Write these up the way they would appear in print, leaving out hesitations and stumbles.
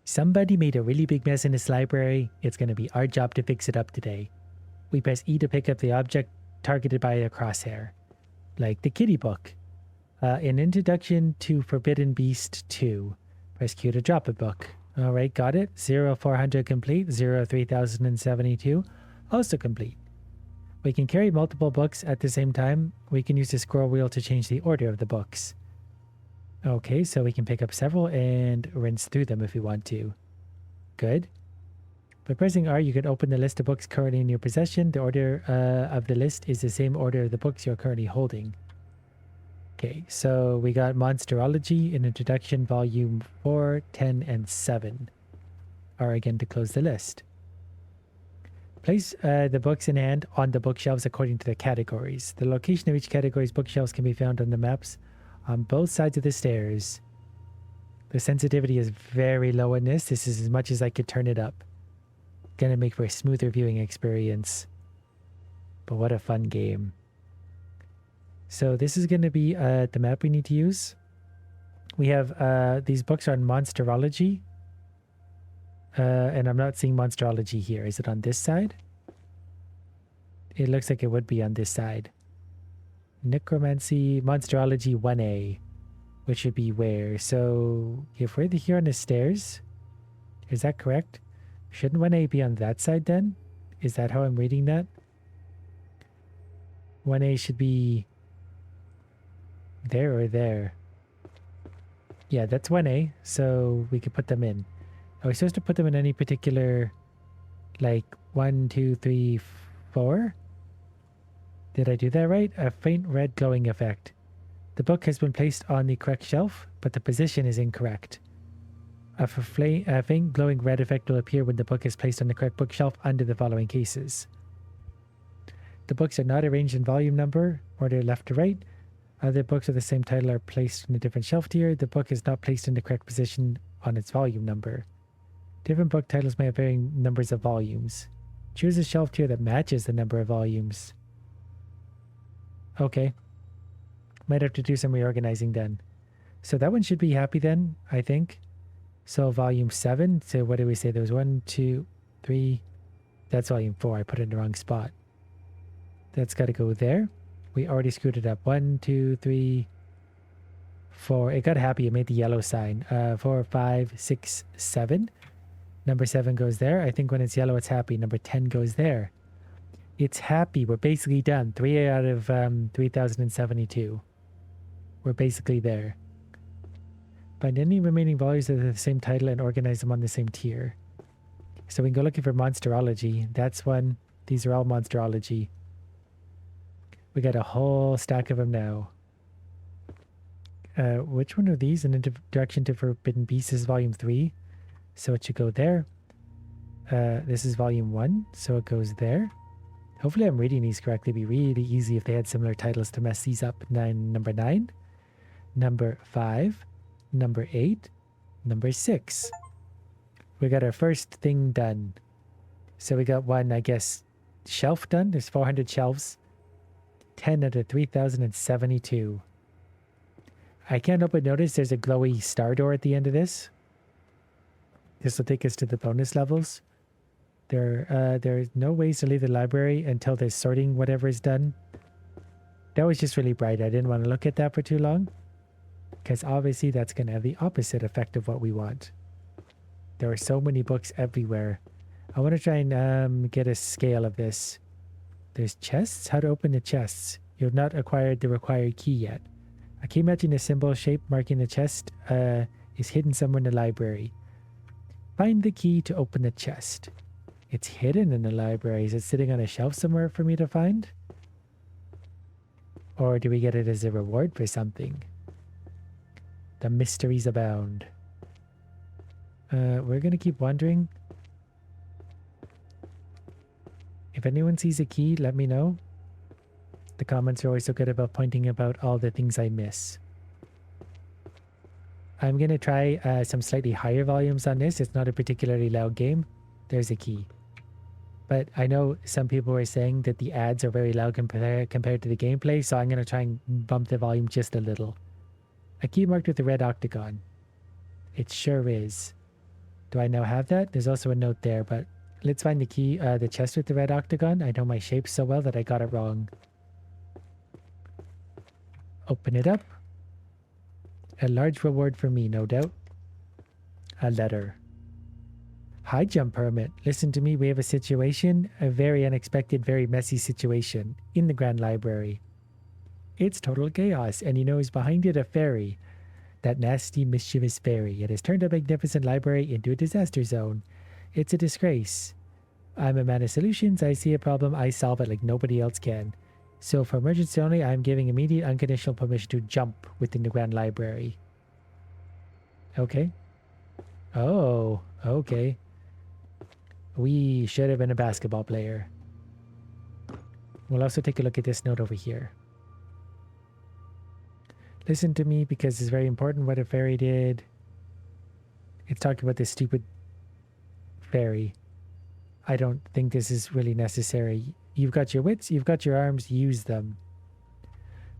Somebody made a really big mess in this library. It's going to be our job to fix it up today. We press E to pick up the object targeted by a crosshair, like the kitty book. An Introduction to Forbidden Beast 2. Press Q to drop a book. All right, got it. 0400 complete. 3072 also complete. We can carry multiple books at the same time. We can use the scroll wheel to change the order of the books. Okay, so we can pick up several and rinse through them if we want to. Good. By pressing R, you can open the list of books currently in your possession. The order of the list is the same order of the books you're currently holding. Okay, so we got Monsterology in Introduction, Volume 4, 10, and 7. R again to close the list. Place the books in hand on the bookshelves according to the categories. The location of each category's bookshelves can be found on the maps on both sides of the stairs. The sensitivity is very low in this. This is as much as I could turn it up. Gonna make for a smoother viewing experience. But what a fun game. So this is going to be the map we need to use. We have these books are on Monsterology. And I'm not seeing Monsterology here. Is it on this side? It looks like it would be on this side. Necromancy, Monsterology 1A. Which would be where? So if we're here on the stairs, is that correct? Shouldn't 1A be on that side then? Is that how I'm reading that? 1A should be there or there. Yeah, that's 1A, so we could put them in. Are we supposed to put them in any particular, like 1, 2, 3, 4? Did I do that right? A faint red glowing effect. The book has been placed on the correct shelf, but the position is incorrect. A faint glowing red effect will appear when the book is placed on the correct bookshelf under the following cases. The books are not arranged in volume number, order left to right. Other books of the same title are placed in a different shelf tier. The book is not placed in the correct position on its volume number. Different book titles may have varying numbers of volumes. Choose a shelf tier that matches the number of volumes. Okay. Might have to do some reorganizing then. So that one should be happy then, I think. So volume 7. So what do we say? There was 1, 2, 3. That's volume 4. I put it in the wrong spot. That's got to go there. We already screwed it up. 1, 2, 3, 4. It got happy. It made the yellow sign. 4, 5, 6, 7. Number 7 goes there. I think when it's yellow, it's happy. Number 10 goes there. It's happy. We're basically done. 3 out of 3072. We're basically there. Find any remaining volumes that have the same title and organize them on the same tier. So we can go looking for Monsterology. That's one. These are all Monsterology. We got a whole stack of them now. Which one are these? An Introduction to Forbidden Beasts is volume 3. So it should go there. This is volume 1. So it goes there. Hopefully I'm reading these correctly. It'd be really easy if they had similar titles to mess these up. Number 9. Number 5. Number 8. Number 6. We got our first thing done. So we got one, I guess, shelf done. There's 400 shelves. 10 out of 3072. I can't help but notice there's a glowy star door at the end of this. This will take us to the bonus levels. There's no ways to leave the library until there's sorting whatever is done. That was just really bright. I didn't want to look at that for too long, because obviously that's going to have the opposite effect of what we want. There are so many books everywhere. I want to try and get a scale of this. There's chests. How to open the chests? You have not acquired the required key yet. A key matching the symbol shape marking the chest is hidden somewhere in the library. Find the key to open the chest. It's hidden in the library. Is it sitting on a shelf somewhere for me to find? Or do we get it as a reward for something? The mysteries abound. We're going to keep wandering. If anyone sees a key, let me know. The comments are always so good about pointing out all the things I miss. I'm going to try some slightly higher volumes on this. It's not a particularly loud game. There's a key. But I know some people are saying that the ads are very loud compared to the gameplay, so I'm going to try and bump the volume just a little. A key marked with a red octagon. It sure is. Do I now have that? There's also a note there, but let's find the key, the chest with the red octagon. I know my shapes so well that I got it wrong. Open it up. A large reward for me, no doubt. A letter. High jump permit. Listen to me, we have a situation, a very unexpected, very messy situation in the Grand Library. It's total chaos, and you know who's behind it? A fairy. That nasty, mischievous fairy. It has turned a magnificent library into a disaster zone. It's a disgrace. I'm a man of solutions. I see a problem, I solve it like nobody else can. So for emergency only, I'm giving immediate unconditional permission to jump within the Grand Library. Okay. Oh, okay. We should have been a basketball player. We'll also take a look at this note over here. Listen to me because it's very important what a fairy did. It's talking about this stupid fairy. I don't think this is really necessary. You've got your wits, you've got your arms, use them.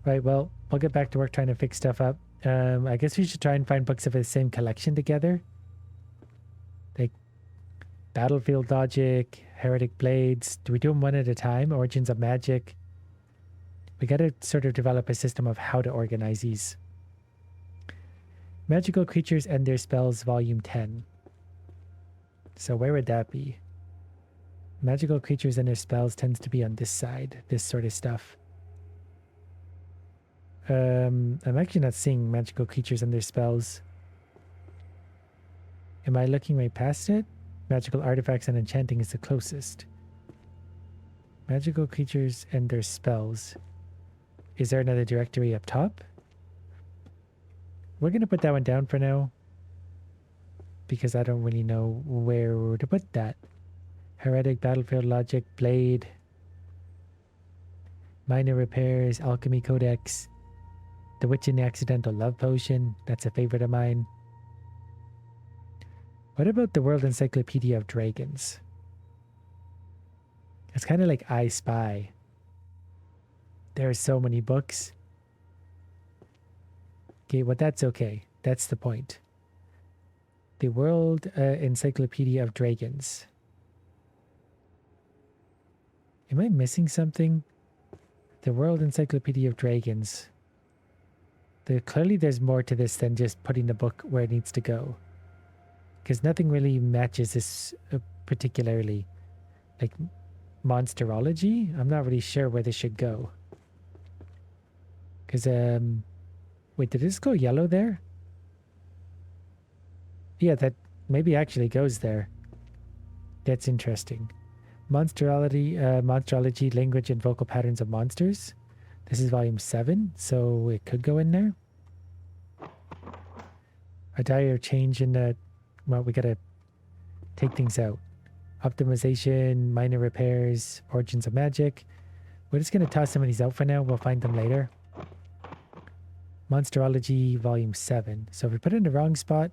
Right, well, we'll get back to work trying to fix stuff up. I guess we should try and find books of the same collection together. Like Battlefield Logic, Heretic Blades. Do we do them one at a time? Origins of Magic. We got to sort of develop a system of how to organize these. Magical Creatures and Their Spells, Volume 10. So where would that be? Magical Creatures and Their Spells tends to be on this side, this sort of stuff. I'm actually not seeing Magical Creatures and Their Spells. Am I looking right past it? Magical Artifacts and Enchanting is the closest. Magical Creatures and Their Spells. Is there another directory up top? We're going to put that one down for now, because I don't really know where to put that. Heretic, Battlefield Logic, Blade, Minor Repairs, Alchemy Codex, The Witch in the Accidental Love Potion. That's a favorite of mine. What about the World Encyclopedia of Dragons? It's kind of like I Spy. There are so many books. Okay, well, that's okay. That's the point. The World Encyclopedia of Dragons. Am I missing something? The World Encyclopedia of Dragons. Clearly there's more to this than just putting the book where it needs to go. Because nothing really matches this particularly. Like Monsterology? I'm not really sure where this should go. Because, wait, did this go yellow there? Yeah, that maybe actually goes there. That's interesting. Monsterology, Language and Vocal Patterns of Monsters. This is volume 7, so it could go in there. A dire change in the... Well, we gotta take things out. Optimization, minor repairs, origins of magic. We're just gonna toss some of these out for now. We'll find them later. Monsterology, volume 7. So if we put it in the wrong spot,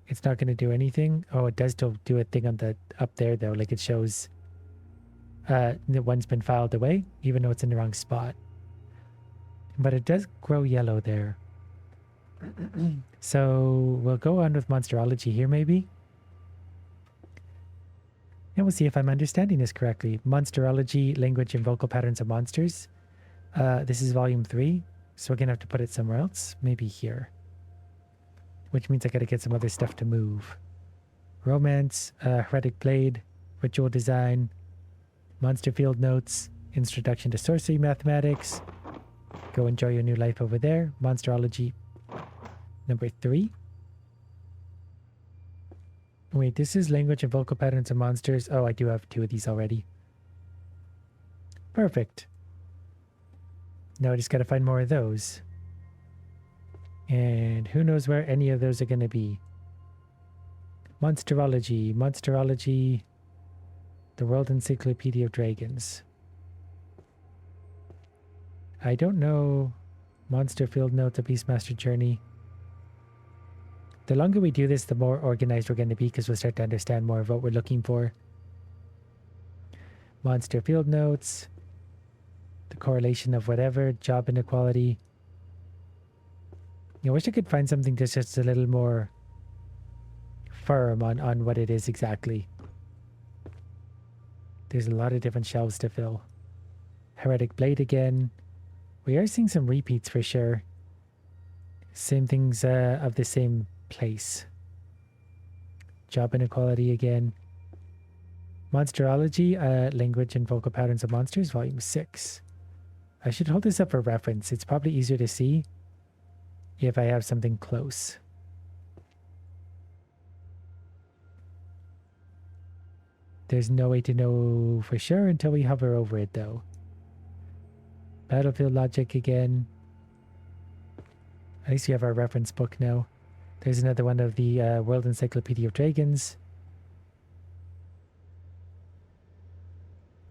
it's not going to do anything. Oh, it does still do a thing on the up there though, like it shows the one's been filed away, even though it's in the wrong spot. But it does grow yellow there. So we'll go on with Monsterology here maybe. And we'll see if I'm understanding this correctly. Monsterology, Language and Vocal Patterns of Monsters. This is volume 3. So we're going to have to put it somewhere else. Maybe here. Which means I got to get some other stuff to move. Romance, Heretic Blade, Ritual Design, Monster Field Notes, Introduction to Sorcery Mathematics. Go enjoy your new life over there. Monsterology number 3. Wait, this is Language and Vocal Patterns of Monsters. Oh, I do have 2 of these already. Perfect. Now I just got to find more of those. And who knows where any of those are going to be. Monsterology, the World Encyclopedia of Dragons. I don't know. Monster Field Notes, A Beastmaster Journey. The longer we do this, the more organized we're going to be, because we'll start to understand more of what we're looking for. Monster Field Notes. The correlation of whatever, job inequality. I wish I could find something that's just a little more firm on what it is exactly. There's a lot of different shelves to fill. Heretic Blade again. We are seeing some repeats for sure. Same things of the same place. Job Inequality again. Monsterology, Language and Vocal Patterns of Monsters, Volume 6. I should hold this up for reference. It's probably easier to see if I have something close. There's no way to know for sure until we hover over it though. Battlefield Logic again. At least we have our reference book now. There's another one of the World Encyclopedia of Dragons.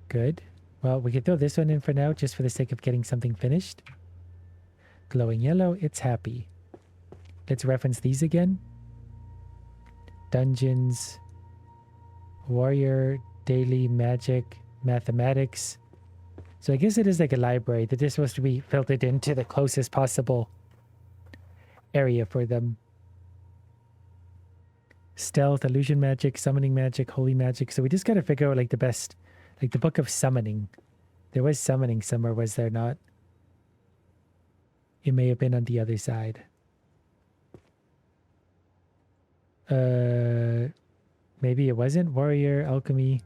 Good. Well, we could throw this one in for now, just for the sake of getting something finished. Glowing Yellow, it's happy. Let's reference these again. Dungeons, Warrior, Daily, Magic, Mathematics. So I guess it is like a library that is supposed to be filtered into the closest possible area for them. Stealth, Illusion Magic, Summoning Magic, Holy Magic. So we just got to figure out like the best, like the Book of Summoning. There was Summoning somewhere, was there not? It may have been on the other side. Maybe it wasn't. Warrior, Alchemy.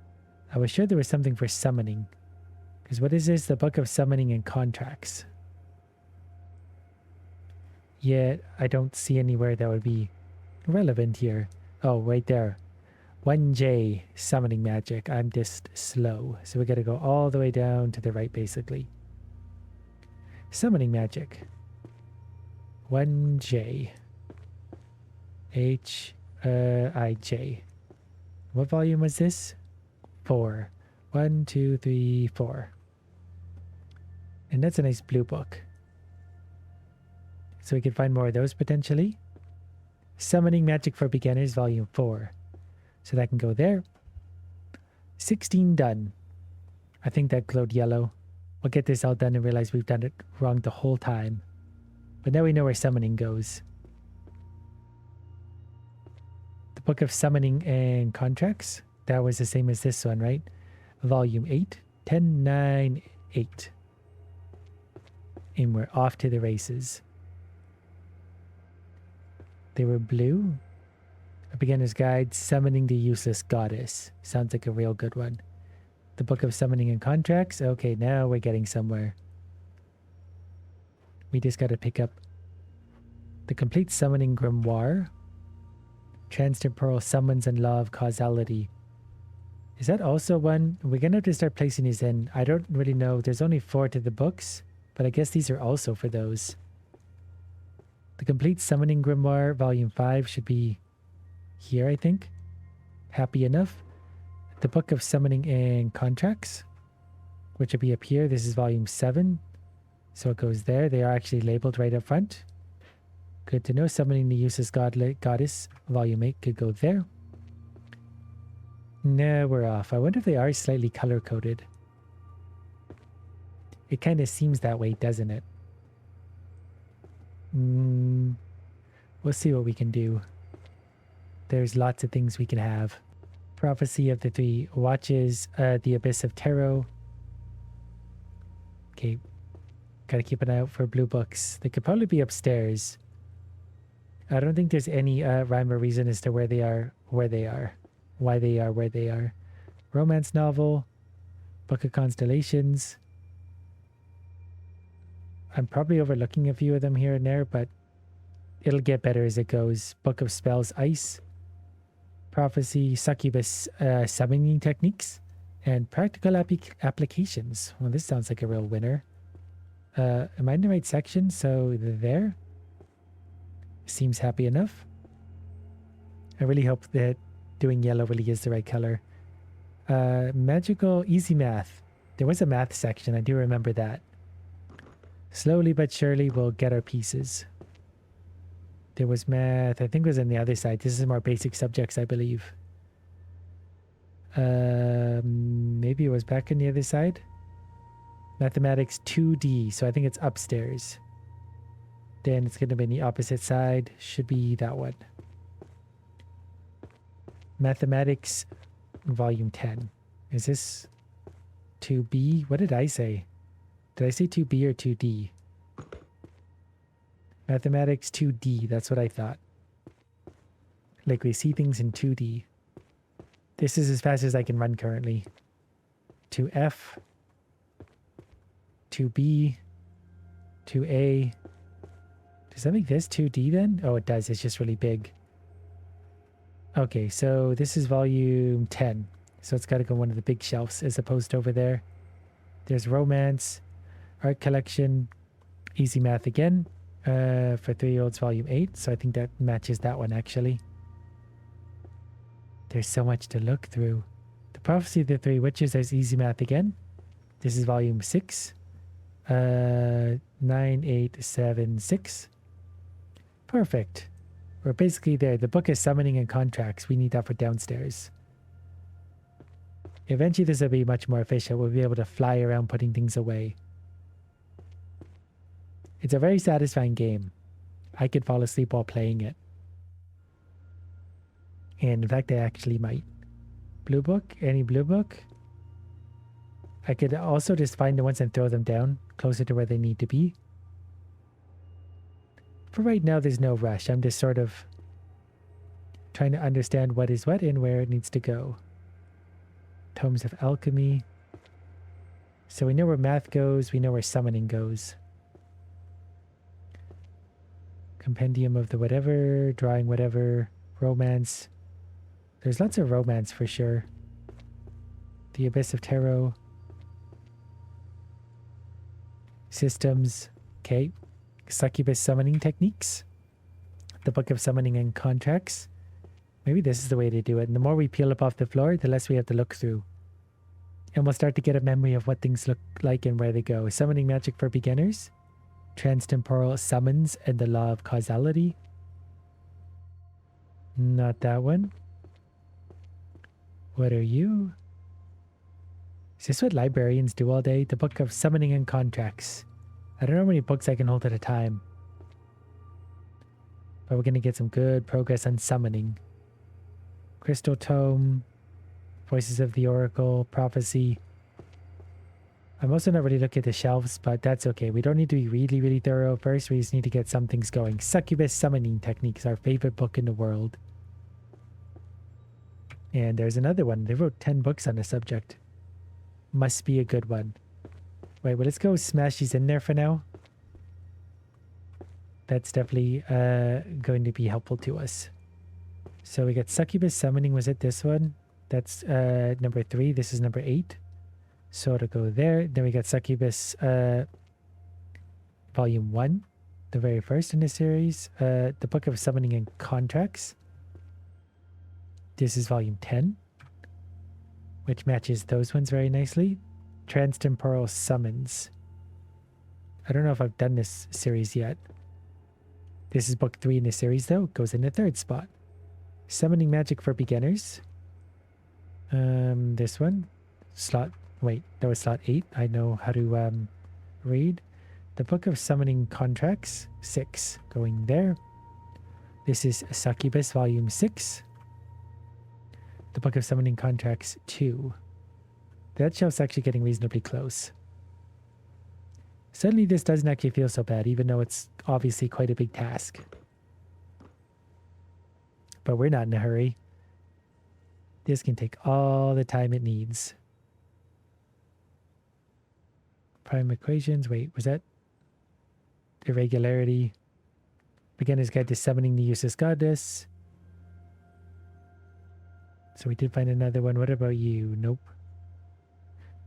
I was sure there was something for Summoning. Because what is this? The Book of Summoning and Contracts. Yet I don't see anywhere that would be relevant here. Oh, right there. 1J, Summoning Magic. I'm just slow. So we gotta go all the way down to the right, basically. Summoning Magic. 1J. HIJ. What volume was this? 4. 1, 2, 3, 4. And that's a nice blue book. So we can find more of those potentially. Summoning Magic for Beginners, Volume 4. So that can go there. 16 done. I think that glowed yellow. We'll get this all done and realize we've done it wrong the whole time. But now we know where Summoning goes. The Book of Summoning and Contracts. That was the same as this one, right? Volume 8. 10, 9, 8. And we're off to the races. They were blue. A Beginner's Guide, Summoning the Useless Goddess. Sounds like a real good one. The Book of Summoning and Contracts. Okay, now we're getting somewhere. We just got to pick up the Complete Summoning Grimoire. Transtemporal Summons and Law of Causality. Is that also one? We're going to have to start placing these in. I don't really know. There's only 4 to the books, but I guess these are also for those. The Complete Summoning Grimoire, Volume 5 should be here, I think. Happy enough. The Book of Summoning and Contracts, which would be up here. This is Volume 7. So it goes there. They are actually labeled right up front. Good to know. Summoning the Useless Goddess, Volume 8 could go there. Now we're off. I wonder if they are slightly color-coded. It kind of seems that way, doesn't it? We'll see what we can do. There's lots of things we can have. Prophecy of the Three Watches, the Abyss of Tarot. Okay, gotta keep an eye out for blue books. They could probably be upstairs. I don't think there's any rhyme or reason as to where they are, why they are where they are. Romance novel, Book of Constellations. I'm probably overlooking a few of them here and there, but it'll get better as it goes. Book of Spells, Ice. Prophecy, Succubus, Summoning Techniques. And Practical Applications. Well, this sounds like a real winner. Am I in the right section? So there. Seems happy enough. I really hope that doing yellow really is the right color. Magical Easy Math. There was a math section. I do remember that. Slowly but surely we'll get our pieces. There was math. I think it was on the other side. This is more basic subjects, I believe. Maybe it was back on the other side. Mathematics 2D. So I think it's upstairs. Then it's going to be on the opposite side. Should be that one. Mathematics, volume 10. Is this 2B? What did I say? Did I say 2B or 2D? Mathematics 2D, that's what I thought. Like we see things in 2D. This is as fast as I can run currently. 2F, 2B, 2A. Does that make this 2D then? Oh, it does. It's just really big. Okay, so this is volume 10. So it's got to go one of the big shelves as opposed to over there. There's Romance, Art Collection, Easy Math again. For 3-year-olds, volume 8. So I think that matches that one actually. There's so much to look through. The Prophecy of the Three Witches, there's Easy Math again. This is volume 6. 9876. Perfect. We're basically there. The Book of Summoning and Contracts. We need that for downstairs. Eventually this will be much more efficient. We'll be able to fly around putting things away. It's a very satisfying game. I could fall asleep while playing it. And in fact, I actually might. Blue book? Any blue book? I could also just find the ones and throw them down closer to where they need to be. For right now, there's no rush. I'm just sort of trying to understand what is what and where it needs to go. Tomes of Alchemy. So we know where math goes. We know where summoning goes. Compendium of the whatever, drawing whatever, romance. There's lots of romance for sure. The Abyss of Tarot. Systems. Okay. Succubus summoning techniques. The Book of Summoning and Contracts. Maybe this is the way to do it. And the more we peel up off the floor, the less we have to look through. And we'll start to get a memory of what things look like and where they go. Summoning Magic for Beginners. Transtemporal Summons and the Law of Causality. Not that one. What are you? Is this what librarians do all day? The Book of Summoning and Contracts. I don't know how many books I can hold at a time. But we're going to get some good progress on summoning. Crystal Tome. Voices of the Oracle. Prophecy. I'm also not really looking at the shelves, but that's okay. We don't need to be really, really thorough first. We just need to get some things going. Succubus Summoning Techniques, our favorite book in the world. And there's another one. They wrote 10 books on the subject. Must be a good one. Wait, well, let's go smash these in there for now. That's definitely going to be helpful to us. So we got Succubus Summoning. Was it this one? That's number 3. This is number 8. So it'll go there. Then we got Succubus Volume 1. The very first in the series. The Book of Summoning and Contracts. This is Volume 10. Which matches those ones very nicely. Transtemporal Summons. I don't know if I've done this series yet. This is book 3 in the series though. Goes in the 3rd spot. Summoning Magic for Beginners. This one. Slot. Wait, that was slot 8. I know how to read. The Book of Summoning Contracts. 6. Going there. This is Succubus Volume 6. The Book of Summoning Contracts 2. That shelf's actually getting reasonably close. Suddenly this doesn't actually feel so bad, even though it's obviously quite a big task. But we're not in a hurry. This can take all the time it needs. Prime equations. Wait, was that irregularity? Beginner's Guide to Summoning the Useless Goddess. So we did find another one. What about you? Nope.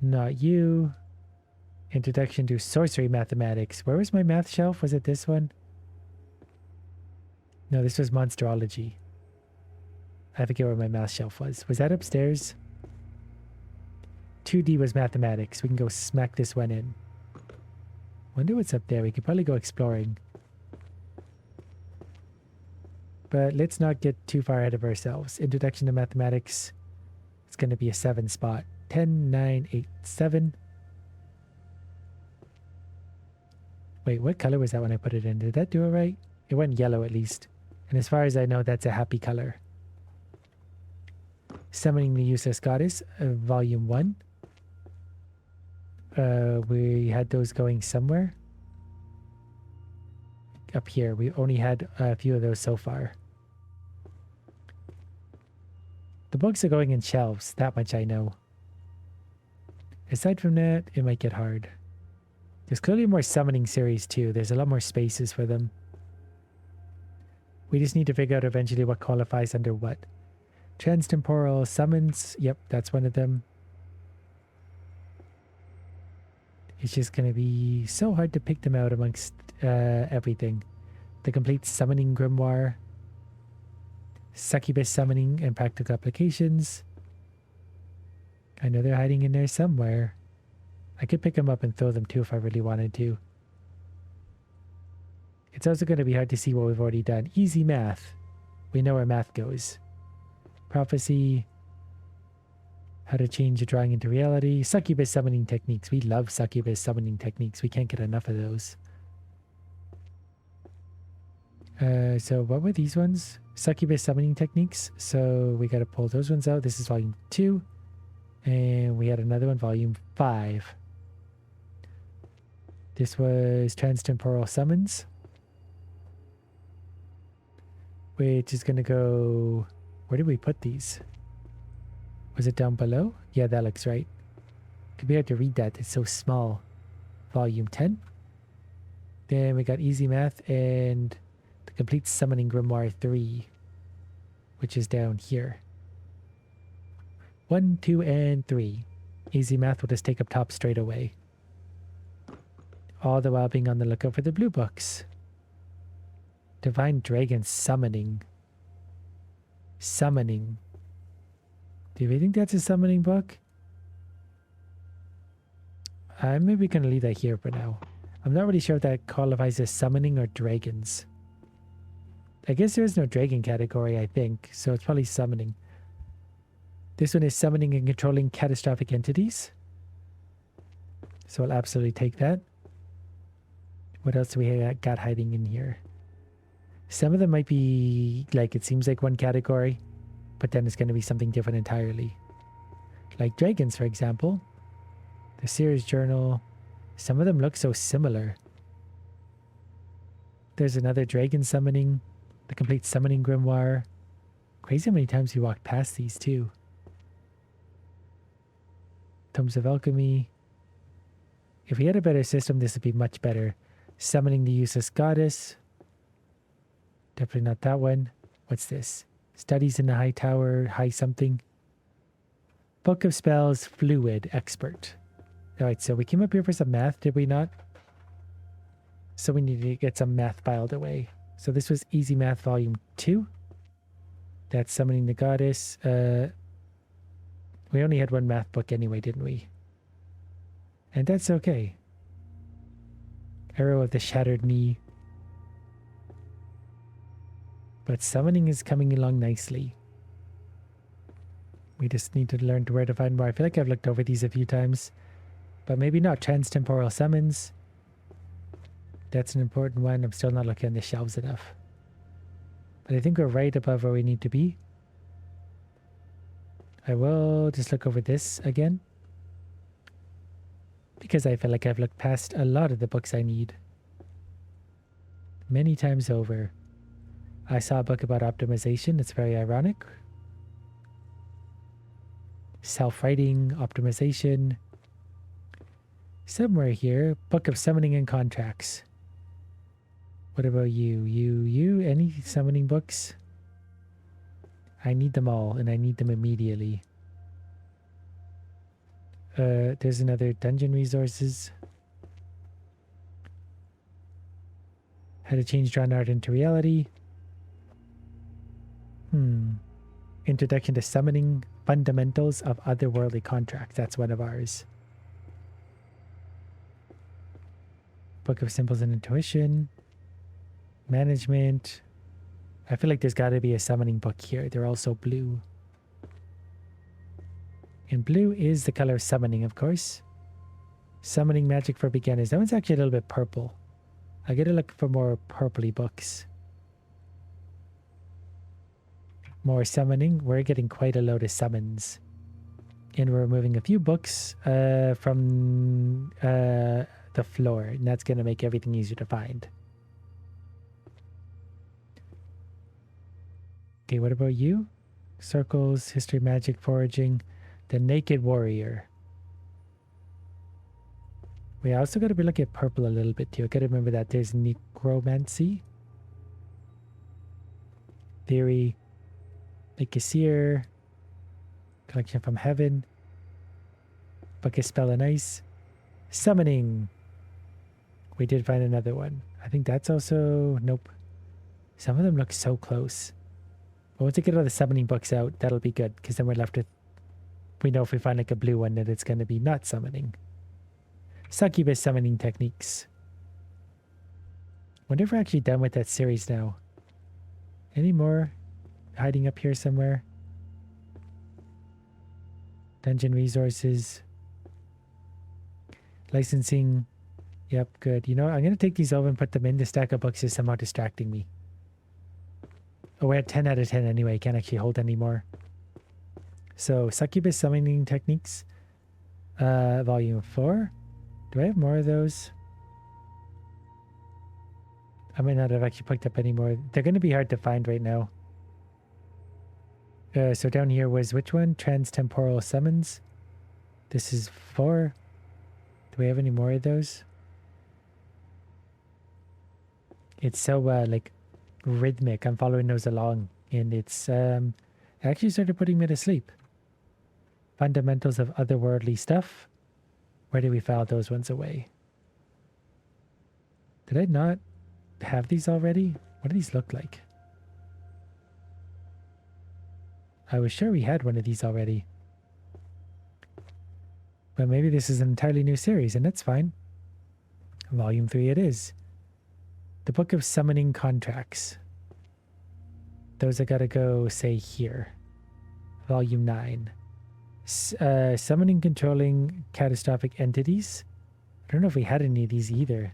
Not you. Introduction to Sorcery Mathematics. Where was my math shelf? Was it this one? No, this was Monsterology. I forget where my math shelf was. Was that upstairs? 2D was Mathematics. We can go smack this one in. Wonder what's up there. We could probably go exploring. But let's not get too far ahead of ourselves. Introduction to Mathematics. It's going to be a 7 spot. 10, 9, 8, 7. Wait, what color was that when I put it in? Did that do it right? It went yellow at least. And as far as I know, that's a happy color. Summoning the Useless Goddess, Volume 1. We had those going somewhere. Up here. We only had a few of those so far. The books are going in shelves, that much I know. Aside from that, it might get hard. There's clearly more summoning series too. There's a lot more spaces for them. We just need to figure out eventually what qualifies under what. Transtemporal summons. Yep, that's one of them. It's just going to be so hard to pick them out amongst everything. The complete summoning grimoire. Succubus summoning and practical applications. I know they're hiding in there somewhere. I could pick them up and throw them too if I really wanted to. It's also going to be hard to see what we've already done. Easy math. We know where math goes. Prophecy. How to change a drawing into reality. Succubus summoning techniques. We love succubus summoning techniques. We can't get enough of those. So what were these ones? Succubus summoning techniques. So we got to pull those ones out. This is volume 2. And we had another one, volume 5. This was Transtemporal Summons. Which is going to go... Where did we put these? Was it down below? Yeah, that looks right. Could be hard to read that. It's so small. Volume 10. Then we got Easy Math and the Complete Summoning Grimoire 3. Which is down here. 1, 2, and 3. Easy Math will just take up top straight away. All the while being on the lookout for the blue books. Divine Dragon Summoning. Summoning. Do you think that's a summoning book? I'm maybe going to leave that here for now. I'm not really sure if that qualifies as summoning or dragons. I guess there is no dragon category, I think, so it's probably summoning. This one is summoning and controlling catastrophic entities. So I'll absolutely take that. What else do we got hiding in here? Some of them might be, like, it seems like one category, but then it's going to be something different entirely. Like dragons, for example. The Seer's Journal. Some of them look so similar. There's another dragon summoning. The Complete Summoning Grimoire. Crazy how many times we walked past these too. Tomes of Alchemy. If we had a better system, this would be much better. Summoning the Useless Goddess. Definitely not that one. What's this? Studies in the High Tower, High something. Book of Spells, Fluid, Expert. Alright, so we came up here for some math, did we not? So we need to get some math filed away. So this was Easy Math Volume 2. That's Summoning the Goddess. We only had one math book anyway, didn't we? And that's okay. Arrow of the Shattered Knee. But summoning is coming along nicely. We just need to learn where to find more. I feel like I've looked over these a few times. But maybe not. Transtemporal Summons. That's an important one. I'm still not looking on the shelves enough. But I think we're right above where we need to be. I will just look over this again. Because I feel like I've looked past a lot of the books I need. Many times over. I saw a book about optimization. It's very ironic. Self-writing, optimization. Somewhere here, Book of Summoning and Contracts. What about you? You? Any summoning books? I need them all, and I need them immediately. There's another Dungeon Resources. How to change drawn art into reality. Introduction to Summoning, Fundamentals of Otherworldly Contracts. That's one of ours. Book of Symbols and Intuition. Management. I feel like there's got to be a summoning book here. They're also blue. And blue is the color of summoning, of course. Summoning Magic for Beginners. That one's actually a little bit purple. I gotta look for more purpley books. more summoning. We're getting quite a load of summons. And we're removing a few books from the floor. And that's going to make everything easier to find. Okay, what about you? Circles, history, magic, foraging. The Naked Warrior. We also got to be looking at purple a little bit too. I got to remember that there's necromancy. Theory. Make a seer. Collection from heaven. Book a spell and ice. Summoning. We did find another one. I think that's also... Nope. Some of them look so close. But once we get all the summoning books out, that'll be good. Because then we're left with... We know if we find like a blue one that it's going to be not summoning. Succubus summoning techniques. Wonder if we're actually done with that series now. Any more hiding up here somewhere? Dungeon resources. Licensing. Yep, good. You know what? I'm going to take these over and put them in. The stack of books is somehow distracting me. Oh, we're at 10 out of 10 anyway. Can't actually hold any more. So, Succubus summoning techniques. Volume 4. Do I have more of those? I might not have actually picked up any more. They're going to be hard to find right now. So down here was which one? Transtemporal summons. This is 4. Do we have any more of those? It's so like rhythmic. I'm following those along, and it's actually started putting me to sleep. Fundamentals of otherworldly stuff. Where did we file those ones away? Did I not have these already? What do these look like? I was sure we had one of these already. But maybe this is an entirely new series, and that's fine. Volume 3 it is. The Book of Summoning Contracts. Those I gotta go, say, here. Volume 9. Summoning controlling catastrophic entities. I don't know if we had any of these either.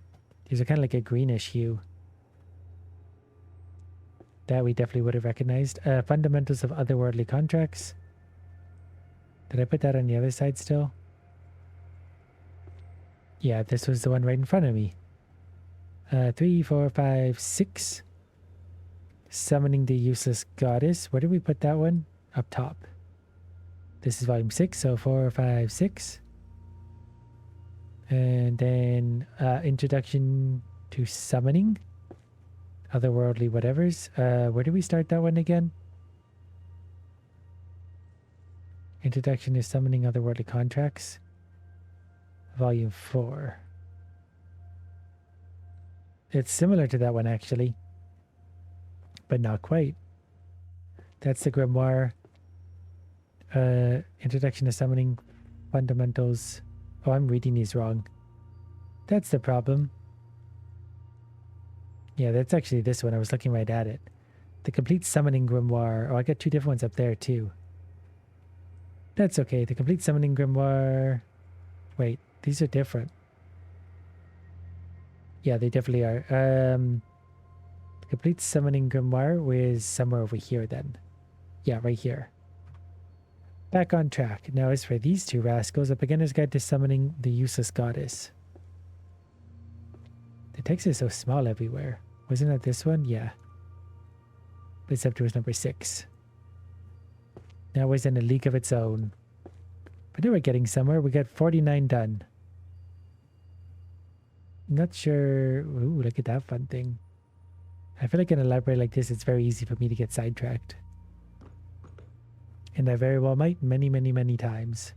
These are kind of like a greenish hue. That we definitely would have recognized. Fundamentals of otherworldly contracts. Did I put that on the other side still? Yeah, this was the one right in front of me. 3, 4, 5, 6. Summoning the Useless Goddess. Where did we put that one? Up top. This is volume 6, so 4, 5, 6. And then Introduction to Summoning. Otherworldly whatevers. Where did we start that one again? Introduction to Summoning Otherworldly Contracts. Volume 4. It's similar to that one actually. But not quite. That's the Grimoire. Introduction to Summoning Fundamentals. Oh, I'm reading these wrong. That's the problem. Yeah, that's actually this one. I was looking right at it. The Complete Summoning Grimoire. Oh, I got 2 different ones up there too. That's okay. The Complete Summoning Grimoire. Wait, these are different. Yeah, they definitely are. The Complete Summoning Grimoire was somewhere over here then. Yeah, right here. Back on track. Now as for these 2 rascals, A Beginner's Guide to Summoning the Useless Goddess. The text is so small everywhere. Wasn't that this one? Yeah. Except it was number 6. Now it was in a league of its own. But now we're getting somewhere. We got 49 done. Not sure. Ooh, look at that fun thing. I feel like in a library like this, it's very easy for me to get sidetracked. And I very well might many, many, many times.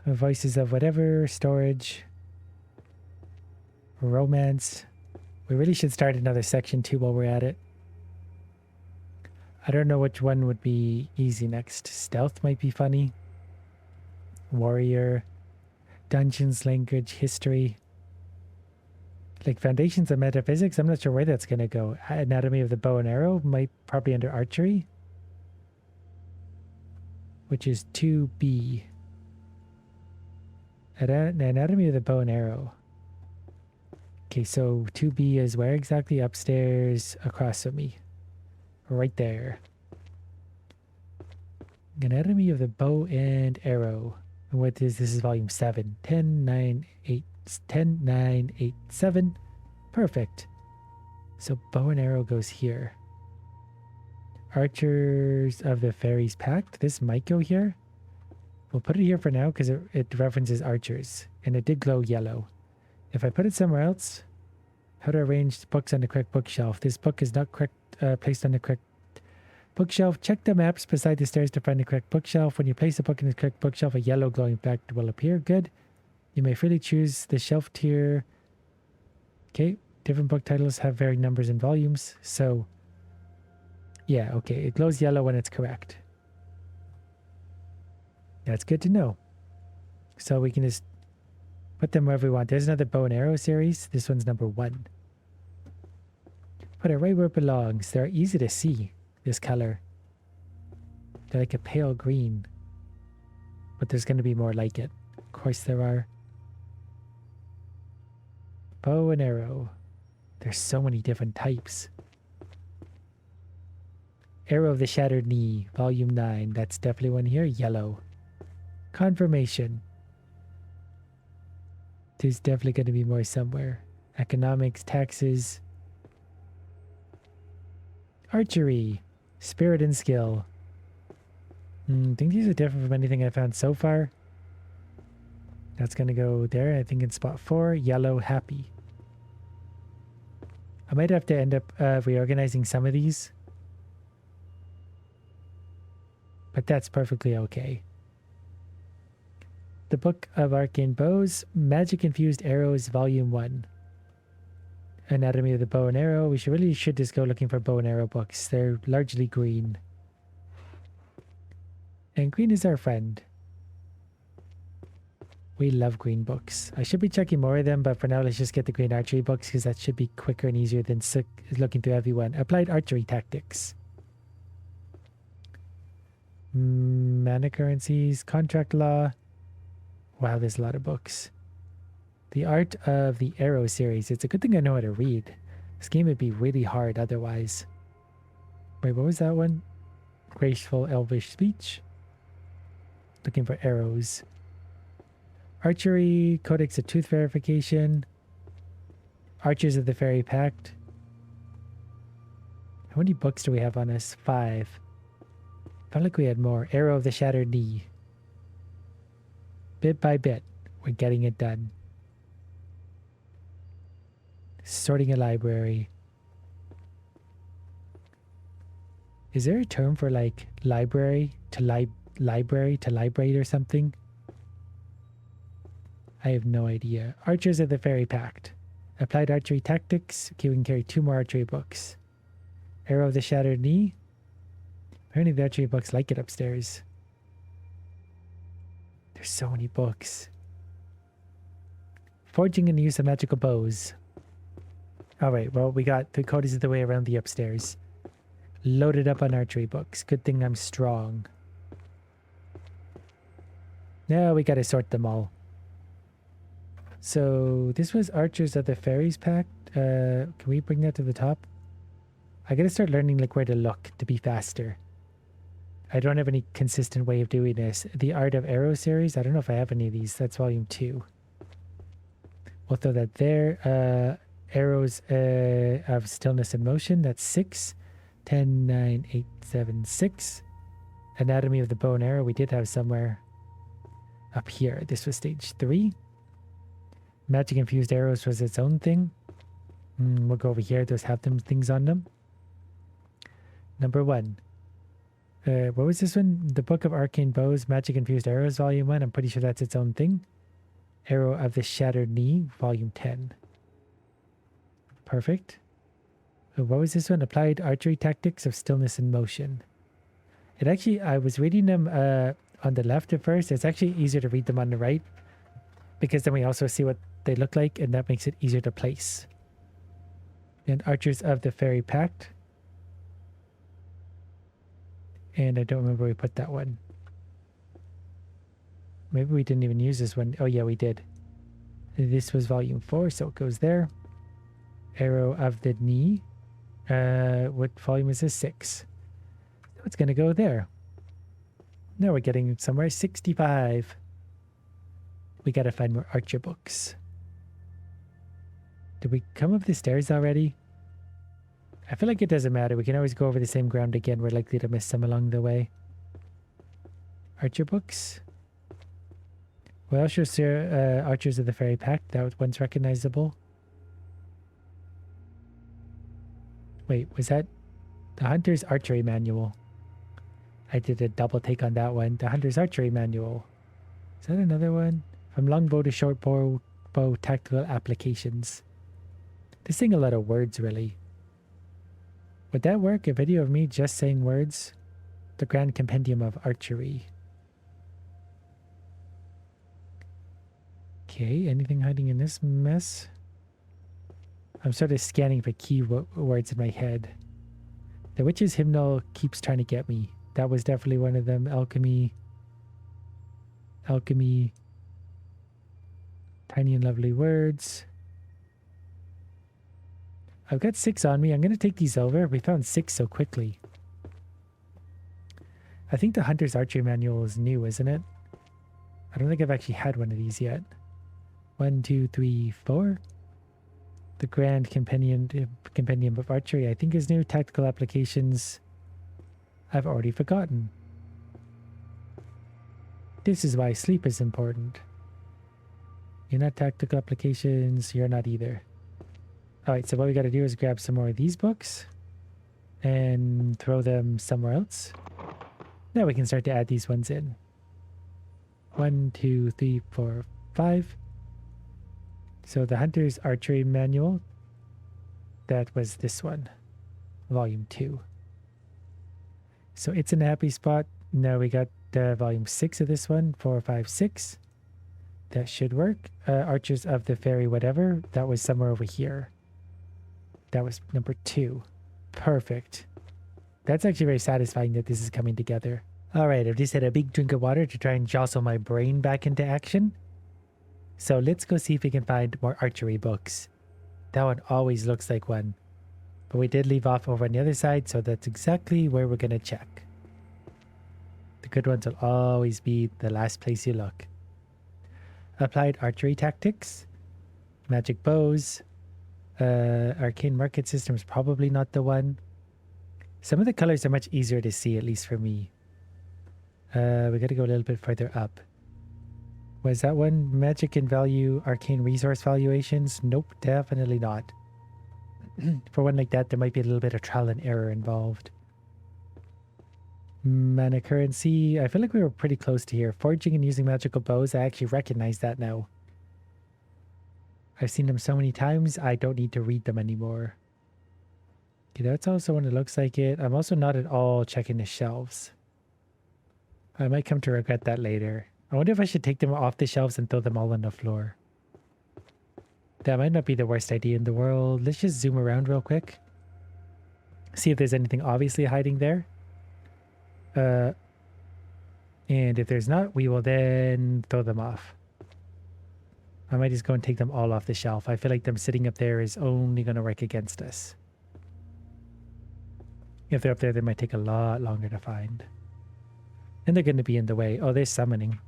Voices of whatever, storage, romance. We really should start another section too while we're at it. I don't know which one would be easy next. Stealth might be funny. Warrior. Dungeons, language, history. Like Foundations of Metaphysics, I'm not sure where that's going to go. Anatomy of the Bow and Arrow might probably under Archery. Which is 2B. Anatomy of the Bow and Arrow. Okay, so 2B is where exactly? Upstairs across from me. Right there. Anatomy of the bow and arrow. And what is this? Is volume 7. 10, 9, 8, 10, 9, 8, 7. Perfect. So bow and arrow goes here. Archers of the Fairies Pact. This might go here. We'll put it here for now because it references archers. And it did glow yellow. If I put it somewhere else, how to arrange books on the correct bookshelf. This book is not correct placed on the correct bookshelf. Check the maps beside the stairs to find the correct bookshelf. When you place a book in the correct bookshelf, a yellow glowing fact will appear. Good. You may freely choose the shelf tier. Okay. Different book titles have varying numbers and volumes. So, yeah, okay. It glows yellow when it's correct. That's good to know. So we can just put them wherever we want. There's another bow and arrow series. This one's number 1. Put it right where it belongs. They're easy to see, this color. They're like a pale green. But there's going to be more like it. Of course there are. Bow and arrow. There's so many different types. Arrow of the Shattered Knee, volume 9. That's definitely one here. Yellow. Confirmation. There's definitely going to be more somewhere. Economics, taxes. Archery. Spirit and skill. I think these are different from anything I found so far. That's going to go there. I think in spot 4. Yellow, happy. I might have to end up reorganizing some of these. But that's perfectly okay. The Book of Arcane Bows, Magic Infused Arrows, Volume 1. Anatomy of the Bow and Arrow. We should just go looking for bow and arrow books. They're largely green. And green is our friend. We love green books. I should be checking more of them, but for now let's just get the green archery books because that should be quicker and easier than looking through everyone. Applied Archery Tactics. Mana Currencies, Contract Law. Wow, there's a lot of books. The Art of the Arrow series. It's a good thing I know how to read. This game would be really hard otherwise. Wait, what was that one? Graceful Elvish Speech. Looking for arrows. Archery, Codex of Tooth Verification. Archers of the Fairy Pact. How many books do we have on us? 5. Felt like we had more. Arrow of the Shattered Knee. Bit by bit, we're getting it done. Sorting a library. Is there a term for like library to librate or something? I have no idea. Archers of the Fairy Pact. Applied Archery Tactics. Okay, we can carry 2 more archery books. Arrow of the Shattered Knee. Apparently the archery books like it upstairs. There's so many books. Forging and use of magical bows. Alright, well, we got 3 quarters of the way around the upstairs. Loaded up on archery books. Good thing I'm strong. Now we gotta sort them all. So, this was Archers of the Fairies Pact. Can we bring that to the top? I gotta start learning like where to look to be faster. I don't have any consistent way of doing this. The Art of Arrow series. I don't know if I have any of these. That's volume 2. We'll throw that there. Arrows of Stillness and Motion. That's 6. 10, 9, 8, 7, 6. Anatomy of the Bow and Arrow. We did have somewhere up here. This was stage 3. Magic Infused Arrows was its own thing. We'll go over here. Those have them things on them. Number 1. What was this one? The Book of Arcane Bows, Magic Infused Arrows, Volume 1. I'm pretty sure that's its own thing. Arrow of the Shattered Knee, Volume 10. Perfect. What was this one? Applied Archery Tactics of Stillness and Motion. It actually, I was reading them on the left at first. It's actually easier to read them on the right because then we also see what they look like and that makes it easier to place. And Archers of the Fairy Pact. And I don't remember where we put that one. Maybe we didn't even use this one. Oh yeah, we did. This was volume 4, so it goes there. Arrow of the knee. What volume is this? 6. So it's gonna go there. Now we're getting somewhere. 65. We gotta find more Archer books. Did we come up the stairs already? I feel like it doesn't matter. We can always go over the same ground again. We're likely to miss some along the way. Archer books. Well, sure, Archers of the Fairy Pact. That one's recognizable. Wait, was that the Hunter's Archery Manual? I did a double take on that one. The Hunter's Archery Manual. Is that another one? From longbow to short bow tactical applications. This thing a lot of words, really. Would that work? A video of me just saying words? The Grand Compendium of Archery. Okay, anything hiding in this mess? I'm sort of scanning for key words in my head. The Witch's Hymnal keeps trying to get me. That was definitely one of them. Alchemy. Alchemy. Tiny and lovely words. I've got 6 on me. I'm going to take these over. We found 6 so quickly. I think the Hunter's Archery Manual is new, isn't it? I don't think I've actually had one of these yet. 1, 2, 3, 4. The Grand Compendium of Archery, I think, is new. Tactical applications, I've already forgotten. This is why sleep is important. You're not tactical applications. You're not either. Alright, so what we got to do is grab some more of these books and throw them somewhere else. Now we can start to add these ones in. 1, 2, 3, 4, 5. So the Hunter's Archery Manual, that was this one, volume 2. So it's in a happy spot. Now we got volume 6 of this one, 4, 5, 6. That should work. Archers of the Fairy whatever, that was somewhere over here. That was number 2. Perfect. That's actually very satisfying that this is coming together. Alright, I've just had a big drink of water to try and jostle my brain back into action. So let's go see if we can find more archery books. That one always looks like one. But we did leave off over on the other side, so that's exactly where we're going to check. The good ones will always be the last place you look. Applied archery tactics. Magic bows. Arcane market system is probably not the one. Some of the colors are much easier to see, at least for me. We got to go a little bit further up. Was that one? Magic and value, arcane resource valuations? Nope, definitely not. For one like that, there might be a little bit of trial and error involved. Mana currency. I feel like we were pretty close to here. Forging and using magical bows. I actually recognize that now. I've seen them so many times, I don't need to read them anymore. Okay, that's also when it looks like it. I'm also not at all checking the shelves. I might come to regret that later. I wonder if I should take them off the shelves and throw them all on the floor. That might not be the worst idea in the world. Let's just zoom around real quick. See if there's anything obviously hiding there. And if there's not, we will then throw them off. I might just go and take them all off the shelf. I feel like them sitting up there is only going to work against us. If they're up there, they might take a lot longer to find. And they're going to be in the way. Oh, there's summoning.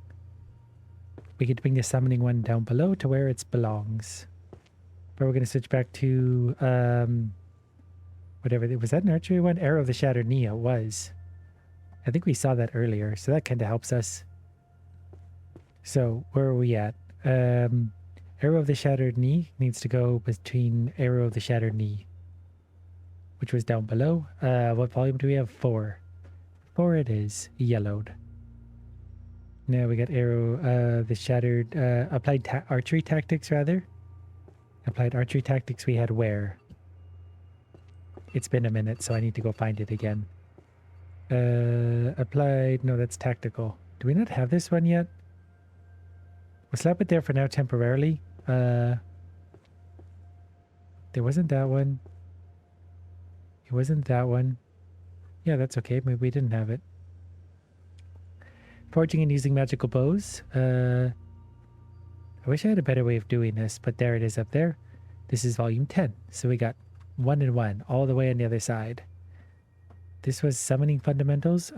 We could bring the summoning one down below to where it belongs. But we're going to switch back to, whatever. Was that an archery one? Arrow of the Shattered Knee, it was. I think we saw that earlier, so that kind of helps us. So, where are we at? Arrow of the Shattered Knee needs to go between Arrow of the Shattered Knee, which was down below. What volume do we have? 4. 4 it is. Yellowed. Now we got Arrow the Shattered... applied archery tactics, rather. Applied archery tactics we had where? It's been a minute, so I need to go find it again. Applied... No, that's tactical. Do we not have this one yet? We'll slap it there for now temporarily. There wasn't that one. It wasn't that one. Yeah, that's okay. Maybe we didn't have it. Forging and using magical bows. I wish I had a better way of doing this, but there it is up there. This is volume 10. So we got 1 and 1 all the way on the other side. This was Summoning Fundamentals.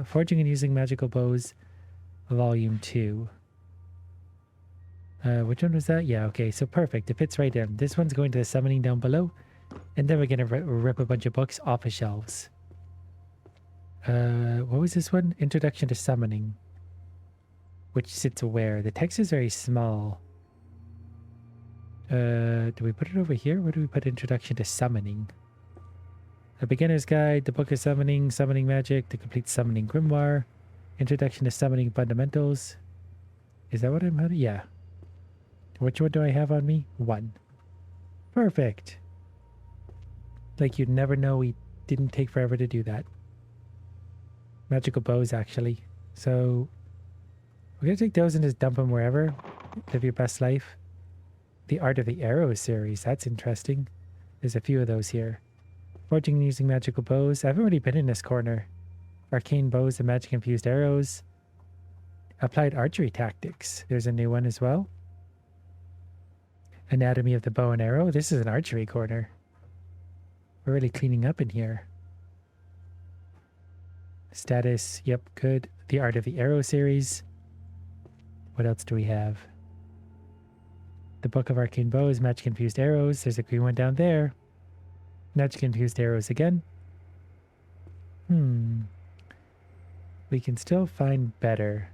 Forging and Using Magical Bows, volume 2. Which one was that? Yeah, okay, so perfect. It fits right in. This one's going to the summoning down below. And then we're going to rip a bunch of books off of shelves. What was this one? Introduction to Summoning. Which sits where? The text is very small. Do we put it over here? Where do we put Introduction to Summoning? A Beginner's Guide, the Book of Summoning, Summoning Magic, the Complete Summoning Grimoire, Introduction to Summoning Fundamentals. Is that what I'm having? Yeah. Which one do I have on me? 1. Perfect. Like you'd never know we didn't take forever to do that. Magical bows, actually. So we're going to take those and just dump them wherever. Live your best life. The Art of the Arrow series. That's interesting. There's a few of those here. Forging and Using Magical Bows. I haven't really been in this corner. Arcane Bows and Magic Infused Arrows. Applied Archery Tactics. There's a new one as well. Anatomy of the Bow and Arrow. This is an archery corner. We're really cleaning up in here. Status. Yep, good. The Art of the Arrow series. What else do we have? The Book of Arcane Bows, Magic Infused Arrows. There's a green one down there. Magic Infused Arrows again. We can still find better.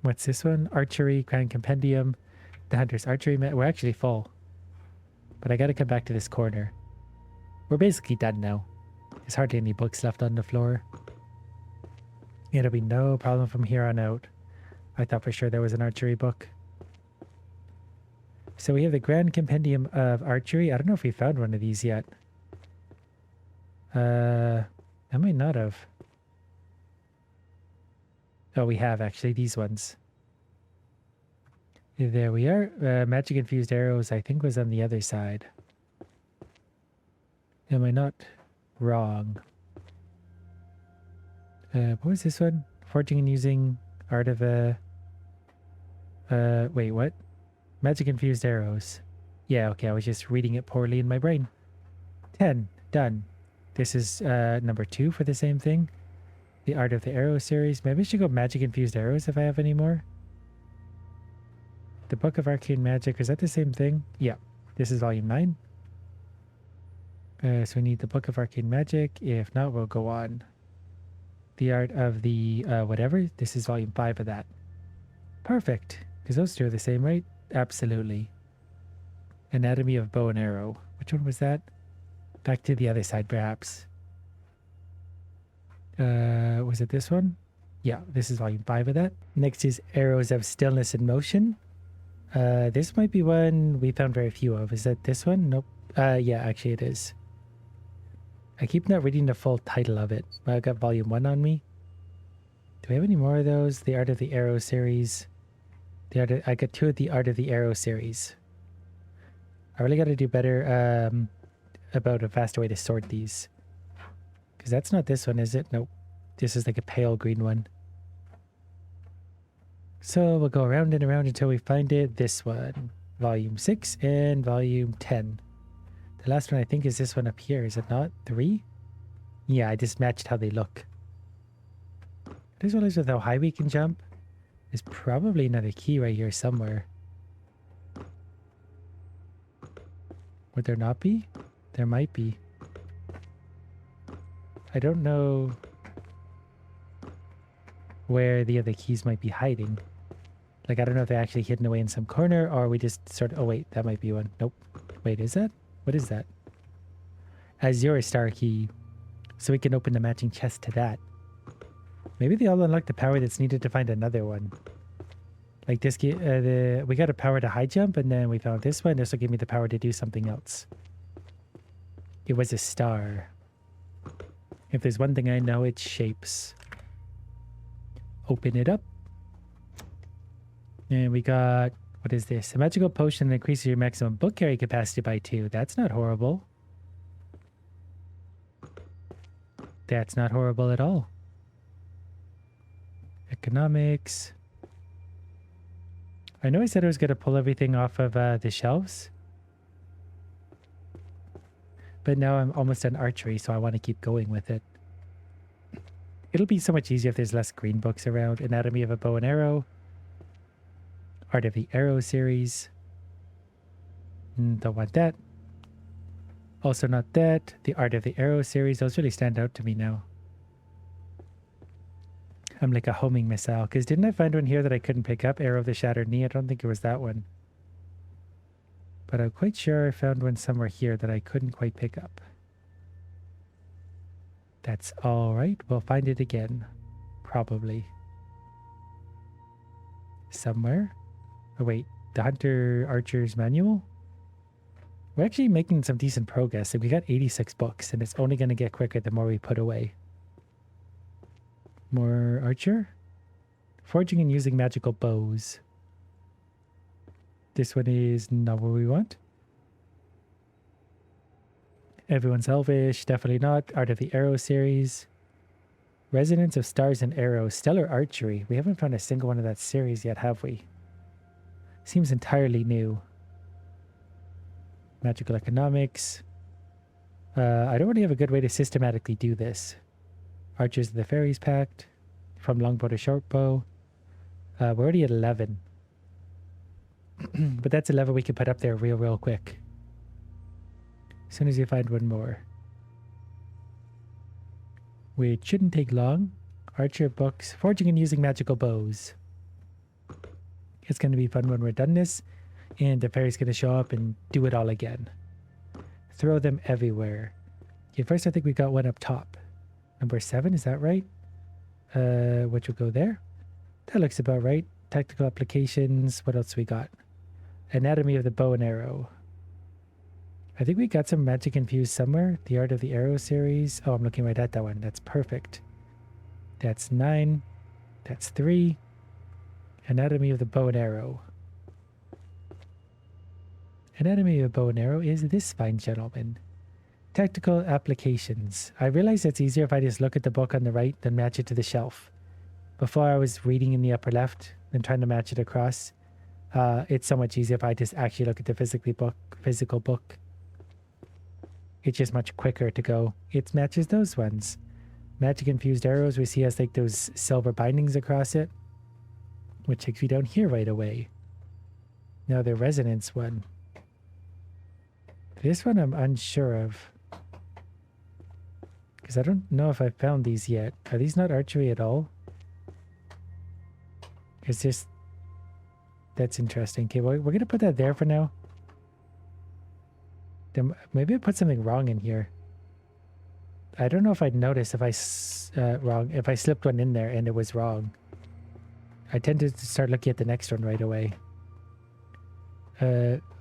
What's this one? Archery, Grand Compendium. The Hunter's Archery. We're actually full. But I gotta come back to this corner. We're basically done now. There's hardly any books left on the floor. It'll be no problem from here on out. I thought for sure there was an archery book. So we have the Grand Compendium of Archery. I don't know if we found one of these yet. I might not have. Oh, we have actually these ones. There we are. Magic Infused Arrows, I think, was on the other side. Am I not wrong? What was this one? Forging and Using Art of a... wait, what? Magic Infused Arrows. Yeah, okay, I was just reading it poorly in my brain. 10. Done. This is number 2 for the same thing. The Art of the Arrow series. Maybe I should go Magic Infused Arrows if I have any more. The Book of Arcane Magic. Is that the same thing? Yeah. This is volume 9. So we need the Book of Arcane Magic. If not, we'll go on. The Art of the whatever. This is volume 5 of that. Perfect. Because those two are the same, right? Absolutely. Anatomy of Bow and Arrow. Which one was that? Back to the other side, perhaps. Was it this one? Yeah, this is volume 5 of that. Next is Arrows of Stillness and Motion. This might be one we found very few of. Is that this one? Nope. Yeah, actually it is. I keep not reading the full title of it. I've got volume 1 on me. Do we have any more of those? The Art of the Arrow series. I got 2 of the Art of the Arrow series. I really got to do better about a faster way to sort these. Because that's not this one, is it? Nope. This is like a pale green one. So we'll go around and around until we find it. This one. Volume 6 and volume 10. The last one I think is this one up here. Is it not? 3? Yeah, I just matched how they look. This one is with how high we can jump. There's probably another key right here somewhere. Would there not be? There might be. I don't know where the other keys might be hiding. Like, I don't know if they're actually hidden away in some corner or we just sort of... Oh, wait, that might be one. Nope. Wait, is that? What is that? Azure Star Key. So we can open the matching chest to that. Maybe they all unlock the power that's needed to find another one. Like this, we got a power to high jump and then we found this one. This will give me the power to do something else. It was a star. If there's one thing I know, it's shapes. Open it up. And we got, what is this? A magical potion that increases your maximum book carry capacity by 2. That's not horrible. That's not horrible at all. Economics. I know I said I was going to pull everything off of the shelves. But now I'm almost done archery, so I want to keep going with it. It'll be so much easier if there's less green books around. Anatomy of a Bow and Arrow. Art of the Arrow series. Don't want that. Also not that. The Art of the Arrow series. Those really stand out to me now. I'm like a homing missile. Because didn't I find one here that I couldn't pick up? Arrow of the Shattered Knee. I don't think it was that one. But I'm quite sure I found one somewhere here that I couldn't quite pick up. That's all right. We'll find it again. Probably. Somewhere. Oh, wait. The Hunter Archer's Manual? We're actually making some decent progress. Like we got 86 books, and it's only going to get quicker the more we put away. More Archer? Forging and using magical bows. This one is not what we want. Everyone's Elvish, definitely not. Art of the Arrow series. Resonance of Stars and Arrows. Stellar Archery. We haven't found a single one of that series yet, have we? Seems entirely new. Magical Economics. I don't really have a good way to systematically do this. Archers of the Fairies Pact. From Longbow to Shortbow. We're already at 11. But that's a level we can put up there real quick. As soon as you find one more. Which shouldn't take long. Archer books. Forging and using magical bows. It's going to be fun when we're done this. And the fairy's going to show up and do it all again. Throw them everywhere. Okay, first I think we got one up top. Number 7, is that right? Which will go there. That looks about right. Tactical applications. What else we got? Anatomy of the Bow and Arrow. I think we got some magic infused somewhere. The Art of the Arrow series. Oh, I'm looking right at that one. That's perfect. That's 9. That's 3. Anatomy of the Bow and Arrow. Anatomy of the Bow and Arrow is this fine gentleman. Tactical applications. I realize it's easier if I just look at the book on the right than match it to the shelf. Before I was reading in the upper left and trying to match it across. It's so much easier if I just actually look at the physical book. It's just much quicker to go. It matches those ones. Magic infused arrows, we see has like those silver bindings across it, which takes me down here right away. Now the resonance one. This one I'm unsure of. Because I don't know if I found these yet. Are these not archery at all? It's just... That's interesting. Okay, well, we're going to put that there for now. Then maybe I put something wrong in here. I don't know if I'd notice if I slipped one in there and it was wrong. I tended to start looking at the next one right away.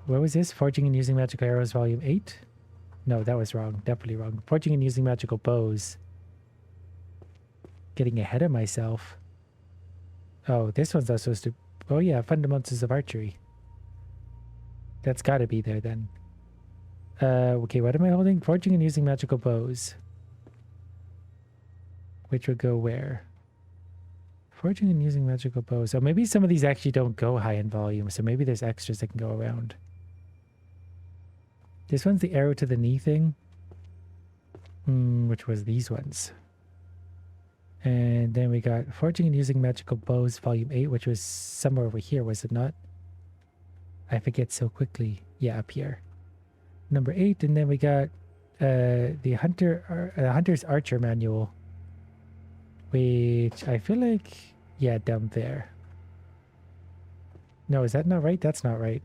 What was this? Forging and using magical arrows, volume 8? No, that was wrong. Definitely wrong. Forging and using magical bows. Getting ahead of myself. Oh, this one's not supposed to... Oh yeah, fundamentals of archery. That's got to be there then. Okay, what am I holding? Forging and using magical bows. Which would go where? Forging and using magical bows. Oh, maybe some of these actually don't go high in volume, so maybe there's extras that can go around. This one's the arrow to the knee thing. Which was these ones. And then we got Forging and Using Magical Bows, Volume 8, which was somewhere over here, was it not? I forget so quickly. Yeah, up here. Number 8, and then we got the Hunter's Archer Manual. Which I feel like... Yeah, down there. No, is that not right? That's not right.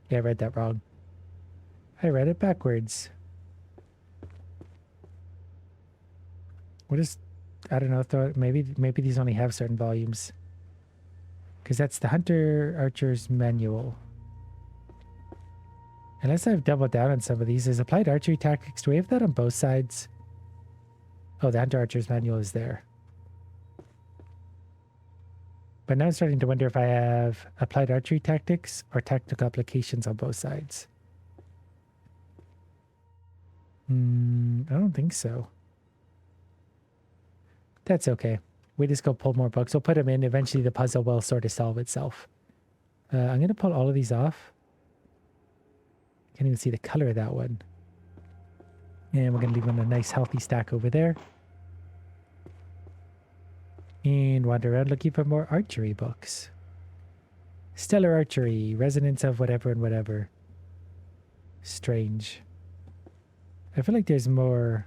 Yeah, I read that wrong. I read it backwards. What is... I don't know, maybe these only have certain volumes. Because that's the Hunter Archer's Manual. Unless I've doubled down on some of these. Is Applied Archery Tactics, do we have that on both sides? Oh, the Hunter Archer's Manual is there. But now I'm starting to wonder if I have Applied Archery Tactics or Tactical Applications on both sides. I don't think so. That's okay. We just go pull more books. We'll put them in. Eventually the puzzle will sort of solve itself. I'm going to pull all of these off. Can't even see the color of that one. And we're going to leave them a nice healthy stack over there. And wander around looking for more archery books. Stellar Archery, Resonance of whatever and whatever. Strange. I feel like there's more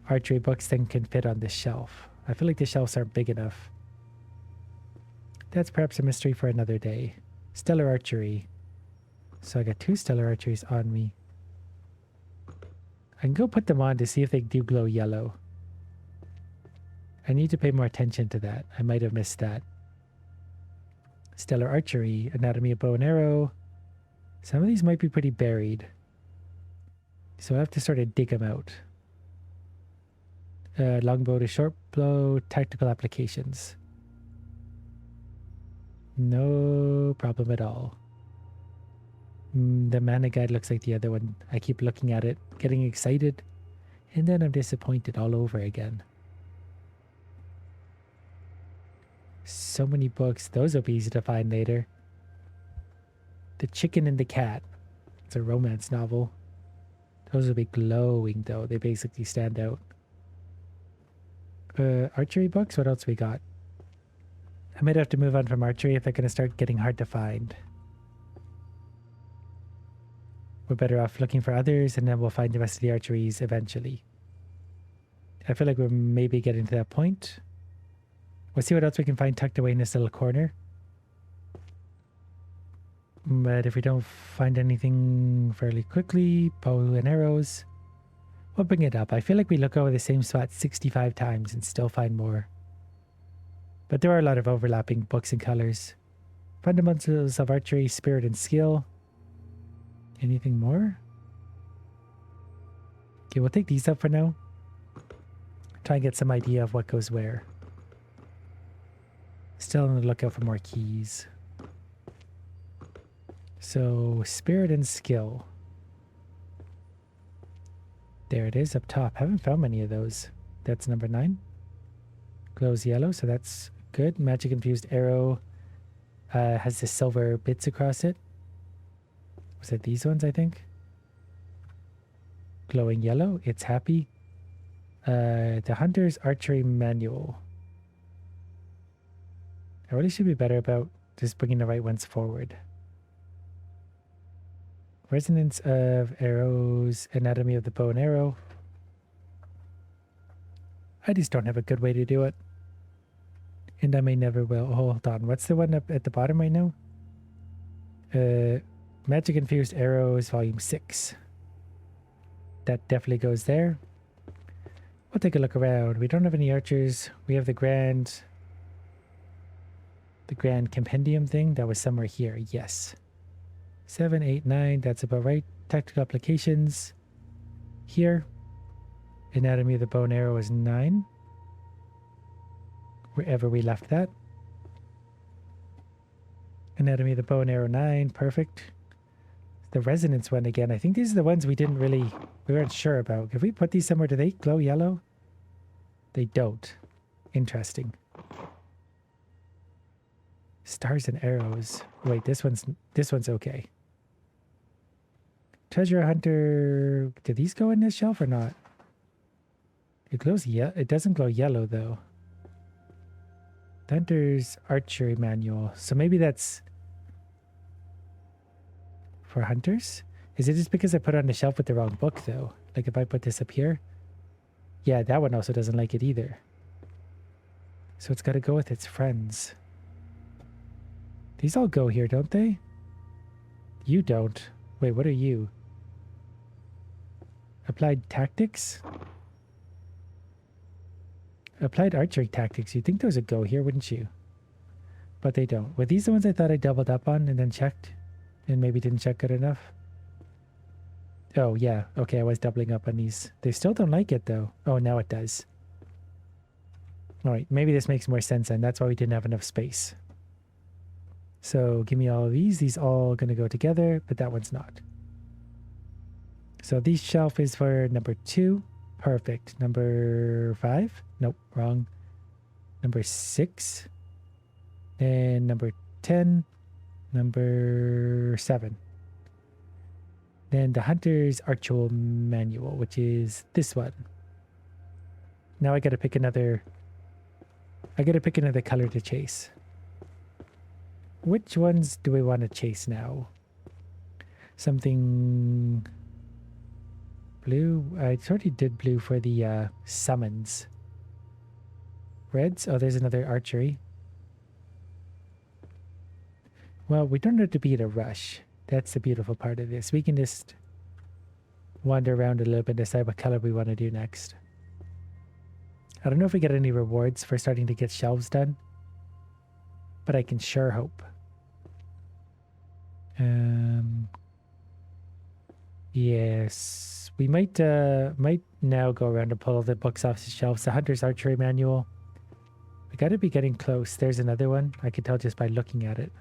archery books than can fit on this shelf. I feel like the shelves aren't big enough. That's perhaps a mystery for another day. Stellar Archery. So I got 2 Stellar Archeries on me. I can go put them on to see if they do glow yellow. I need to pay more attention to that. I might have missed that. Stellar Archery, Anatomy of Bow and Arrow. Some of these might be pretty buried. So I have to sort of dig them out. Longbow to short bow, tactical applications. No problem at all. The mana guide looks like the other one. I keep looking at it, getting excited, and then I'm disappointed all over again. So many books. Those will be easy to find later. The Chicken and the Cat. It's a romance novel. Those will be glowing though. They basically stand out. Archery books? What else we got? I might have to move on from archery if they're going to start getting hard to find. We're better off looking for others and then we'll find the rest of the archeries eventually. I feel like we're maybe getting to that point. We'll see what else we can find tucked away in this little corner. But if we don't find anything fairly quickly, bow and arrows, we'll bring it up. I feel like we look over the same spot 65 times and still find more. But there are a lot of overlapping books and colors. Fundamentals of Archery, Spirit and Skill. Anything more? Okay, we'll take these up for now. Try and get some idea of what goes where. Still on the lookout for more keys. So, Spirit and Skill. There it is up top. Haven't found many of those. That's number 9. Glows yellow, so that's good. Magic Infused Arrow has the silver bits across it. Was it these ones, I think? Glowing yellow. It's happy. The Hunter's Archery Manual. I really should be better about just bringing the right ones forward. Resonance of Arrows, Anatomy of the Bow and Arrow. I just don't have a good way to do it. And I may never will. Hold on. What's the one up at the bottom right now? Magic Infused Arrows, Volume 6. That definitely goes there. We'll take a look around. We don't have any archers. We have the Grand Compendium thing. That was somewhere here. Yes. 7, 8, 9. That's about right. Tactical applications. Here. Anatomy of the Bow and Arrow is 9. Wherever we left that. Anatomy of the Bow and Arrow 9. Perfect. The Resonance one again. I think these are the ones we weren't sure about. If we put these somewhere, do they glow yellow? They don't. Interesting. Stars and Arrows. Wait, this one's okay. Treasure Hunter. Do these go in this shelf or not? It glows it doesn't glow yellow though. Hunter's Archery Manual. So maybe that's for hunters? Is it just because I put it on the shelf with the wrong book though? Like if I put this up here? Yeah, that one also doesn't like it either. So it's got to go with its friends. These all go here, don't they? You don't. Wait, what are you? Applied Tactics? Applied Archery Tactics. You'd think those would go here, wouldn't you? But they don't. Were these the ones I thought I doubled up on and then checked? And maybe didn't check good enough? Oh, yeah. Okay, I was doubling up on these. They still don't like it, though. Oh, now it does. Alright, maybe this makes more sense, and that's why we didn't have enough space. So, give me all of these. These all going to go together, but that one's not. So, this shelf is for number 2. Perfect. Number 5? Nope, wrong. Number 6. And number 10. Number 7. Then the Hunter's Archer Manual, which is this one. Now I gotta pick another... I gotta pick another color to chase. Which ones do we want to chase now? Something... blue? I already did blue for the summons. Reds? Oh, there's another archery. Well, we don't have to be in a rush. That's the beautiful part of this. We can just wander around a little bit and decide what color we want to do next. I don't know if we get any rewards for starting to get shelves done, but I can sure hope. Yes, we might now go around and pull all the books off the shelves. The Hunter's Archery Manual. We got to be getting close. There's another one. I could tell just by looking at it.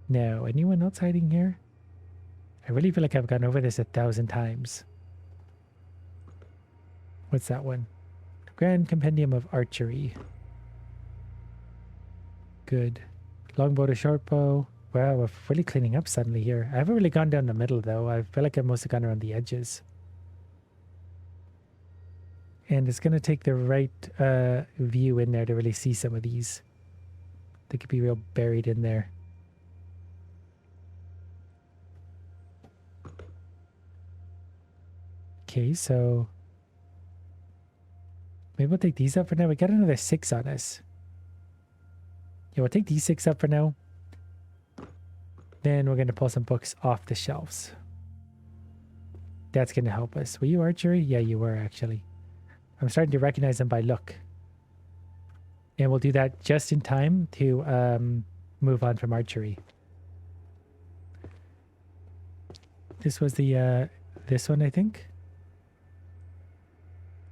No, anyone else hiding here? I really feel like I've gone over this 1,000 times. What's that one? Grand Compendium of Archery. Good. Longbow to shortbow. Wow, we're really cleaning up suddenly here. I haven't really gone down the middle though. I feel like I've mostly gone around the edges. And it's going to take the right view in there to really see some of these. They could be real buried in there. Okay, so maybe we'll take these up for now. We got another 6 on us. Yeah, we'll take these 6 up for now. Then we're going to pull some books off the shelves. That's going to help us. Were you archery? Yeah, you were actually. I'm starting to recognize them by look. And we'll do that just in time to move on from archery. This was the this one, I think.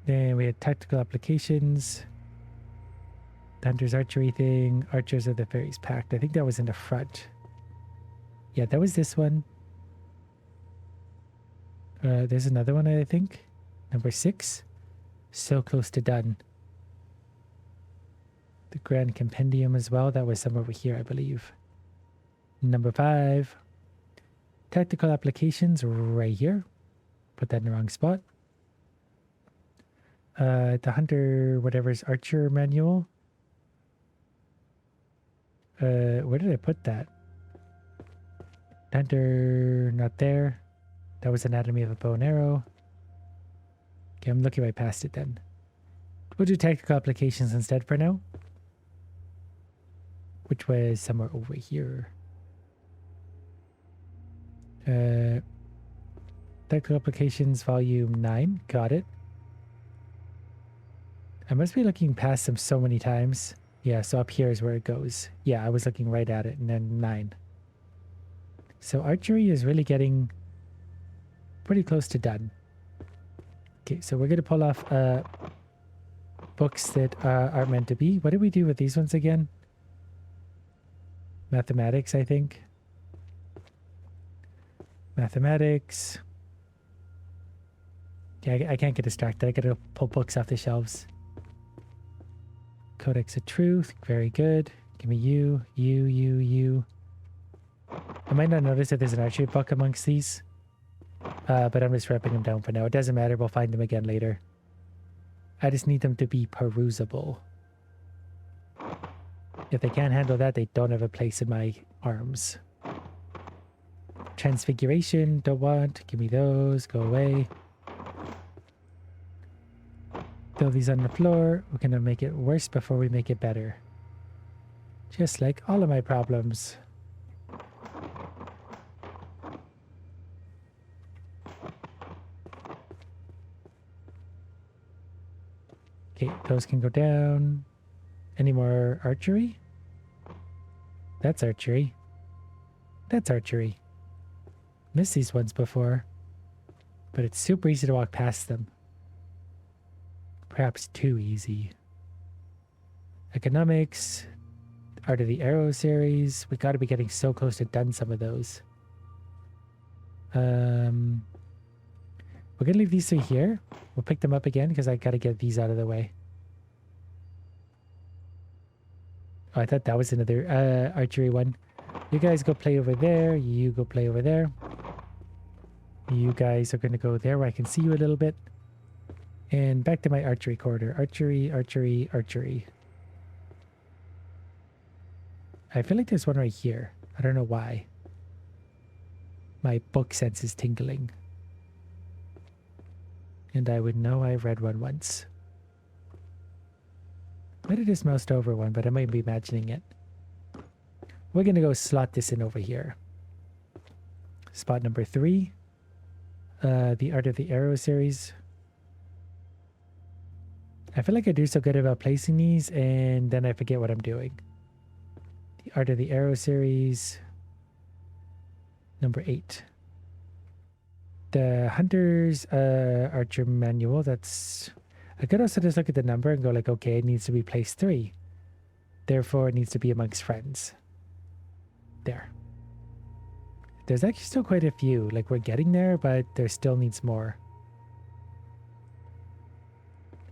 Then we had tactical applications. The Hunter's Archery thing. Archers of the Fairies Pact. I think that was in the front. Yeah, that was this one. There's another one, I think. Number 6. So close to done. The Grand Compendium as well. That was somewhere over here, I believe. Number 5. Tactical applications right here. Put that in the wrong spot. The Hunter, whatever's Archer Manual. Where did I put that? Hunter, not there. That was Anatomy of a Bow and Arrow. Okay, I'm looking right past it then. We'll do tactical applications instead for now. Which was somewhere over here. Tactical applications, volume 9. Got it. I must be looking past them so many times. Yeah, so up here is where it goes. Yeah, I was looking right at it, and then 9. So archery is really getting pretty close to done. Okay, so we're going to pull off books that aren't meant to be. What did we do with these ones again? Mathematics, I think. Mathematics. Yeah, I can't get distracted. I got to pull books off the shelves. Codex of Truth. Very good. Give me you. I might not notice that there's an archery book amongst these. But I'm just wrapping them down for now. It doesn't matter. We'll find them again later. I just need them to be perusable. If they can't handle that, they don't have a place in my arms. Transfiguration. Don't want. Give me those. Go away. Throw these on the floor. We're going to make it worse before we make it better. Just like all of my problems. Okay, those can go down. Any more archery? That's archery. That's archery. Missed these ones before. But it's super easy to walk past them. Perhaps too easy. Economics. Art of the Arrow series. We got to be getting so close to done some of those. We're going to leave these 3 here. We'll pick them up again because I got to get these out of the way. Oh, I thought that was another archery one. You guys go play over there. You go play over there. You guys are going to go there where I can see you a little bit. And back to my archery corridor. Archery, archery, archery. I feel like there's one right here. I don't know why. My book sense is tingling. And I would know I've read one once. Might have just moused over one, but I might be imagining it. We're going to go slot this in over here. Spot number 3. The Art of the Arrow series. I feel like I do so good about placing these and then I forget what I'm doing. The Art of the Arrow series. Number 8. The Hunter's Archer Manual. That's... I could also just look at the number and go like, okay, it needs to be place 3. Therefore, it needs to be amongst friends. There. There's actually still quite a few. Like, we're getting there, but there still needs more.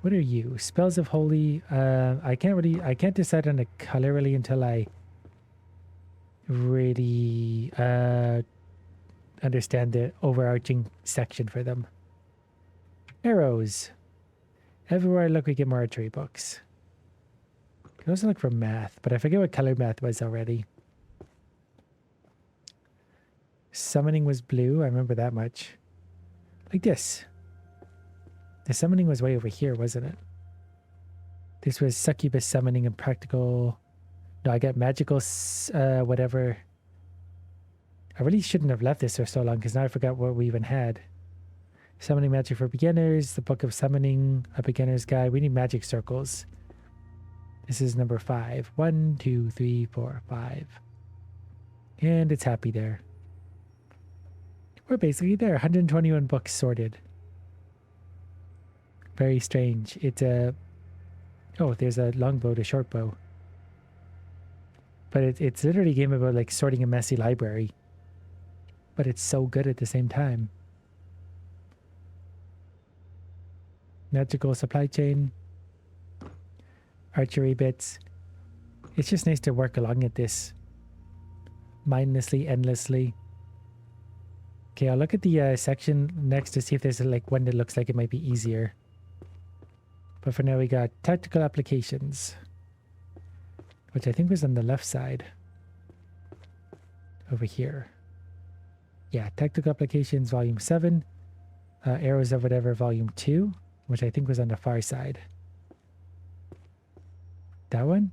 What are you? Spells of Holy. I can't decide on a color really until I really understand the overarching section for them. Arrows. Everywhere I look, we get more archery books. I can also look for math, but I forget what color math was already. Summoning was blue. I remember that much. Like this. The summoning was way over here, wasn't it? This was succubus summoning and practical... No, I got magical... whatever. I really shouldn't have left this for so long because now I forgot what we even had. Summoning Magic for Beginners, the Book of Summoning, a Beginner's Guide. We need magic circles. This is number 5. 1, 2, 3, 4, 5. And it's happy there. We're basically there. 121 books sorted. Very strange. It's a... Oh, there's a longbow to shortbow. But it's literally a game about like sorting a messy library. But it's so good at the same time. Magical supply chain. Archery bits. It's just nice to work along at this. Mindlessly, endlessly. Okay, I'll look at the section next to see if there's like one that looks like it might be easier. But for now we got tactical applications. Which I think was on the left side. Over here. Yeah, tactical applications volume 7. Arrows of whatever volume 2. Which I think was on the far side. That one?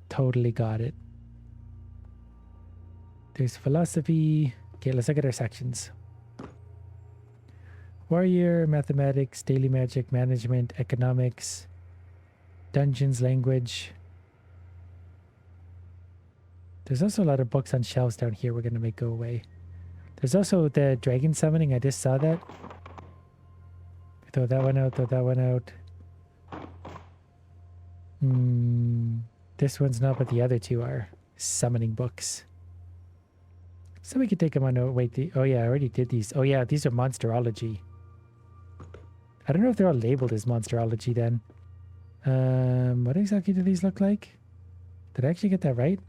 Totally got it. There's philosophy. Okay, let's look at our sections. Warrior, mathematics, daily magic, management, economics, dungeons, language. There's also a lot of books on shelves down here we're going to make go away. There's also the dragon summoning. I just saw that. Throw that one out, throw that one out. This one's not, but the other two are summoning books. So we could take them on. Oh, wait. Oh, yeah, I already did these. Oh, yeah, these are Monsterology. I don't know if they're all labeled as Monsterology then. What exactly do these look like? Did I actually get that right?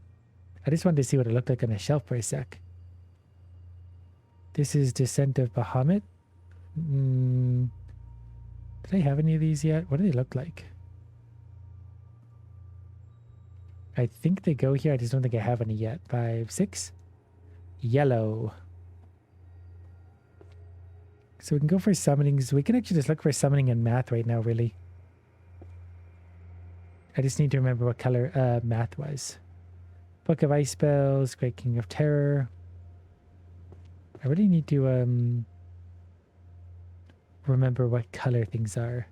I just wanted to see what it looked like on a shelf for a sec. This is Descent of Bahamut. Did I have any of these yet? What do they look like? I think they go here. I just don't think I have any yet. 5, 6. Yellow. So we can go for summonings. We can actually just look for summoning and math right now, really. I just need to remember what color math was. Book of Ice Spells, Great King of Terror. I really need to remember what color things are.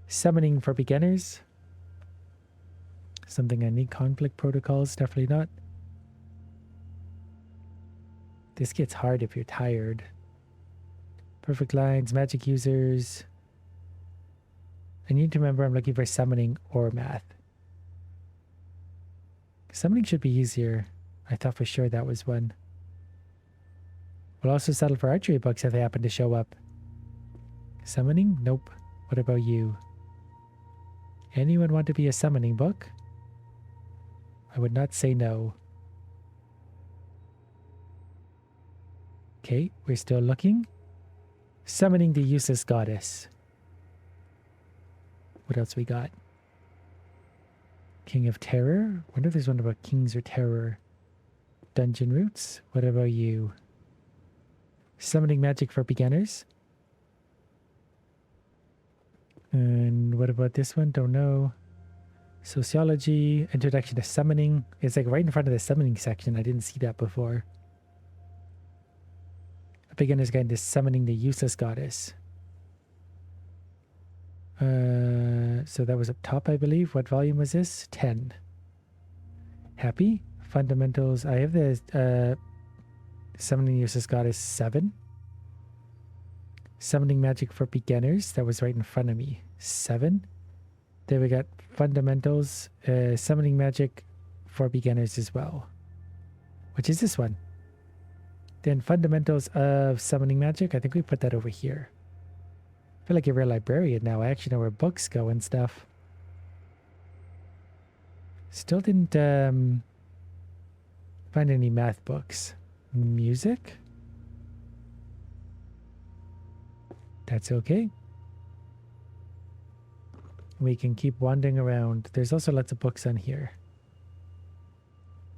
Summoning for beginners. Something I need. Conflict protocols, definitely not. This gets hard if you're tired. Perfect lines, magic users. I need to remember I'm looking for summoning or math. Summoning should be easier. I thought for sure that was one. We'll also settle for archery books if they happen to show up. Summoning? Nope. What about you? Anyone want to be a summoning book? I would not say no. Okay, we're still looking. Summoning the useless goddess. What else we got? King of Terror. Wonder if there's one about kings or terror. Dungeon roots. What about you? Summoning magic for beginners. And what about this one? Don't know. Sociology. Introduction to summoning. It's like right in front of the summoning section. I didn't see that before. A beginner's guide to summoning the useless goddess. So that was up top, I believe. What volume was this? 10. Happy? Fundamentals. I have the summoning the useless goddess 7. Summoning magic for beginners. That was right in front of me. 7. Then we got fundamentals. Summoning magic for beginners as well. Which is this one? Then fundamentals of summoning magic. I think we put that over here. I feel like a real librarian now. I actually know where books go and stuff. Still didn't find any math books. Music? That's okay. We can keep wandering around. There's also lots of books on here.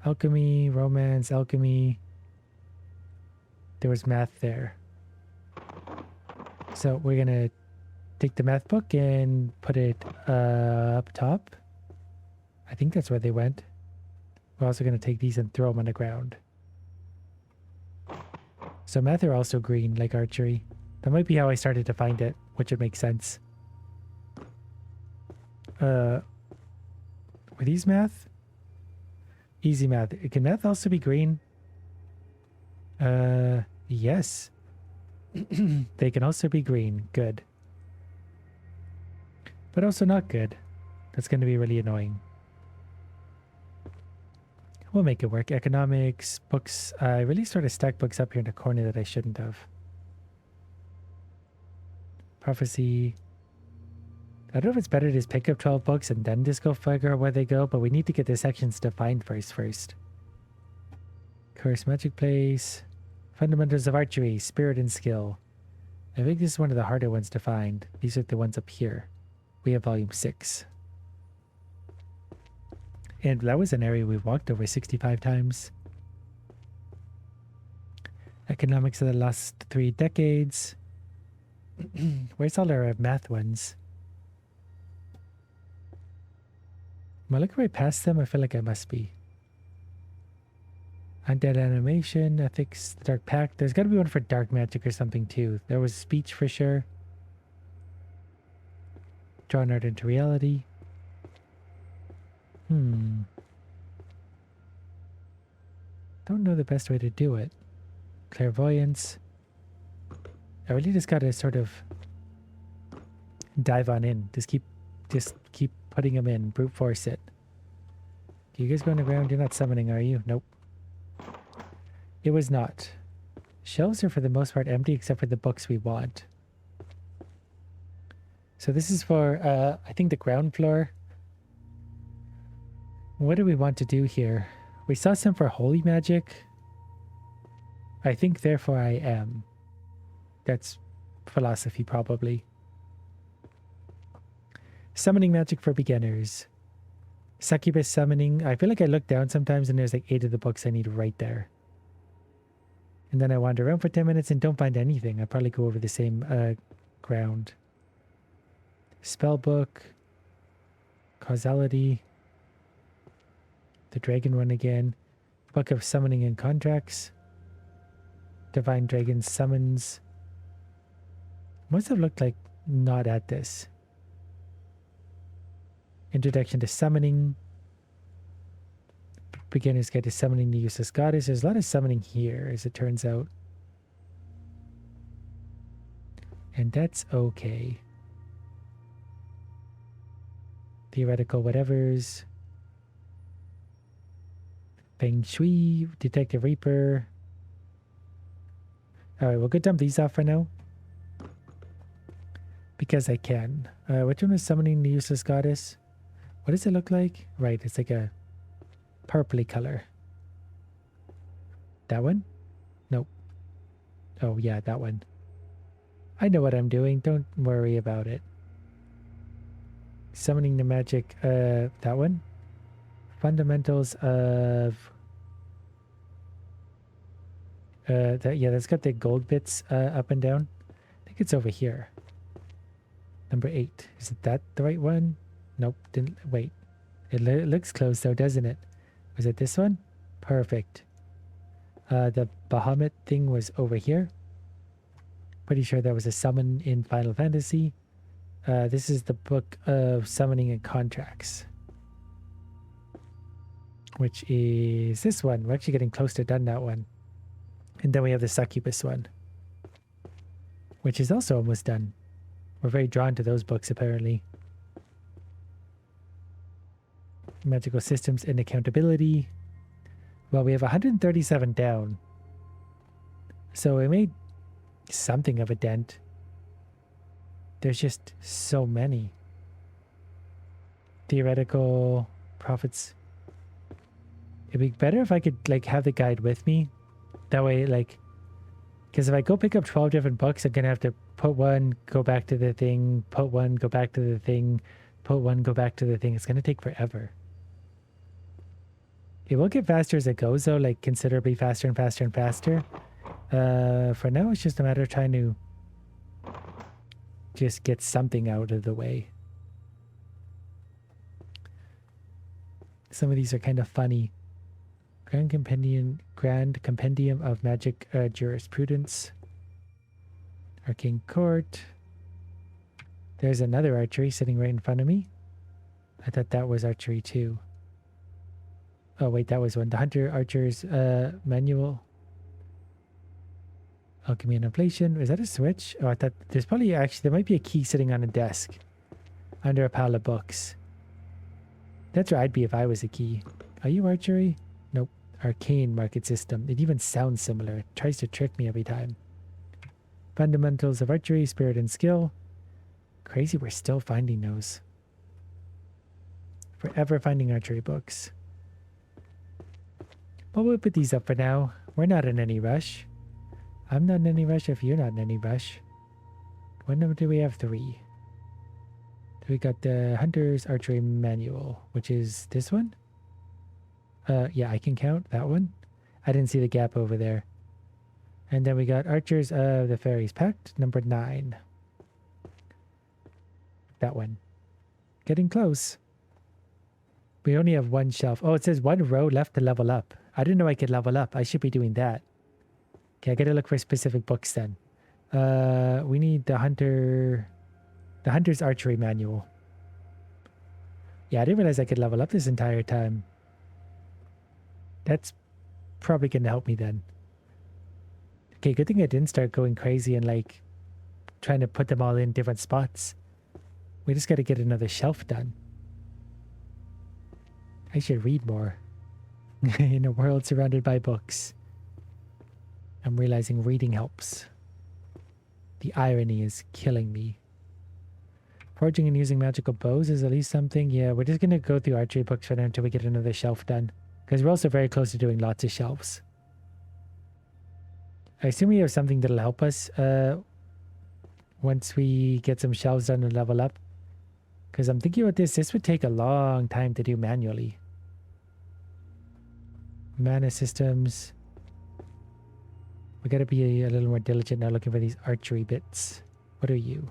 Alchemy, romance, alchemy. There was math there. So we're going to take the math book and put it up top. I think that's where they went. We're also going to take these and throw them on the ground. So math are also green, like archery. That might be how I started to find it, which would make sense. Were these math? Easy math. Can math also be green? Yes. They can also be green. Good. But also not good. That's going to be really annoying. We'll make it work. Economics, books. I really sort of stacked books up here in the corner that I shouldn't have. Prophecy. I don't know if it's better to just pick up 12 books and then just go figure out where they go, but we need to get the sections defined first. Curse, Magic Place. Fundamentals of Archery, Spirit and Skill. I think this is one of the harder ones to find. These are the ones up here. We have volume 6. And that was an area we walked over 65 times. Economics of the last 3 decades. Where's all our math ones? Am I looking right past them? I feel like I must be. Undead animation, ethics, the dark pact. There's got to be one for dark magic or something too. There was speech for sure. Drawn art into reality. Don't know the best way to do it. Clairvoyance. I really just gotta sort of dive on in. Just keep putting them in. Brute force it. You guys go on the ground? You're not summoning, are you? Nope. It was not. Shelves are for the most part empty except for the books we want. So this is for, I think, the ground floor. What do we want to do here? We saw some for holy magic. I think therefore I am. That's philosophy probably. Summoning magic for beginners. Succubus summoning. I feel like I look down sometimes and there's like 8 of the books I need right there. And then I wander around for 10 minutes and don't find anything. I probably go over the same ground. Spellbook. Causality. The dragon one again. Book of Summoning and Contracts. Divine Dragon Summons. Must have looked like not at this. Introduction to Summoning. Beginner's Guide to Summoning the Useless Goddess. There's a lot of summoning here, as it turns out. And that's okay. Theoretical whatevers. Feng Shui. Detective Reaper. Alright, we'll go dump these off for now. Because I can. Which one is Summoning the Useless Goddess? What does it look like? Right, it's like a purpley color. That one? Nope. Oh yeah, that one. I know what I'm doing. Don't worry about it. Summoning the magic. That one. Fundamentals of. That's got the gold bits up and down. I think it's over here. Number 8. Is it that the right one? Nope. Didn't wait. It looks close though, doesn't it? Was it this one? Perfect. The Bahamut thing was over here. Pretty sure that was a summon in Final Fantasy. This is the book of summoning and contracts, which is this one. We're actually getting close to done that one. And then we have the succubus one, which is also almost done. We're very drawn to those books, apparently. Magical systems and accountability. Well, we have 137 down. So we made something of a dent. There's just so many. Theoretical profits. It'd be better if I could like have the guide with me. That way, like, because if I go pick up 12 different books, I'm going to have to put one, go back to the thing, put one, go back to the thing, put one, go back to the thing. It's going to take forever. It will get faster as it goes, though, like considerably faster and faster and faster. For now, it's just a matter of trying to just get something out of the way. Some of these are kind of funny. Grand Compendium of Magic Jurisprudence. Arcane Court. There's another archery sitting right in front of me. I thought that was archery too. Oh wait, that was one. The Hunter Archer's Manual. Alchemy and Inflation. Is that a switch? Oh, I thought there's probably actually, there might be a key sitting on a desk under a pile of books. That's where I'd be if I was a key. Are you archery? Nope. Arcane market system. It even sounds similar. It tries to trick me every time. Fundamentals of archery, spirit and skill. Crazy, we're still finding those. Forever finding archery books. But we'll put these up for now. We're not in any rush. I'm not in any rush if you're not in any rush. What number do we have? 3. We got the Hunter's Archery Manual, which is this one? Yeah, I can count that one. I didn't see the gap over there. And then we got Archers of the Fairies Pact, number 9. That one. Getting close. We only have one shelf. Oh, it says 1 row left to level up. I didn't know I could level up. I should be doing that. Okay, I gotta look for specific books then. We need the Hunter's Archery Manual. Yeah, I didn't realize I could level up this entire time. That's probably gonna help me then. Okay, good thing I didn't start going crazy and like trying to put them all in different spots. We just gotta get another shelf done. I should read more. In a world surrounded by books. I'm realizing reading helps. The irony is killing me. Forging and using magical bows is at least something. Yeah, we're just going to go through archery books for now until we get another shelf done. Because we're also very close to doing lots of shelves. I assume we have something that'll help us once we get some shelves done and level up. Because I'm thinking about this. This would take a long time to do manually. Mana systems. We gotta be a little more diligent now looking for these archery bits. What are you?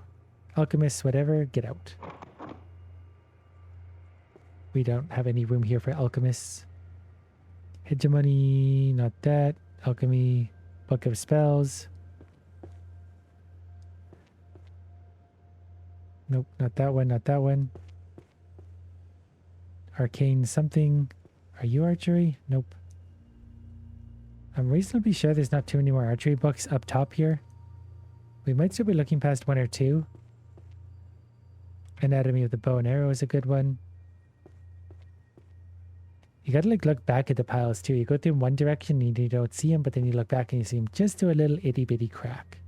Alchemists, whatever, get out. We don't have any room here for alchemists. Hegemony, not that. Alchemy, Book of Spells. Nope, not that one, not that one. Arcane something. Are you archery? Nope. I'm reasonably sure there's not too many more archery books up top here. We might still be looking past 1 or 2. Anatomy of the Bow and Arrow is a good one. You gotta like look back at the piles too. You go through one direction and you don't see them, but then you look back and you see them just through a little itty bitty crack.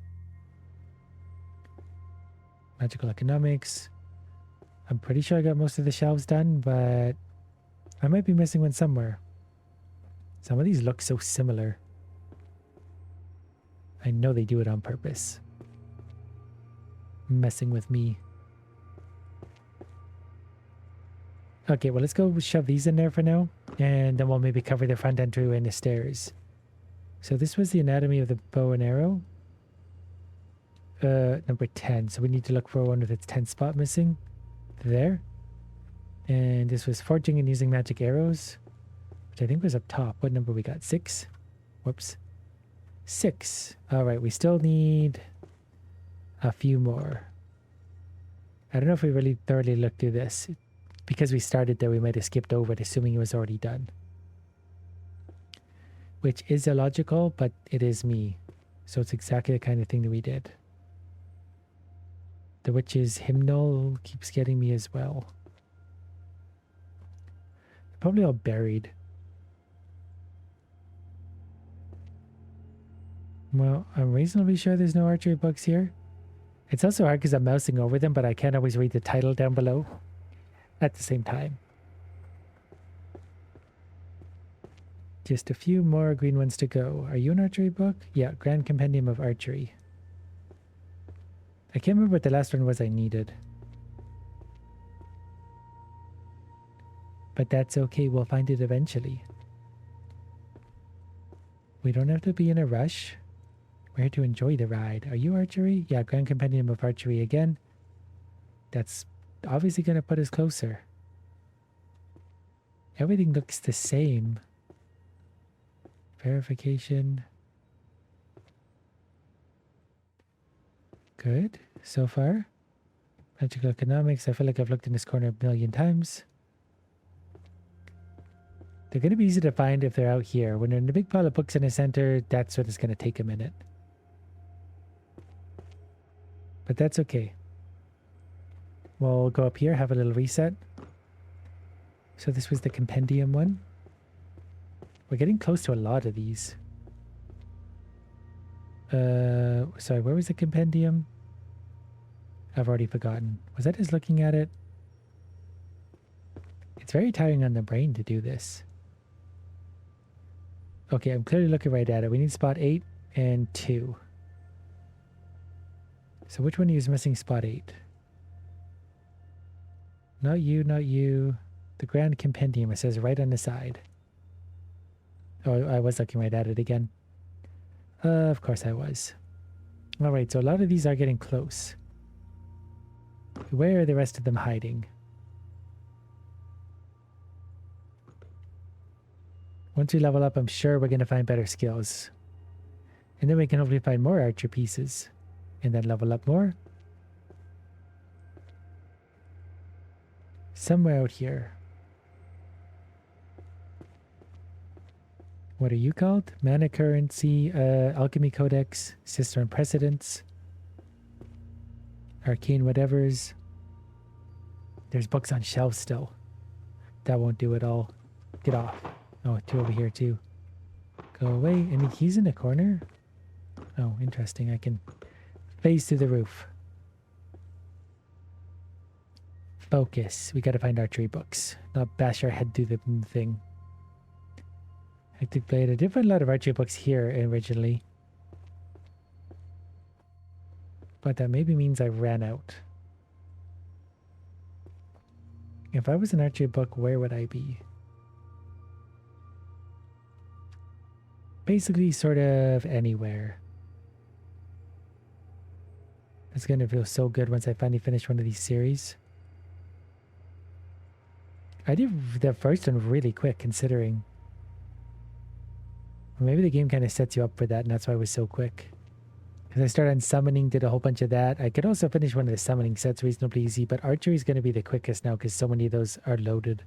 Magical Economics. I'm pretty sure I got most of the shelves done, but I might be missing one somewhere. Some of these look so similar. I know they do it on purpose. Messing with me. Okay, well, let's go shove these in there for now. And then we'll maybe cover the front entryway and the stairs. So this was the anatomy of the bow and arrow. Number 10. So we need to look for one with its 10th spot missing. There. And this was forging and using magic arrows, which I think was up top. What number we got? 6? Whoops. 6. All right, we still need a few more. I don't know if we really thoroughly looked through this. Because we started there, we might have skipped over it, assuming it was already done. Which is illogical, but it is me. So it's exactly the kind of thing that we did. The witch's hymnal keeps getting me as well. Probably all buried. Well, I'm reasonably sure there's no archery books here. It's also hard because I'm mousing over them, but I can't always read the title down below at the same time. Just a few more green ones to go. Are you an archery book? Yeah, Grand Compendium of Archery. I can't remember what the last one was I needed. But that's okay, we'll find it eventually. We don't have to be in a rush. We're here to enjoy the ride. Are you archery? Yeah, Grand Compendium of Archery again. That's obviously going to put us closer. Everything looks the same. Verification. Good so far. Magical economics. I feel like I've looked in this corner a million times. They're going to be easy to find if they're out here. When they're in a big pile of books in the center, that's what it's going to take a minute. But that's okay. We'll go up here, have a little reset. So this was the compendium one. We're getting close to a lot of these. Sorry, where was the compendium? I've already forgotten. Was I just looking at it? It's very tiring on the brain to do this. Okay, I'm clearly looking right at it. We need spot 8 and 2. So which one of you is missing spot 8? Not you, not you. The Grand Compendium, it says right on the side. Oh, I was looking right at it again. Of course I was. Alright, so a lot of these are getting close. Where are the rest of them hiding? Once we level up, I'm sure we're going to find better skills. And then we can hopefully find more archer pieces. And then level up more. Somewhere out here. What are you called? Mana Currency, Alchemy Codex, Sister and Precedence, Arcane Whatevers. There's books on shelves still. That won't do it all. Get off. Oh, 2 over here too. Go away. Any keys in the corner? Oh, interesting. I can phase through the roof. Focus. We gotta find archery books. Not bash our head through the thing. I think I did find a lot of archery books here originally. But that maybe means I ran out. If I was an archery book, where would I be? Basically, sort of anywhere. It's gonna feel so good once I finally finish one of these series. I did the first one really quick, considering. Or maybe the game kind of sets you up for that, and that's why it was so quick. Because I started on summoning, did a whole bunch of that. I could also finish one of the summoning sets reasonably easy, but archery is going to be the quickest now because so many of those are loaded.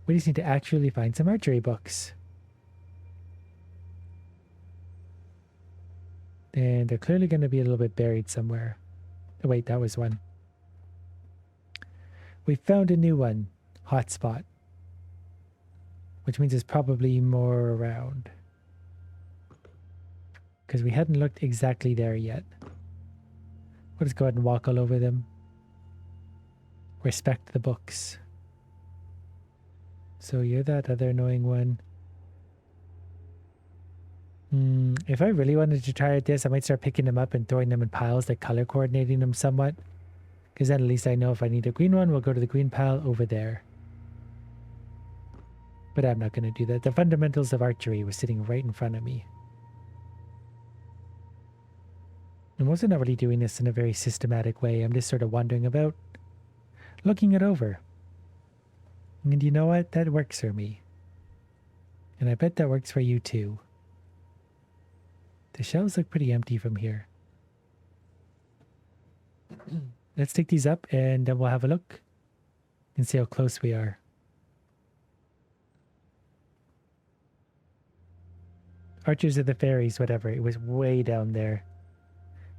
We just need to actually find some archery books. And they're clearly going to be a little bit buried somewhere. Oh wait, that was one. We found a new one. Hotspot. Which means there's probably more around. Because we hadn't looked exactly there yet. We'll just go ahead and walk all over them. Respect the books. So you're that other annoying one. If I really wanted to try this, I might start picking them up and throwing them in piles, like color coordinating them somewhat. Because then at least I know if I need a green one, we'll go to the green pile over there. But I'm not going to do that. The fundamentals of archery was sitting right in front of me. I'm also not really doing this in a very systematic way. I'm just sort of wandering about, looking it over. And you know what? That works for me. And I bet that works for you too. The shelves look pretty empty from here. Let's take these up and then we'll have a look and see how close we are. Archers of the Fairies, whatever. It was way down there.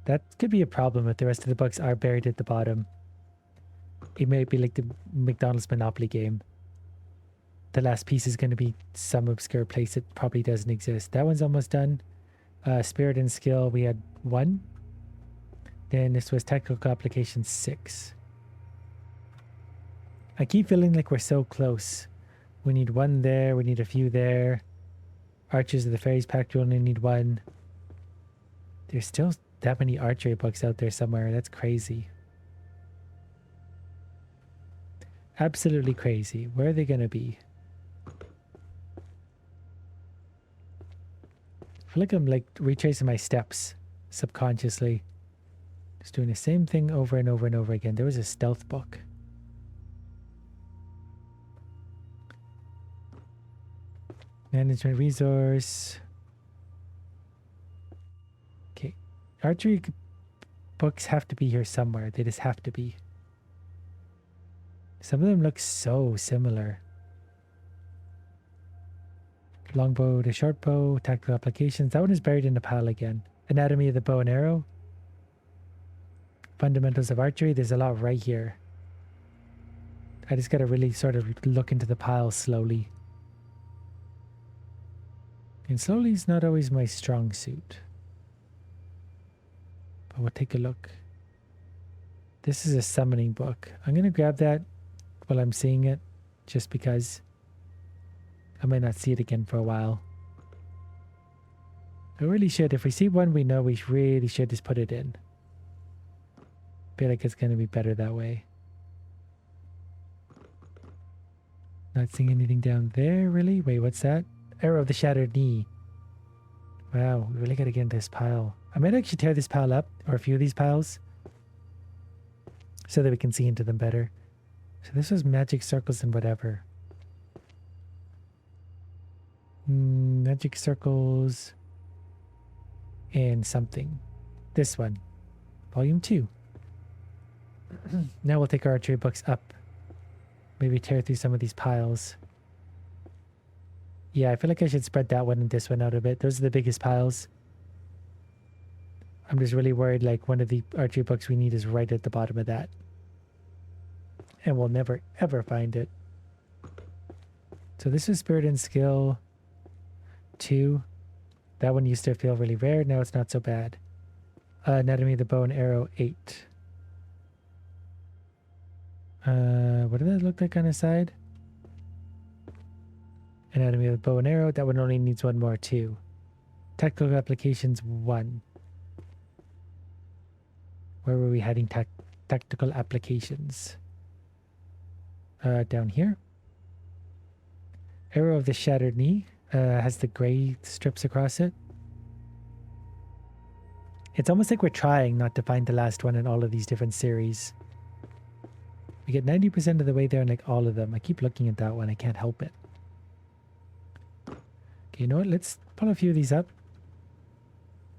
That could be a problem if the rest of the books are buried at the bottom. It may be like the McDonald's Monopoly game. The last piece is going to be some obscure place that probably doesn't exist. That one's almost done. Spirit and Skill, we had 1. Then this was Technical Application 6. I keep feeling like we're so close. We need 1 there, we need a few there. Archers of the Fairies Pact, we only need 1. There's still that many archery books out there somewhere. That's crazy. Absolutely crazy. Where are they going to be? I feel like I'm like retracing my steps subconsciously. Just doing the same thing over and over and over again. There was a stealth book. Management resource. Okay. Archery books have to be here somewhere. They just have to be. Some of them look so similar. Longbow to shortbow, tactical applications. That one is buried in the pile again. Anatomy of the bow and arrow. Fundamentals of archery. There's a lot right here. I just gotta really sort of look into the pile slowly. And slowly is not always my strong suit. But we'll take a look. This is a summoning book. I'm gonna grab that while I'm seeing it, just because I might not see it again for a while. I really should. If we see one we know, we really should just put it in. Feel like it's gonna be better that way. Not seeing anything down there, really? Wait, what's that? Arrow of the Shattered Knee. Wow, we really gotta get into this pile. I might actually tear this pile up, or a few of these piles, so that we can see into them better. So this was magic circles and whatever. Magic circles and something. This one. Volume 2. Now we'll take our archery books up. Maybe tear through some of these piles. Yeah, I feel like I should spread that one and this one out a bit. Those are the biggest piles. I'm just really worried like one of the archery books we need is right at the bottom of that. And we'll never ever find it. So this is Spirit and Skill 2. That one used to feel really rare. Now it's not so bad. Anatomy of the Bow and Arrow 8. What did that look like on the side? Anatomy of the Bow and Arrow. That one only needs 1 more too. Technical Applications 1. Where were we heading? Tactical Applications. Down here. Arrow of the Shattered Knee. Has the gray strips across it. It's almost like we're trying not to find the last one in all of these different series. We get 90% of the way there in like all of them. I keep looking at that one. I can't help it. Okay, you know what? Let's pull a few of these up.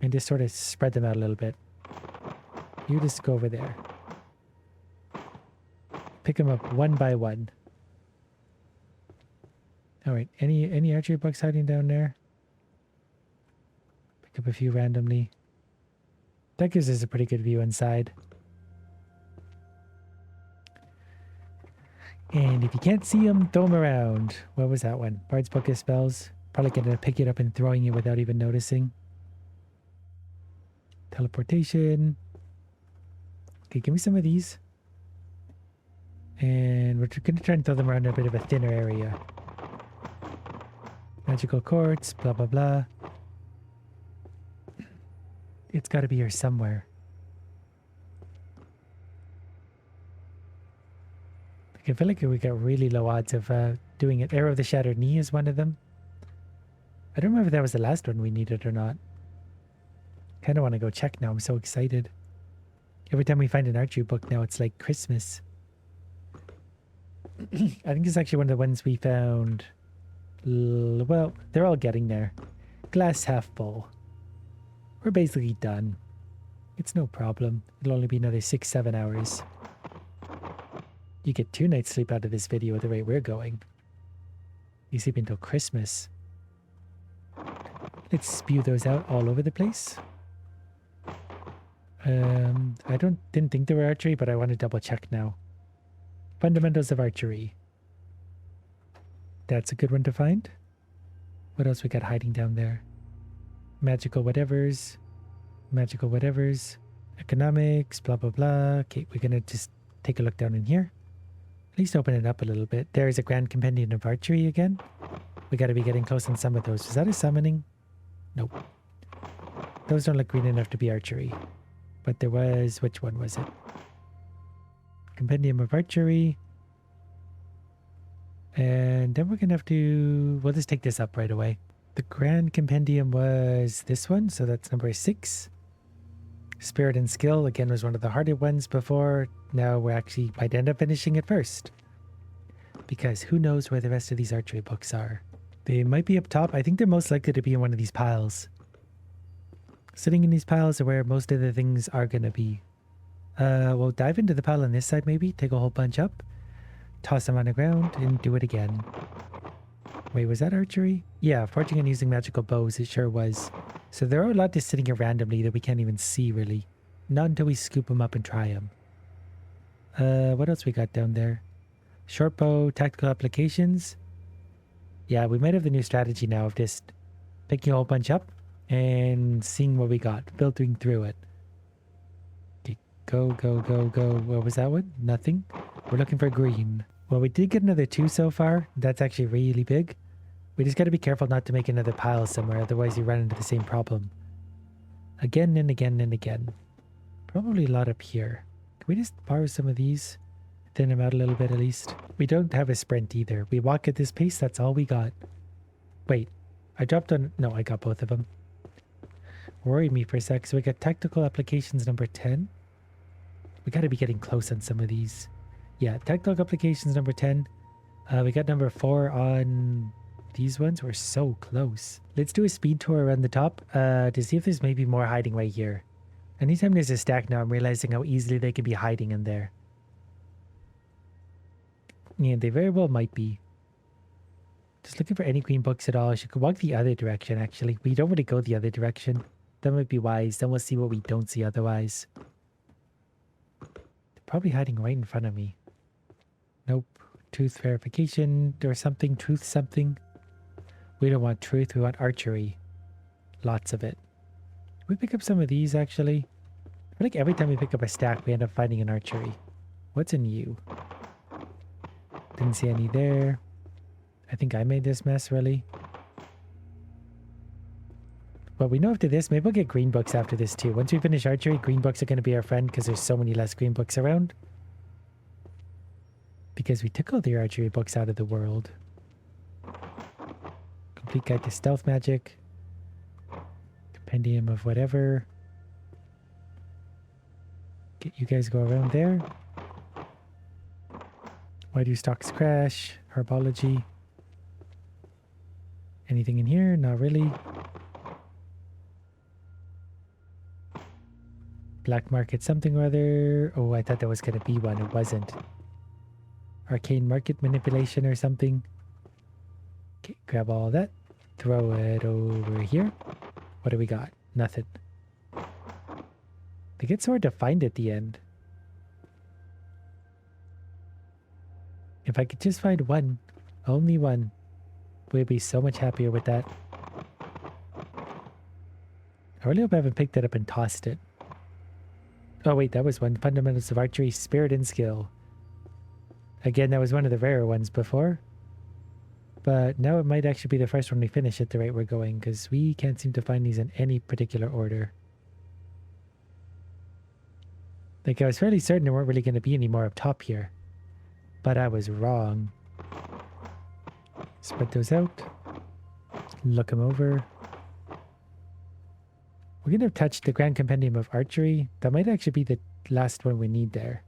And just sort of spread them out a little bit. You just go over there. Pick them up one by one. Alright, any archery books hiding down there? Pick up a few randomly. That gives us a pretty good view inside. And if you can't see them, throw them around. What was that one? Bard's Book of Spells. Probably gonna pick it up and throwing it without even noticing. Teleportation. Okay, give me some of these. And we're gonna try and throw them around in a bit of a thinner area. Magical quartz, blah blah blah. It's got to be here somewhere. Like, I feel like we got really low odds of doing it. Arrow of the Shattered Knee is one of them. I don't remember if that was the last one we needed or not. Kind of want to go check now. I'm so excited. Every time we find an archery book now, it's like Christmas. I think it's actually one of the ones we found. Well, they're all getting there. Glass half full. We're basically done. It's no problem. It'll only be another 6-7 hours. You get 2 nights sleep out of this video at the rate we're going. You sleep until Christmas. Let's spew those out all over the place. I didn't think they were archery, but I want to double check now. Fundamentals of archery. That's a good one to find. What else we got hiding down there? Magical whatevers. Magical whatevers. Economics, blah, blah, blah. Okay, we're going to just take a look down in here. At least open it up a little bit. There is a Grand Compendium of Archery again. We got to be getting close on some of those. Is that a summoning? Nope. Those don't look green enough to be archery. But there was... Which one was it? Compendium of Archery. And then we're going to have to... We'll just take this up right away. The Grand Compendium was this one, so that's number 6. Spirit and Skill, again, was one of the harder ones before. Now we actually might end up finishing it first. Because who knows where the rest of these archery books are. They might be up top. I think they're most likely to be in one of these piles. Sitting in these piles are where most of the things are going to be. We'll dive into the pile on this side maybe. Take a whole bunch up. Toss them on the ground and do it again. Wait, was that archery? Yeah, forging and using magical bows, it sure was. So there are a lot just sitting here randomly that we can't even see really. Not until we scoop them up and try them. What else we got down there? Short bow, tactical applications. Yeah, we might have the new strategy now of just picking a whole bunch up and seeing what we got, filtering through it. Okay, go, go, go, go. What was that one? Nothing. We're looking for green. Well, we did get another 2 so far. That's actually really big. We just got to be careful not to make another pile somewhere, otherwise you run into the same problem. Again and again and again. Probably a lot up here. Can we just borrow some of these? Thin them out a little bit at least. We don't have a sprint either. We walk at this pace, that's all we got. Wait, I dropped on... No, I got both of them. Worried me for a sec. So we got tactical applications number 10. We got to be getting close on some of these. Yeah, tactical applications number 10. We got number 4 on these ones. We're so close. Let's do a speed tour around the top to see if there's maybe more hiding right here. Anytime there's a stack now, I'm realizing how easily they could be hiding in there. Yeah, they very well might be. Just looking for any green books at all. I should walk the other direction, actually. We don't want to go the other direction. That might be wise. Then we'll see what we don't see otherwise. They're probably hiding right in front of me. Nope. Truth verification or something. Truth something. We don't want truth. We want archery. Lots of it. We pick up some of these, actually. I feel like every time we pick up a stack, we end up finding an archery. What's in you? Didn't see any there. I think I made this mess, really. But we know after this, maybe we'll get green books after this too. Once we finish archery, green books are going to be our friend because there's so many less green books around. Because we took all the archery books out of the world. Complete Guide to Stealth Magic. Compendium of whatever. Get you guys go around there. Why do stocks crash? Herbology. Anything in here? Not really. Black market something or other. Oh, I thought that was going to be one. It wasn't. Arcane market manipulation or something. Okay, grab all that. Throw it over here. What do we got? Nothing. They get so hard to find at the end. If I could just find one, only one, we'd be so much happier with that. I really hope I haven't picked it up and tossed it. Oh wait, that was one. Fundamentals of Archery, Spirit and Skill. Again, that was one of the rarer ones before. But now it might actually be the first one we finish at the rate we're going, because we can't seem to find these in any particular order. Like, I was fairly certain there weren't really going to be any more up top here. But I was wrong. Spread those out. Look them over. We're going to have touched the Grand Compendium of Archery. That might actually be the last one we need there.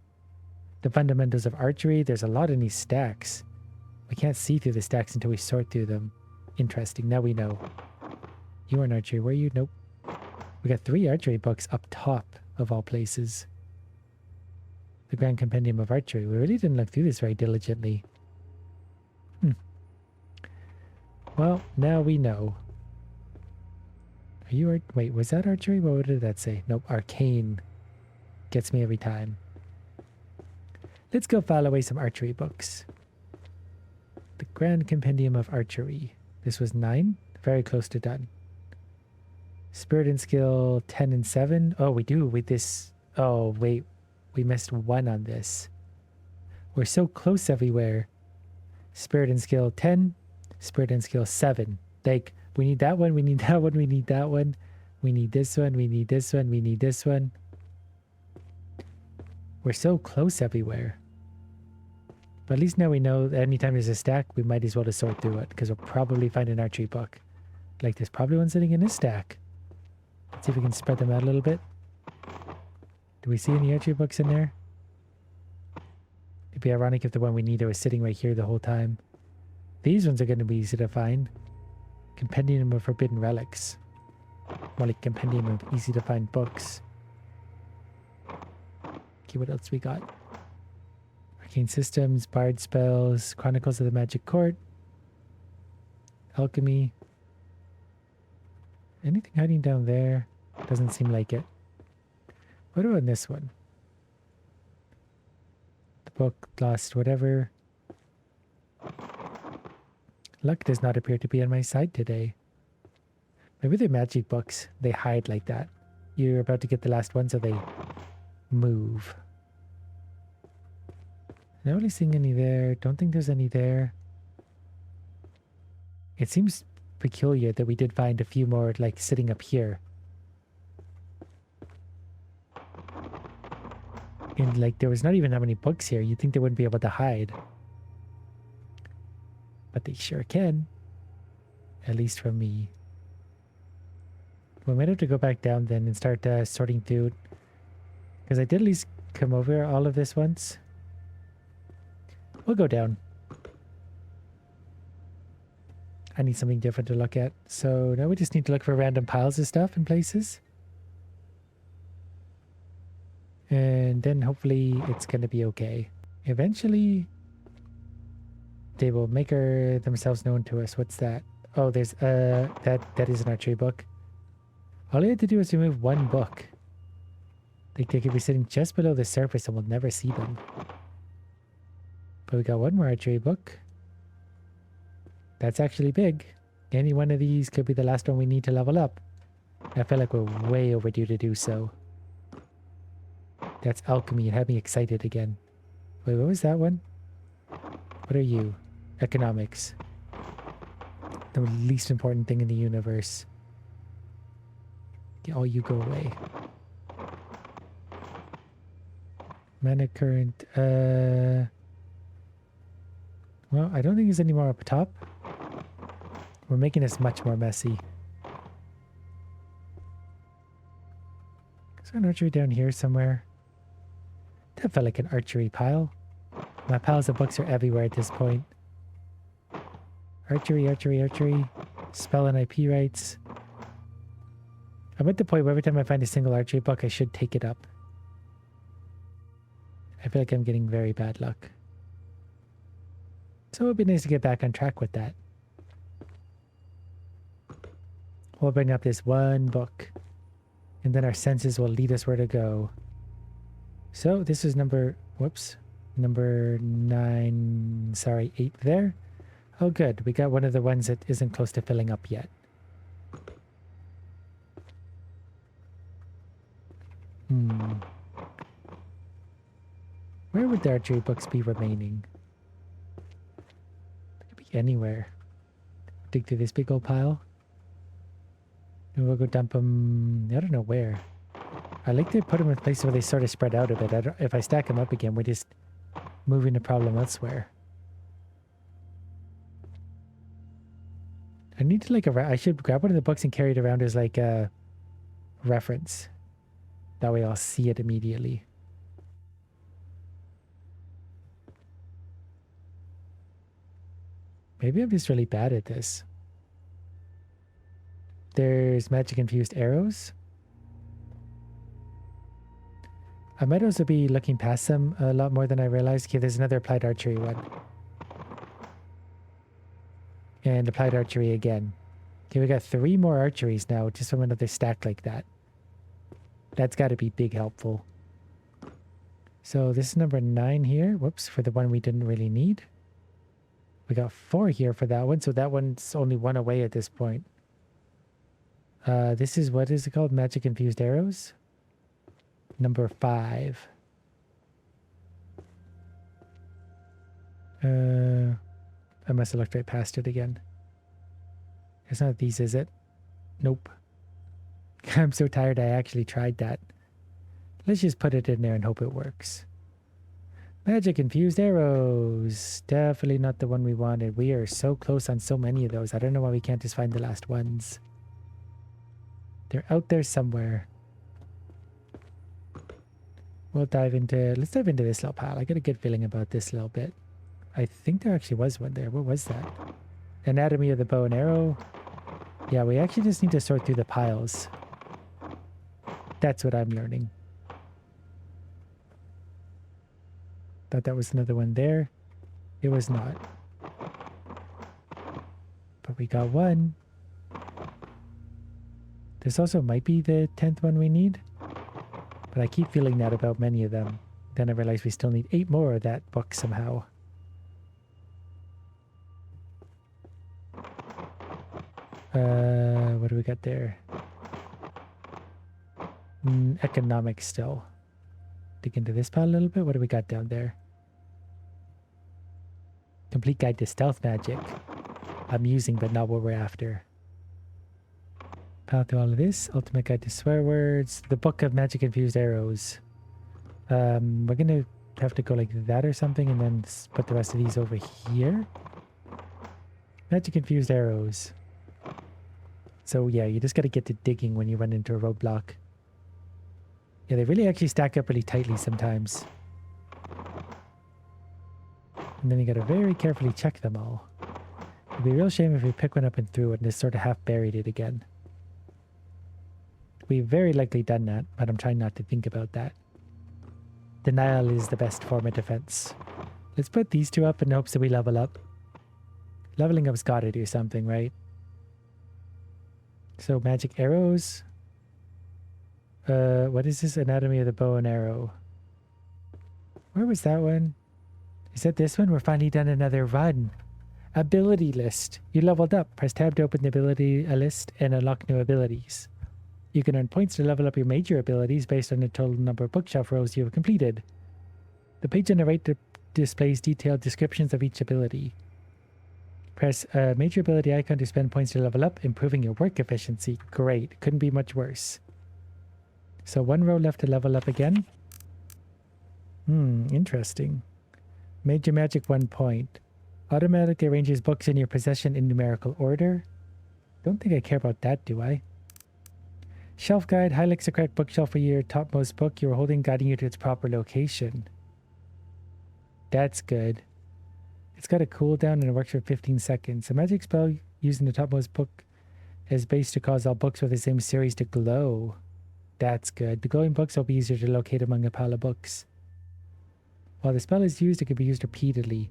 The Fundamentals of Archery. There's a lot in these stacks. We can't see through the stacks until we sort through them. Interesting. Now we know. You are an archery. Where are you? Nope. We got 3 archery books up top of all places. The Grand Compendium of Archery. We really didn't look through this very diligently. Well, now we know. Are you wait, was that archery? What did that say? Nope, arcane. Gets me every time. Let's go file away some archery books. The Grand Compendium of Archery. This was 9. Very close to done. Spirit and Skill 10 and 7. Oh, we do with this. Oh, wait. We missed 1 on this. We're so close everywhere. Spirit and Skill 10. Spirit and Skill 7. Like, we need that one, we need that one, we need that one. We need this one, we need this one, we need this one. We're so close everywhere. But at least now we know that anytime there's a stack, we might as well just sort through it, because we'll probably find an archery book. Like, there's probably one sitting in this stack. Let's see if we can spread them out a little bit. Do we see any archery books in there? It'd be ironic if the one we needed was sitting right here the whole time. These ones are going to be easy to find. Compendium of Forbidden Relics. More like Compendium of Easy to Find Books. Okay, what else we got? Arcane Systems, Bard Spells, Chronicles of the Magic Court, Alchemy. Anything hiding down there? Doesn't seem like it. What about this one? The book lost whatever. Luck does not appear to be on my side today. Maybe they're magic books. They hide like that. You're about to get the last one, so they move. Not really seeing any there. Don't think there's any there. It seems peculiar that we did find a few more, like, sitting up here. And, like, there was not even that many books here. You'd think they wouldn't be able to hide. But they sure can. At least from me. We might have to go back down then and start sorting through. Because I did at least come over all of this once. We'll go down. I need something different to look at. So now we just need to look for random piles of stuff in places. And then hopefully it's going to be okay. Eventually, they will make themselves known to us. What's that? Oh, there's that is an archery book. All you have to do is remove 1 book. Like, they could be sitting just below the surface and we'll never see them. But we got 1 more archery book. That's actually big. Any one of these could be the last one we need to level up. I feel like we're way overdue to do so. That's alchemy. It had me excited again. Wait, what was that one? What are you? Economics. The least important thing in the universe. Oh, you go away. Mana current. Well, I don't think there's any more up top. We're making this much more messy. Is there an archery down here somewhere? That felt like an archery pile. My piles of books are everywhere at this point. Archery, archery, archery. Spell and IP rights. I'm at the point where every time I find a single archery book, I should take it up. I feel like I'm getting very bad luck. So it would be nice to get back on track with that. We'll bring up this 1 book. And then our senses will lead us where to go. So this is number 9, sorry, 8 there. Oh good, we got one of the ones that isn't close to filling up yet. Where would the archery books be remaining? They could be anywhere. Dig through this big old pile. And we'll go dump them, I don't know where. I like to put them in places where they sort of spread out a bit. If I stack them up again, we're just moving the problem elsewhere. I need to like I should grab one of the books and carry it around as like a reference. That way I'll see it immediately. Maybe I'm just really bad at this. There's magic infused arrows. I might also be looking past them a lot more than I realized. Okay, there's another applied archery one. And applied archery again. Okay, we got 3 more archeries now just from another stack like that. That's got to be big helpful. So this is number 9 here. Whoops, for the one we didn't really need. We got 4 here for that one, so that one's only 1 away at this point. This is, what is it called? Magic infused arrows? Number 5. I must have looked right past it again. It's not these, is it? Nope. I'm so tired I actually tried that. Let's just put it in there and hope it works. Magic infused arrows. Definitely not the one we wanted. We are so close on so many of those. I don't know why we can't just find the last ones. They're out there somewhere. Let's dive into this little pile. I got a good feeling about this little bit. I think there actually was one there. What was that? Anatomy of the bow and arrow. Yeah, we actually just need to sort through the piles. That's what I'm learning. Thought that was another one there. It was not. But we got one. This also might be the 10th one we need. But I keep feeling that about many of them. Then I realize we still need 8 more of that book somehow. What do we got there? Economics still. Dig into this pile a little bit. What do we got down there? Complete guide to stealth magic. Amusing, but not what we're after. Pile through all of this. Ultimate guide to swear words. The book of magic infused arrows. We're gonna have to go like that or something, and then put the rest of these over here. Magic infused arrows. So yeah, you just got to get to digging when you run into a roadblock. Yeah, they really actually stack up really tightly sometimes. And then you got to very carefully check them all. It'd be a real shame if we pick one up and threw it and just sort of half buried it again. We've very likely done that, but I'm trying not to think about that. Denial is the best form of defense. Let's put these 2 up in hopes that we level up. Leveling up's got to do something, right? So magic arrows. What is this? Anatomy of the bow and arrow. Where was that one? Is that this one? We're finally done another run. Ability list. You leveled up. Press tab to open the ability list and unlock new abilities. You can earn points to level up your major abilities based on the total number of bookshelf rows you have completed. The page on the right displays detailed descriptions of each ability. Press a major ability icon to spend points to level up, improving your work efficiency. Great. Couldn't be much worse. So 1 row left to level up again. Interesting. Major magic 1 point. Automatically arranges books in your possession in numerical order. Don't think I care about that, do I? Shelf guide highlights the correct bookshelf for your topmost book you are holding, guiding you to its proper location. That's good. It's got a cooldown and it works for 15 seconds. A magic spell using the topmost book is based to cause all books with the same series to glow. That's good. The glowing books will be easier to locate among a pile of books. While the spell is used, it can be used repeatedly.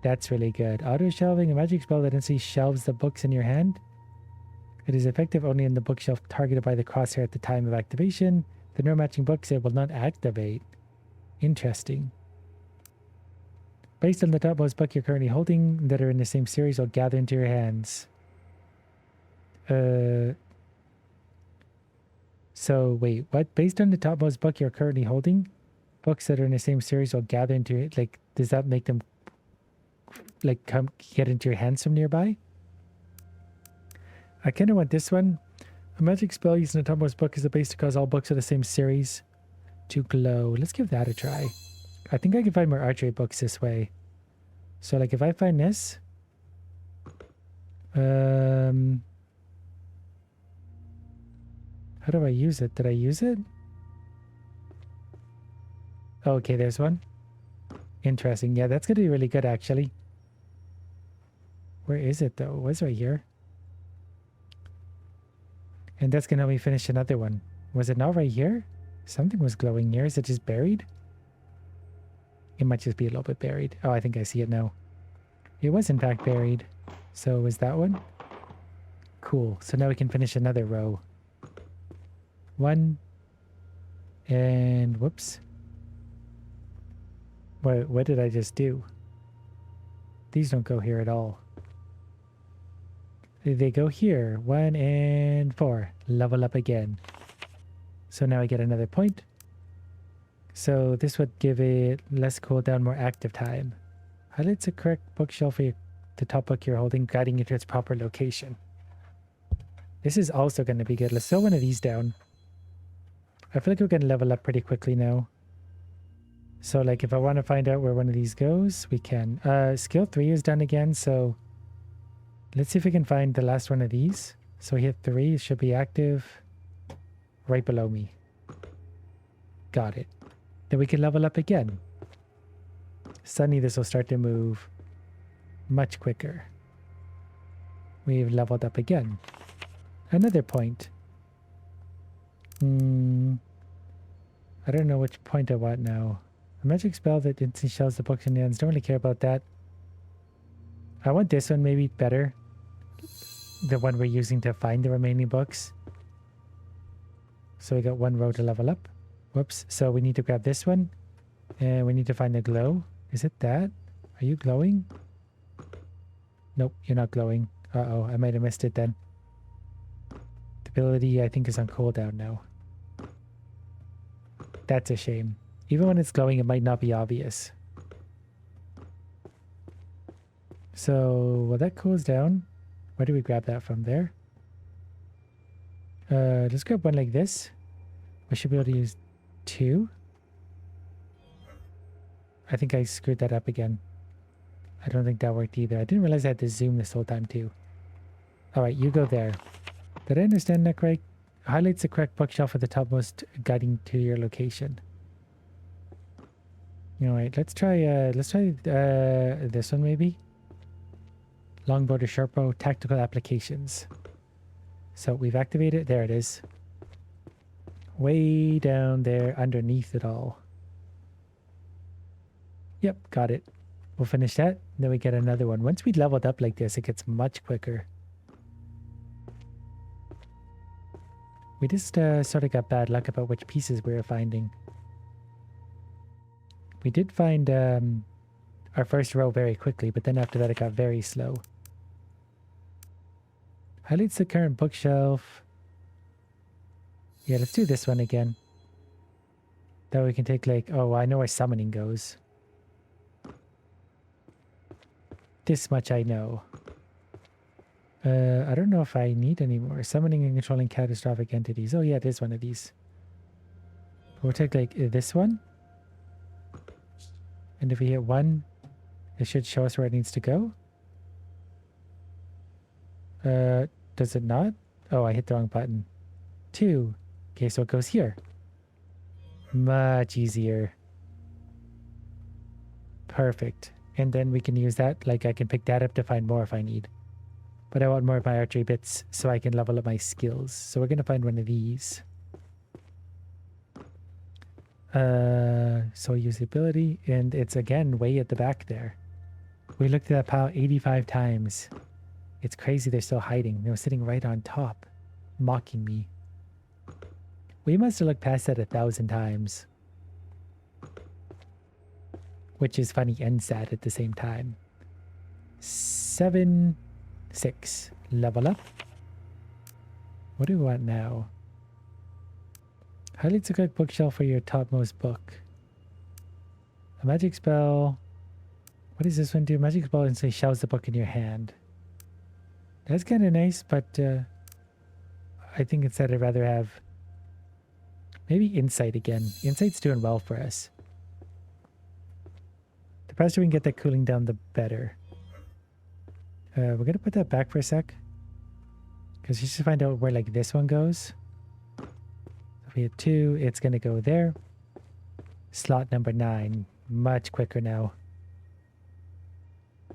That's really good. Auto shelving, a magic spell that instantly shelves the books in your hand. It is effective only in the bookshelf targeted by the crosshair at the time of activation. The no matching books it will not activate. Interesting. Based on the topmost book you're currently holding that are in the same series will gather into your hands. So wait, what? Based on the topmost book you're currently holding, books that are in the same series will gather into it. Like, does that make them like come get into your hands from nearby? I kind of want this one. A magic spell using a topmost book is a base to cause all books of the same series to glow. Let's give that a try. I think I can find more archery books this way. So like if I find this, how do I use it? Did I use it? Okay, there's one. Interesting. Yeah, that's going to be really good actually. Where is it though? It was right here. And that's going to help me finish another one. Was it not right here? Something was glowing here. Is it just buried? It might just be a little bit buried. Oh, I think I see it now. It was in fact buried. So was that one? Cool. So now we can finish another row. One. And whoops. What did I just do? These don't go here at all. They go here. 1 and 4. Level up again. So now I get another point. So this would give it less cooldown, more active time. Highlights the correct bookshelf for the top book you're holding, guiding you to its proper location. This is also going to be good. Let's throw one of these down. I feel like we're going to level up pretty quickly now. So like if I want to find out where one of these goes, we can. Skill 3 is done again, so let's see if we can find the last one of these. So we hit 3, it should be active right below me. Got it. Then we can level up again. Suddenly this will start to move much quicker. We've leveled up again. Another point. I don't know which point I want now. A magic spell that instantly shells the books and the ends. Don't really care about that. I want this one maybe better. The one we're using to find the remaining books. So we got one row to level up. Whoops. So we need to grab this one. And we need to find the glow. Is it that? Are you glowing? Nope, you're not glowing. Uh-oh, I might have missed it then. The ability, I think, is on cooldown now. That's a shame. Even when it's glowing, it might not be obvious. So, well, that cools down. Where do we grab that from there? Let's grab one like this. We should be able to use 2. I think I screwed that up again. I don't think that worked either. I didn't realize I had to zoom this whole time too. Alright, you go there. Did I understand that correct? Highlights the correct bookshelf at the topmost, guiding to your location. Alright, let's try this one maybe. Longbow to sharpbow, tactical applications. So we've activated, there it is. Way down there underneath it all. Yep, got it. We'll finish that, then we get another one. Once we leveled up like this, it gets much quicker. We just sort of got bad luck about which pieces we were finding. We did find our first row very quickly, but then after that it got very slow. Highlights the current bookshelf. Yeah, let's do this one again. That way we can take like, oh, I know where summoning goes. This much I know. I don't know if I need any more. Summoning and controlling catastrophic entities. Oh yeah, it is one of these. We'll take like this one. And if we hit 1, it should show us where it needs to go. Does it not? Oh, I hit the wrong button. 2. Okay, so it goes here. Much easier. Perfect. And then we can use that. Like I can pick that up to find more if I need. But I want more of my archery bits so I can level up my skills. So we're going to find one of these. So use the ability. And it's again way at the back there. We looked at that pile 85 times. It's crazy they're still hiding. They were sitting right on top. Mocking me. We must have looked past that 1,000 times. Which is funny and sad at the same time. 7, 6. Level up. What do we want now? Highlights a correct bookshelf for your topmost book. A magic spell. What does this one do? Magic spell and say shelves the book in your hand. That's kind of nice, but I think instead I'd rather have maybe insight again. Insight's doing well for us. The faster we can get that cooling down, the better. We're going to put that back for a sec. Because you should find out where like this one goes. If we hit 2, it's going to go there. Slot number 9. Much quicker now. I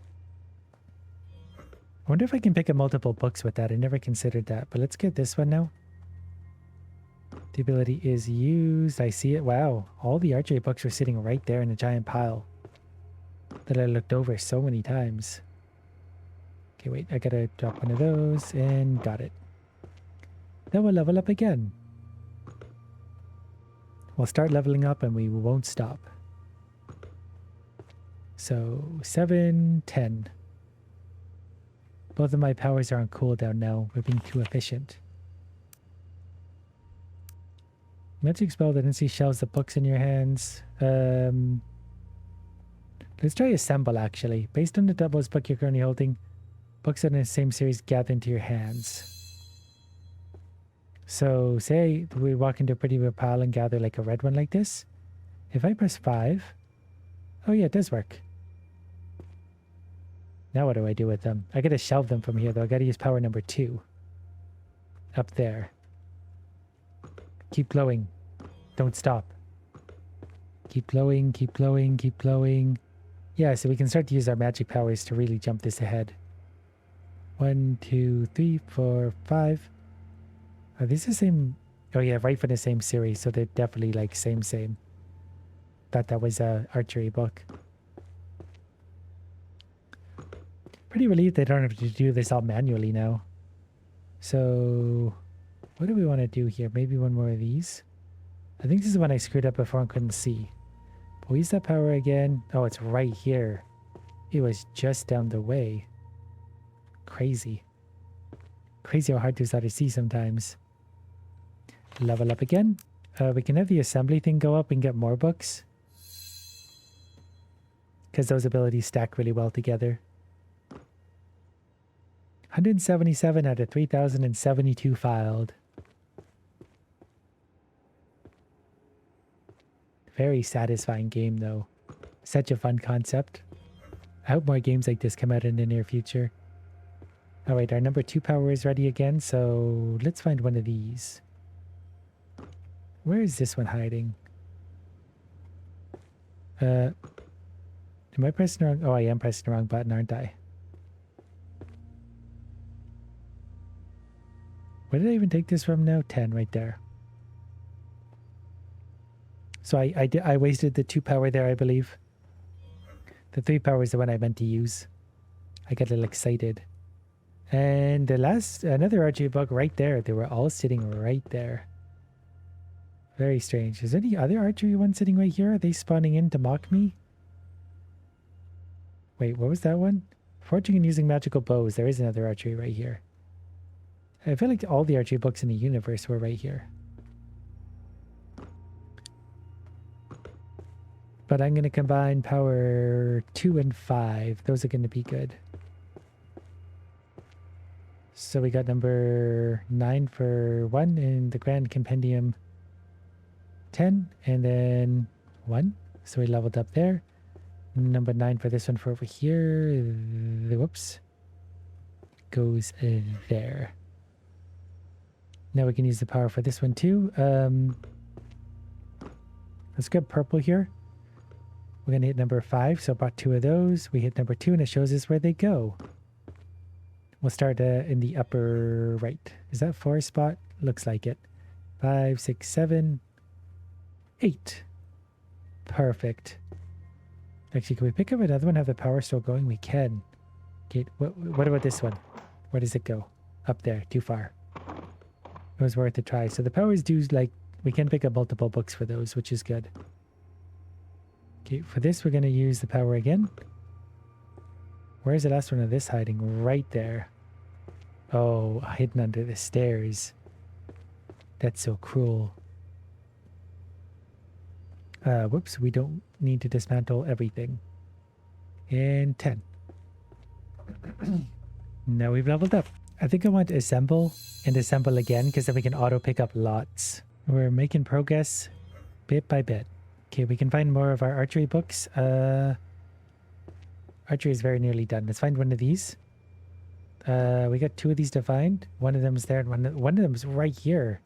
wonder if I can pick up multiple books with that. I never considered that. But let's get this one now. The ability is used. I see it. Wow. All the archery books are sitting right there in a giant pile that I looked over so many times. Okay, wait. I gotta drop one of those and got it. Then we'll level up again. We'll start leveling up and we won't stop. So 7, 10. Both of my powers are on cooldown now. We're being too efficient. Magic spell that instantly shells the books in your hands. Let's try assemble actually. Based on the doubles book you're currently holding, books in the same series gather into your hands. So say we walk into a pretty big pile and gather like a red one like this. If I press 5, oh yeah, it does work. Now what do I do with them? I gotta shelve them from here though. I gotta use power number 2. Up there. Keep glowing. Don't stop. Keep glowing, keep glowing, keep glowing. Yeah, so we can start to use our magic powers to really jump this ahead. 1, 2, 3, 4, 5. Are these the same? Oh yeah, right from the same series, so they're definitely like same. Thought that was a archery book. Pretty relieved they don't have to do this all manually now. So what do we want to do here? Maybe one more of these. I think this is one I screwed up before and couldn't see. But we use that power again. Oh, it's right here. It was just down the way. Crazy. Crazy how hard those are to see sometimes. Level up again. We can have the assembly thing go up and get more books. Because those abilities stack really well together. 177 out of 3,072 filed. Very satisfying game though. Such a fun concept. I hope more games like this come out in the near future. Alright, our number 2 power is ready again, so let's find one of these. Where is this one hiding? Am I pressing the wrong? Oh, I am pressing the wrong button, aren't I? Where did I even take this from now? 10 right there. So I wasted the 2 power there, I believe. The 3 power is the one I meant to use. I got a little excited. And the last, another archery book right there. They were all sitting right there. Very strange. Is there any other archery one sitting right here? Are they spawning in to mock me? Wait, what was that one? Forging and using magical bows. There is another archery right here. I feel like all the archery books in the universe were right here. But I'm going to combine power 2 and 5. Those are going to be good. So we got number 9 for 1 in the Grand Compendium 10. And then 1. So we leveled up there. Number 9 for this one for over here. Whoops. Goes there. Now we can use the power for this one too. Let's get purple here. We're going to hit number 5, so I brought 2 of those. We hit number 2 and it shows us where they go. We'll start in the upper right. Is that 4 spot? Looks like it. 5, 6, 7, 8. Perfect. Actually, can we pick up another one? Have the power still going? We can. Okay, what about this one? Where does it go? Up there, too far. It was worth a try. So the powers do, like, we can pick up multiple books for those, which is good. Okay, for this, we're going to use the power again. Where's the last one of this hiding? Right there. Oh, hidden under the stairs. That's so cruel. Whoops, we don't need to dismantle everything. And 10. Now we've leveled up. I think I want assemble and assemble again because then we can auto pick up lots. We're making progress bit by bit. Okay, we can find more of our archery books. Archery is very nearly done. Let's find one of these. We got 2 of these to find. One of them's there and one of them's right here.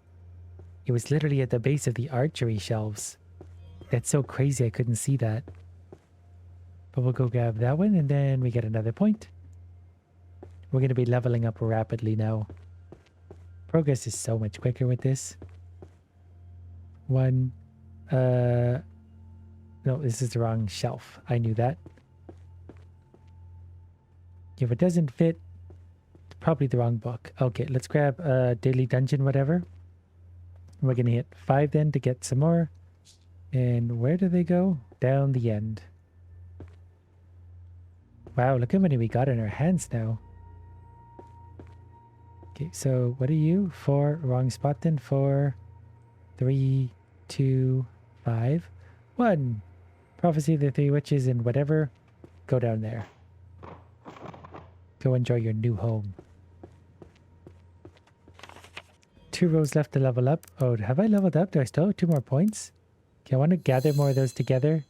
It was literally at the base of the archery shelves. That's so crazy I couldn't see that. But we'll go grab that one and then we get another point. We're going to be leveling up rapidly now. Progress is so much quicker with this. One. No, this is the wrong shelf. I knew that. If it doesn't fit, it's probably the wrong book. Okay, let's grab Daily Dungeon, whatever. We're going to hit 5 then to get some more. And where do they go? Down the end. Wow, look how many we got in our hands now. Okay, so what are you? 4, wrong spot then. 4, 3, 2, 5, 1. Prophecy of the 3 Witches and whatever. Go down there. Go enjoy your new home. 2 rows left to level up. Oh, have I leveled up? Do I still have 2 more points? Okay, I want to gather more of those together.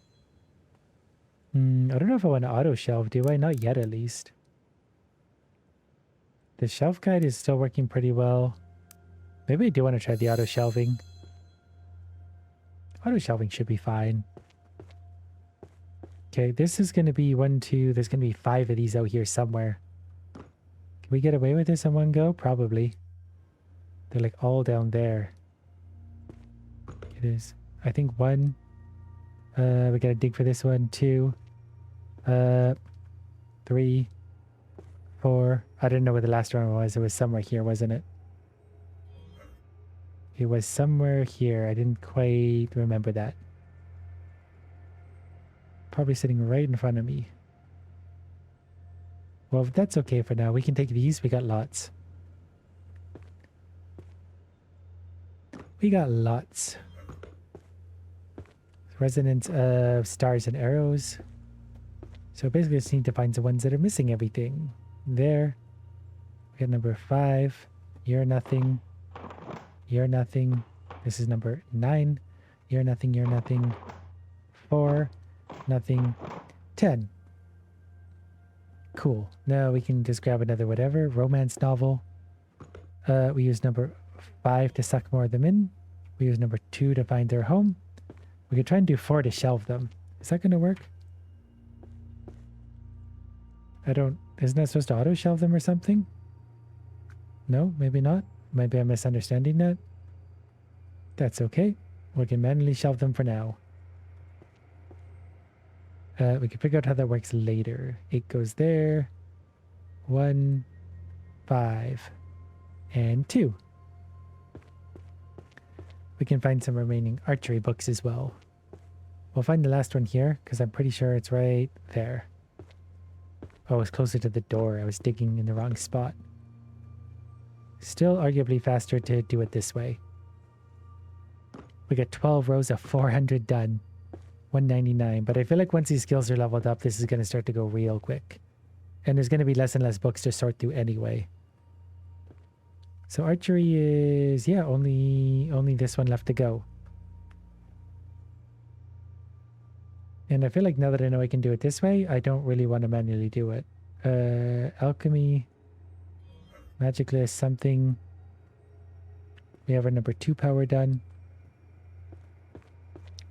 I don't know if I want to auto shelve, do I? Not yet, at least. The shelf guide is still working pretty well. Maybe I do want to try the auto shelving. Auto shelving should be fine. Okay, this is going to be 1, 2. There's going to be 5 of these out here somewhere. Can we get away with this in one go? Probably. They're like all down there. It is. I think 1. We gotta dig for this one. 2. 3. 4. I didn't know where the last one was. It was somewhere here, wasn't it? It was somewhere here. I didn't quite remember that. Probably sitting right in front of me. Well, that's okay for now. We can take these. We got lots. We got lots. Resonance of stars and arrows. So basically just need to find the ones that are missing everything. There. We got number 5. You're nothing. You're nothing. This is number 9. You're nothing. You're nothing. 4. Nothing. 10. Cool. Now we can just grab another whatever. Romance novel. We use number 5 to suck more of them in. We use number 2 to find their home. We could try and do 4 to shelve them. Is that going to work? Isn't that supposed to auto shelve them or something? No, maybe not. Maybe I'm misunderstanding that. That's okay. We can manually shelve them for now. We can figure out how that works later. 8 goes there. 1, 5, and 2. We can find some remaining archery books as well. We'll find the last one here because I'm pretty sure it's right there. Oh, it's closer to the door. I was digging in the wrong spot. Still arguably faster to do it this way. We got 12 rows of 400 done. 199. But I feel like once these skills are leveled up, this is going to start to go real quick. And there's going to be less and less books to sort through anyway. So archery is, yeah, only this one left to go. And I feel like now that I know I can do it this way, I don't really want to manually do it. Alchemy, magic list, something. We have our number 2 power done.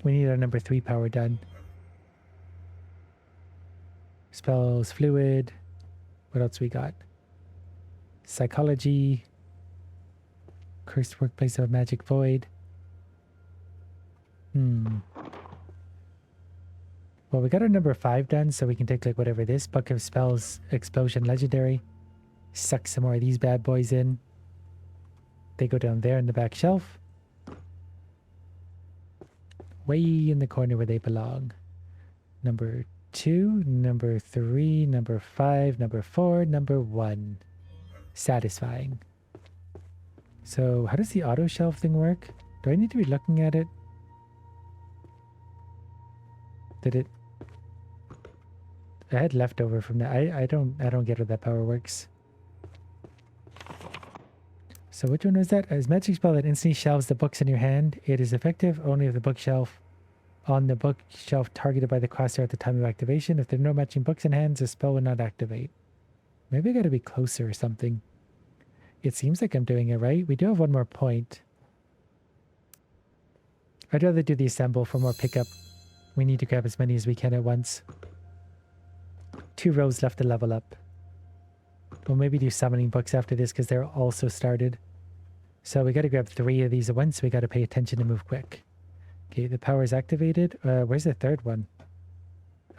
We need our number 3 power done. Spells, fluid. What else we got? Psychology. Cursed workplace of a magic void. Well, we got our number 5 done, so we can take like whatever this. Book of Spells, Explosion, Legendary. Suck some more of these bad boys in. They go down there in the back shelf. Way in the corner where they belong. Number 2, number 3, number 5, number 4, number 1. Satisfying. So how does the auto shelf thing work? Do I need to be looking at it? Did it? I had leftover from that. I don't get how that power works. So which one was that? As magic spell that instantly shelves the books in your hand. It is effective only if the bookshelf on the bookshelf targeted by the crosshair at the time of activation. If there are no matching books in hands, the spell will not activate. Maybe I gotta be closer or something. It seems like I'm doing it right. We do have one more point. I'd rather do the assemble for more pickup. We need to grab as many as we can at once. 2 rows left to level up. We'll maybe do summoning books after this because they're also started. So we got to grab 3 of these at once. We got to pay attention to move quick. Okay, the power is activated. Where's the third one?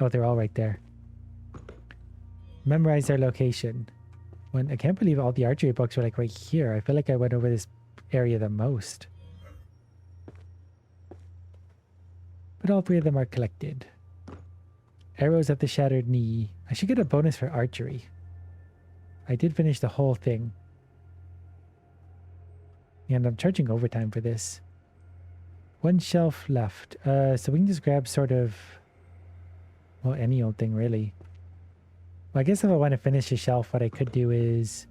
Oh, they're all right there. Memorize their location. I can't believe all the archery books were like right here. I feel like I went over this area the most. But all 3 of them are collected. Arrows of the Shattered Knee. I should get a bonus for archery. I did finish the whole thing. And I'm charging overtime for this. 1 shelf left. So we can just grab sort of... well, any old thing really. Well, I guess if I want to finish a shelf, what I could do is...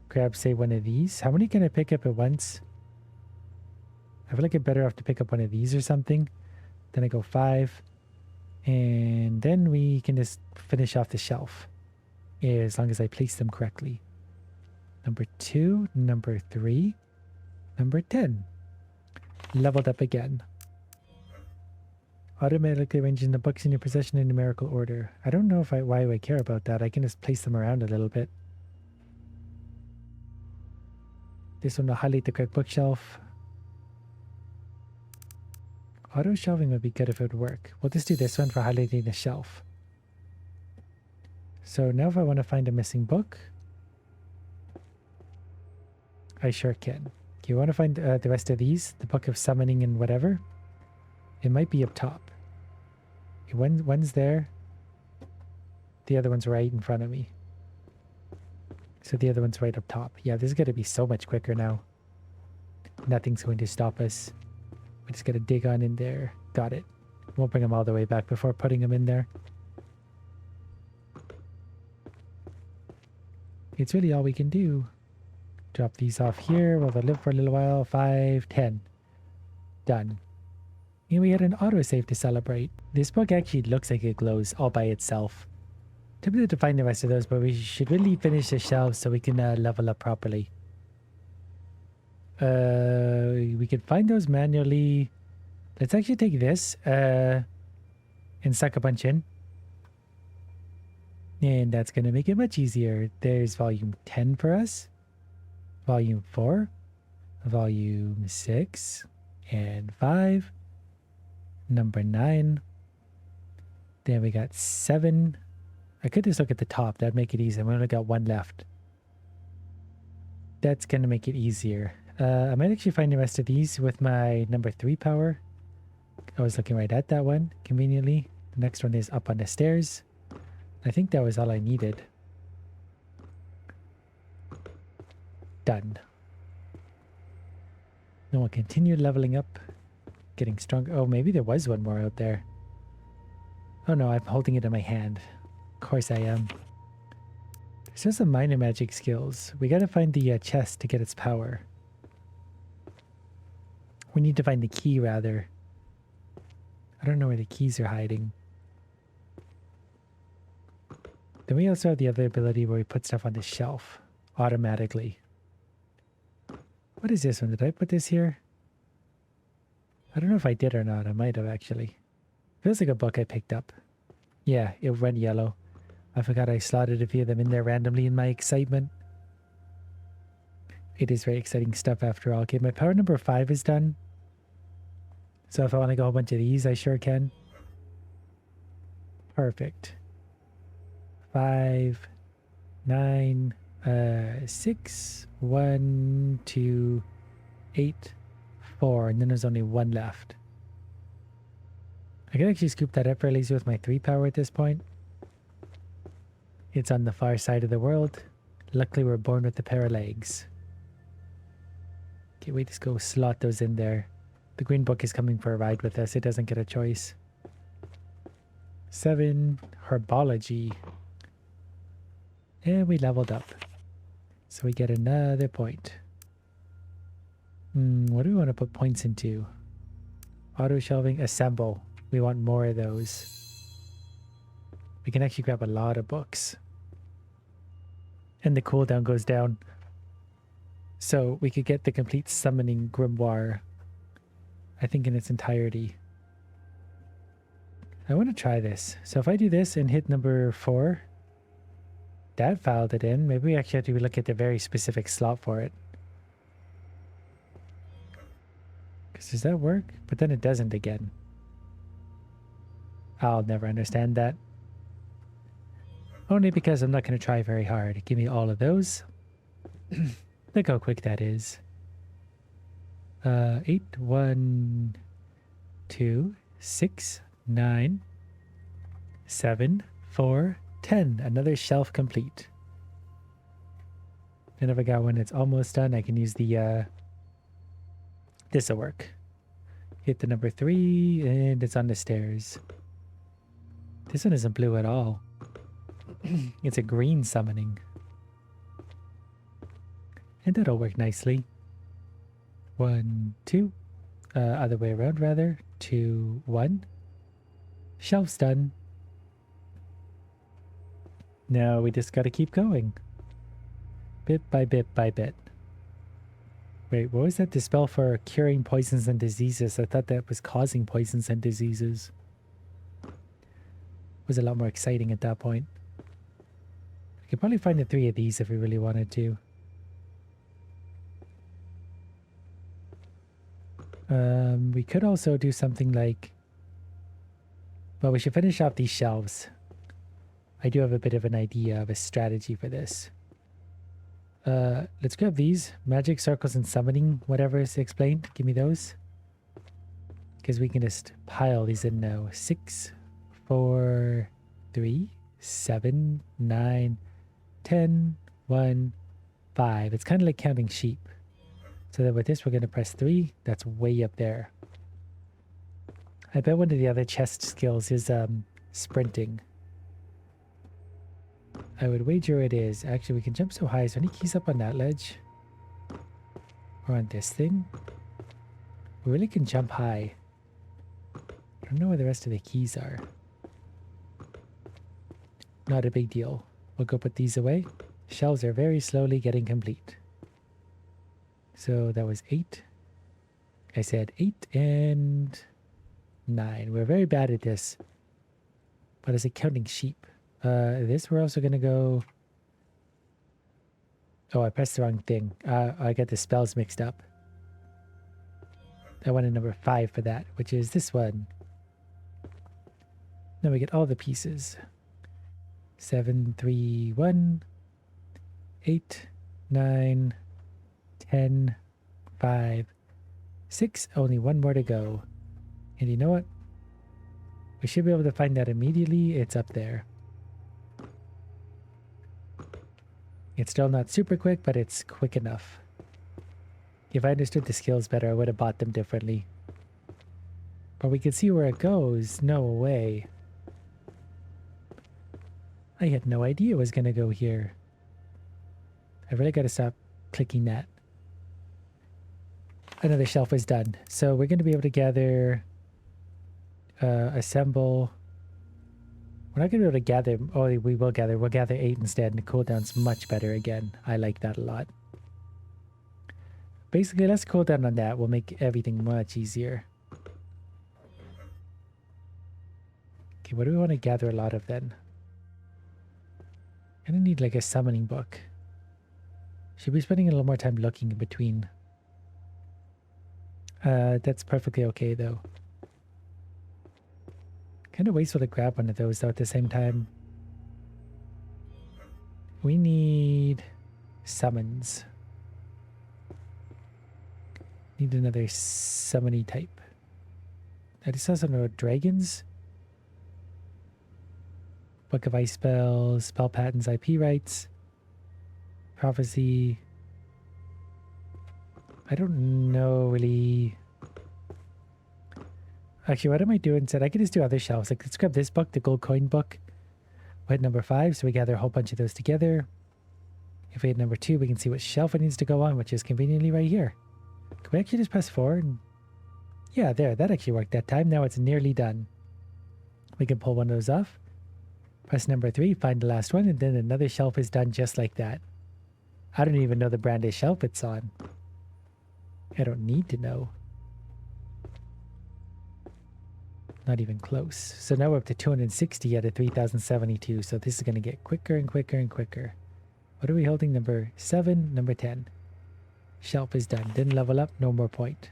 grab, say, one of these. How many can I pick up at once? I feel like I'm better off to pick up one of these or something. Then I go 5. And then we can just finish off the shelf. As long as I place them correctly. Number 2, number 3, number 10. Leveled up again. Automatically arranging the books in your possession in numerical order. I don't know why I care about that. I can just place them around a little bit. This one will highlight the correct bookshelf. Auto shelving would be good if it would work. We'll just do this one for highlighting the shelf. So now if I want to find a missing book, I sure can. Okay, you want to find the rest of these? The Book of Summoning and whatever? It might be up top. Okay, one's there. The other one's right in front of me. So the other one's right up top. Yeah, this is going to be so much quicker now. Nothing's going to stop us. We just got to dig on in there. Got it. We'll bring them all the way back before putting them in there. It's really all we can do. Drop these off here while they live for a little while. 5, 10. Done. And we had an autosave to celebrate. This book actually looks like it glows all by itself. Tempted to find the rest of those, but we should really finish the shelves so we can level up properly. We could find those manually. Let's actually take this and suck a bunch in. And that's going to make it much easier. There's volume 10 for us. Volume 4. Volume 6. And 5. Number 9. Then we got 7. I could just look at the top. That'd make it easier. We only got 1 left. That's going to make it easier. I might actually find the rest of these with my number 3 power. I was looking right at that one, conveniently. The next one is up on the stairs. I think that was all I needed. Done. Then we'll continue leveling up. Getting stronger. Oh, maybe there was one more out there. Oh no, I'm holding it in my hand. Of course I am. There's just some minor magic skills. We gotta find the chest to get its power. We need to find the key, rather. I don't know where the keys are hiding. Then we also have the other ability where we put stuff on the shelf automatically. What is this one? Did I put this here? I don't know if I did or not. I might have actually. Feels like a book I picked up. Yeah, it went yellow. I forgot I slotted a few of them in there randomly in my excitement. It is very exciting stuff after all. Okay, my power number 5 is done. So if I want to go a whole bunch of these, I sure can. Perfect. 5, 9, 6, 1, 2, 8, 4, and then there's only 1 left. I can actually scoop that up fairly easy with my 3 power at this point. It's on the far side of the world. Luckily we're born with a pair of legs. Okay, we just go slot those in there. The green book is coming for a ride with us. It doesn't get a choice. 7, herbology. And we leveled up. So we get another point. What do we want to put points into? Auto shelving, assemble. We want more of those. We can actually grab a lot of books. And the cooldown goes down. So we could get the complete summoning grimoire, I think, in its entirety. I want to try this. So if I do this and hit number 4, that filed it in. Maybe we actually have to look at the very specific slot for it. Because does that work? But then it doesn't again. I'll never understand that. Only because I'm not going to try very hard. Give me all of those. Look how quick that is. 8, 1, 2, 6, 9, 7, 4, 10. Another shelf complete. And if I got one that's almost done, I can use the this'll work. Hit the number 3 and it's on the stairs. This one isn't blue at all. It's a green summoning. And that'll work nicely. 1, 2. Other way around rather. 2, 1. Shelf's done. Now we just gotta keep going. Bit by bit by bit. Wait, what was that? Dispel for curing poisons and diseases. I thought that was causing poisons and diseases. It was a lot more exciting at that point. We could probably find the 3 of these if we really wanted to. We could also do something like... Well, we should finish off these shelves. I do have a bit of an idea of a strategy for this. Let's grab these. Magic, circles, and summoning, whatever is explained. Give me those. Because we can just pile these in now. 6, 4, 3, 7, 9, 10, 1, 5. It's kind of like counting sheep. So that with this, we're going to press 3. That's way up there. I bet one of the other chest skills is sprinting. I would wager it is. Actually, we can jump so high. Is there any keys up on that ledge? Or on this thing? We really can jump high. I don't know where the rest of the keys are. Not a big deal. We'll go put these away. Shelves are very slowly getting complete. So that was 8. I said 8 and 9. We're very bad at this. But is it counting sheep? This we're also going to go... Oh, I pressed the wrong thing. I got the spells mixed up. I wanted number 5 for that, which is this one. Now we get all the pieces. 7, 3, 1, 8, 9, 10, 5, 6. Only one more to go. And you know what? We should be able to find that immediately. It's up there. It's still not super quick, but it's quick enough. If I understood the skills better, I would have bought them differently. But we can see where it goes. No way. I had no idea it was going to go here. I really got to stop clicking that. Another shelf is done. So we're going to be able to gather, assemble. We're not going to be able to gather. Oh, we will gather. We'll gather 8 instead, and the cooldown's much better again. I like that a lot. Basically, let's cool down on that. We'll make everything much easier. Okay, what do we want to gather a lot of then? I'm going to need like a summoning book. Should be spending a little more time looking in between. That's perfectly okay though. Kind of wasteful to grab one of those though at the same time. We need summons. Need another summony type. I just saw something about dragons. Book of Ice Spells, Spell Patents, IP Rights, Prophecy. I don't know really. Actually, what I might do instead, I could just do other shelves. Like, let's grab this book, the gold coin book. We'll hit number 5, so we gather a whole bunch of those together. If we hit number 2, we can see what shelf it needs to go on, which is conveniently right here. Can we actually just press 4? And yeah, there, that actually worked that time. Now it's nearly done. We can pull one of those off. Press number 3, find the last one, and then another shelf is done just like that. I don't even know the brand of shelf it's on. I don't need to know. Not even close. So now we're up to 260 out of 3072. So this is going to get quicker and quicker and quicker. What are we holding? Number 7, number 10. Shelf is done. Didn't level up, no more point.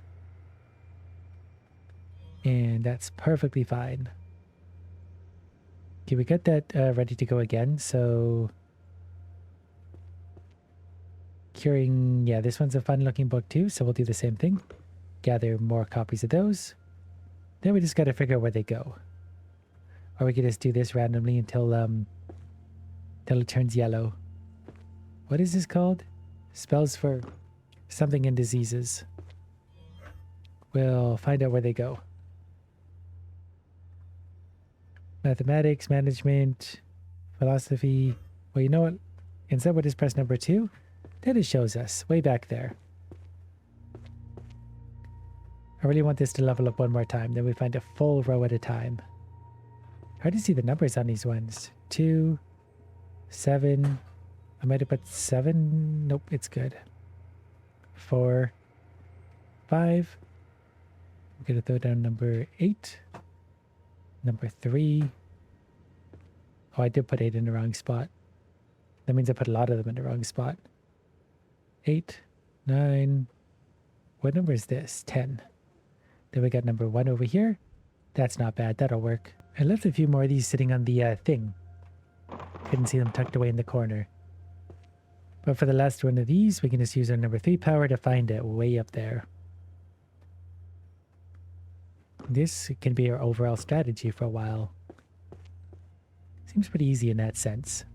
And that's perfectly fine. Okay, we got that ready to go again. So curing, yeah, this one's a fun looking book too. So we'll do the same thing. Gather more copies of those. Then we just got to figure out where they go. Or we could just do this randomly until it turns yellow. What is this called? Spells for something in diseases. We'll find out where they go. Mathematics, management, philosophy. Well, you know what? Instead, we'll just press number 2. Then it shows us way back there. I really want this to level up one more time. Then we find a full row at a time. Hard to see the numbers on these ones. 2, 7. I might have put 7. Nope, it's good. 4, 5. I'm going to throw down number 8. Number 3. Oh, I did put 8 in the wrong spot. That means I put a lot of them in the wrong spot. 8, 9. What number is this? 10. Then we got number 1 over here. That's not bad. That'll work. I left a few more of these sitting on the thing. Couldn't see them tucked away in the corner. But for the last one of these, we can just use our number 3 power to find it way up there. This can be our overall strategy for a while. Seems pretty easy in that sense.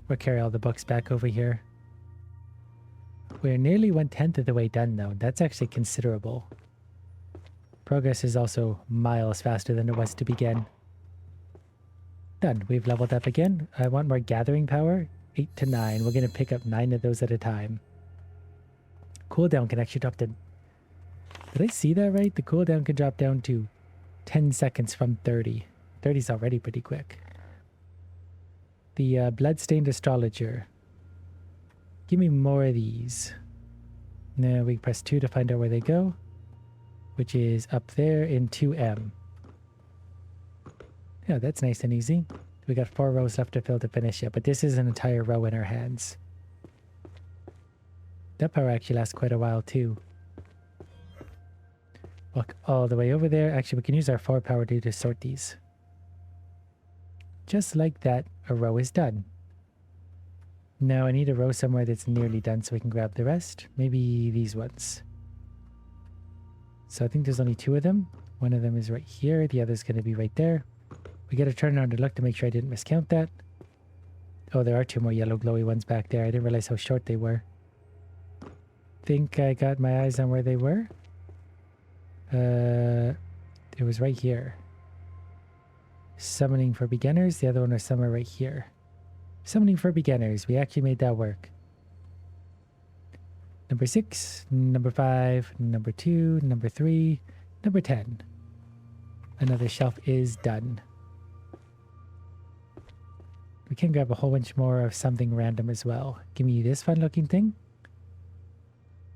We'll carry all the books back over here. We're nearly 1/10 of the way done though. That's actually considerable. Progress is also miles faster than it was to begin. Done. We've leveled up again. I want more gathering power. 8 to 9. We're going to pick up 9 of those at a time. Cooldown can actually drop to... Did I see that right? The cooldown can drop down to 10 seconds from 30. 30 is already pretty quick. The Bloodstained Astrologer. Give me more of these. Now we press 2 to find out where they go, which is up there in 2M. Yeah, that's nice and easy. We got 4 rows left to fill to finish it, but this is an entire row in our hands. That power actually lasts quite a while too. Walk all the way over there. Actually, we can use our 4 power to sort these. Just like that, a row is done. Now I need a row somewhere that's nearly done so we can grab the rest. Maybe these ones. So I think there's only 2 of them. One of them is right here. The other's going to be right there. We got to turn around and look to make sure I didn't miscount that. Oh, there are 2 more yellow glowy ones back there. I didn't realize how short they were. Think I got my eyes on where they were. It was right here. Summoning for beginners. The other one was somewhere right here. Summoning for beginners. We actually made that work. Number 6, number 5, number 2, number 3, number 10. Another shelf is done. We can grab a whole bunch more of something random as well. Give me this fun looking thing.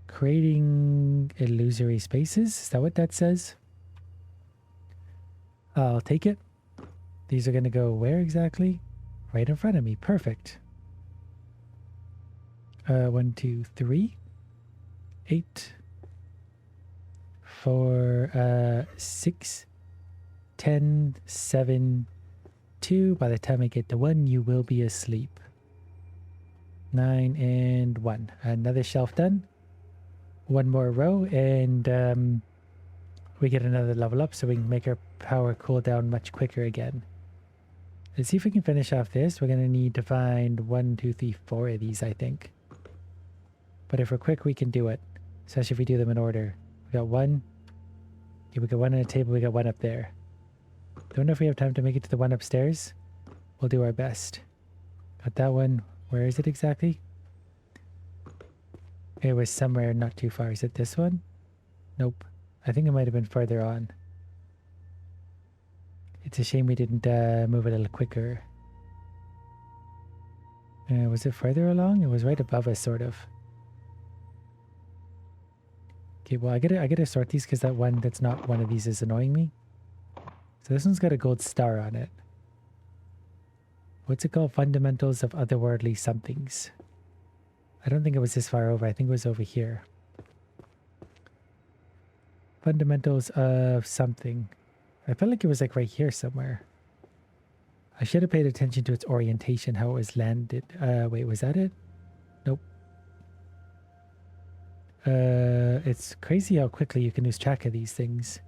Creating illusory spaces. Is that what that says? I'll take it. These are going to go where exactly? Right in front of me. Perfect. 1, 2, 3. 8. 4, 6. 10, 7, 2. By the time I get to 1, you will be asleep. 9 and 1. Another shelf done. 1 more row and we get another level up so we can make our power cool down much quicker again. Let's see if we can finish off this. We're going to need to find 1, 2, 3, 4 of these, I think. But if we're quick, we can do it. Especially if we do them in order. We got 1. Yeah, we got 1 on the table. We got 1 up there. Don't know if we have time to make it to the 1 upstairs. We'll do our best. Got that one. Where is it exactly? It was somewhere not too far. Is it this one? Nope. I think it might have been further on. It's a shame we didn't move a little quicker. Was it further along? It was right above us, sort of. Okay, well, I gotta sort these because that one that's not one of these is annoying me. So this one's got a gold star on it. What's it called? Fundamentals of Otherworldly Somethings. I don't think it was this far over. I think it was over here. Fundamentals of something. I felt like it was like right here somewhere. I should have paid attention to its orientation, how it was landed. Wait, was that it? Nope. It's crazy how quickly you can lose track of these things.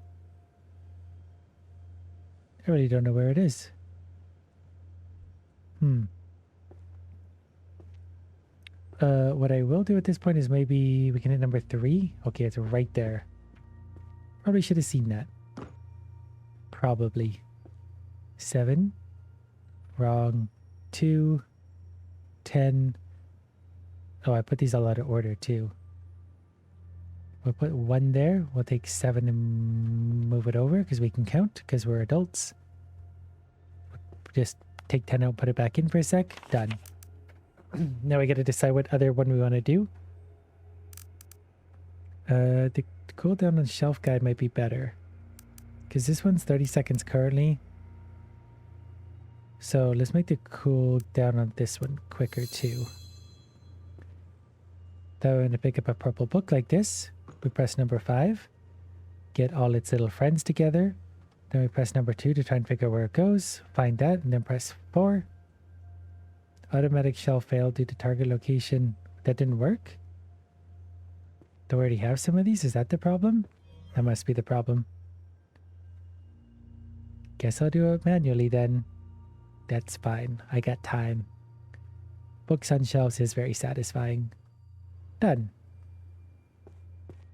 I really don't know where it is. What I will do at this point is maybe we can hit number 3. Okay, it's right there. Probably should have seen that. Probably. 7. Wrong. 2. 10. Oh, I put these all out of order too. We'll put 1 there. We'll take 7 and move it over because we can count because we're adults. Just take 10 out, put it back in for a sec. Done. Now we got to decide what other one we want to do. The cooldown on shelf guide might be better because this one's 30 seconds currently. So let's make the cooldown on this one quicker too. Then we're going to pick up a purple book like this. We press number 5, get all its little friends together. Then we press number 2 to try and figure out where it goes. Find that and then press 4. Automatic shelf failed due to target location. That didn't work? Do we already have some of these? Is that the problem? That must be the problem. Guess I'll do it manually then. That's fine. I got time. Books on shelves is very satisfying. Done.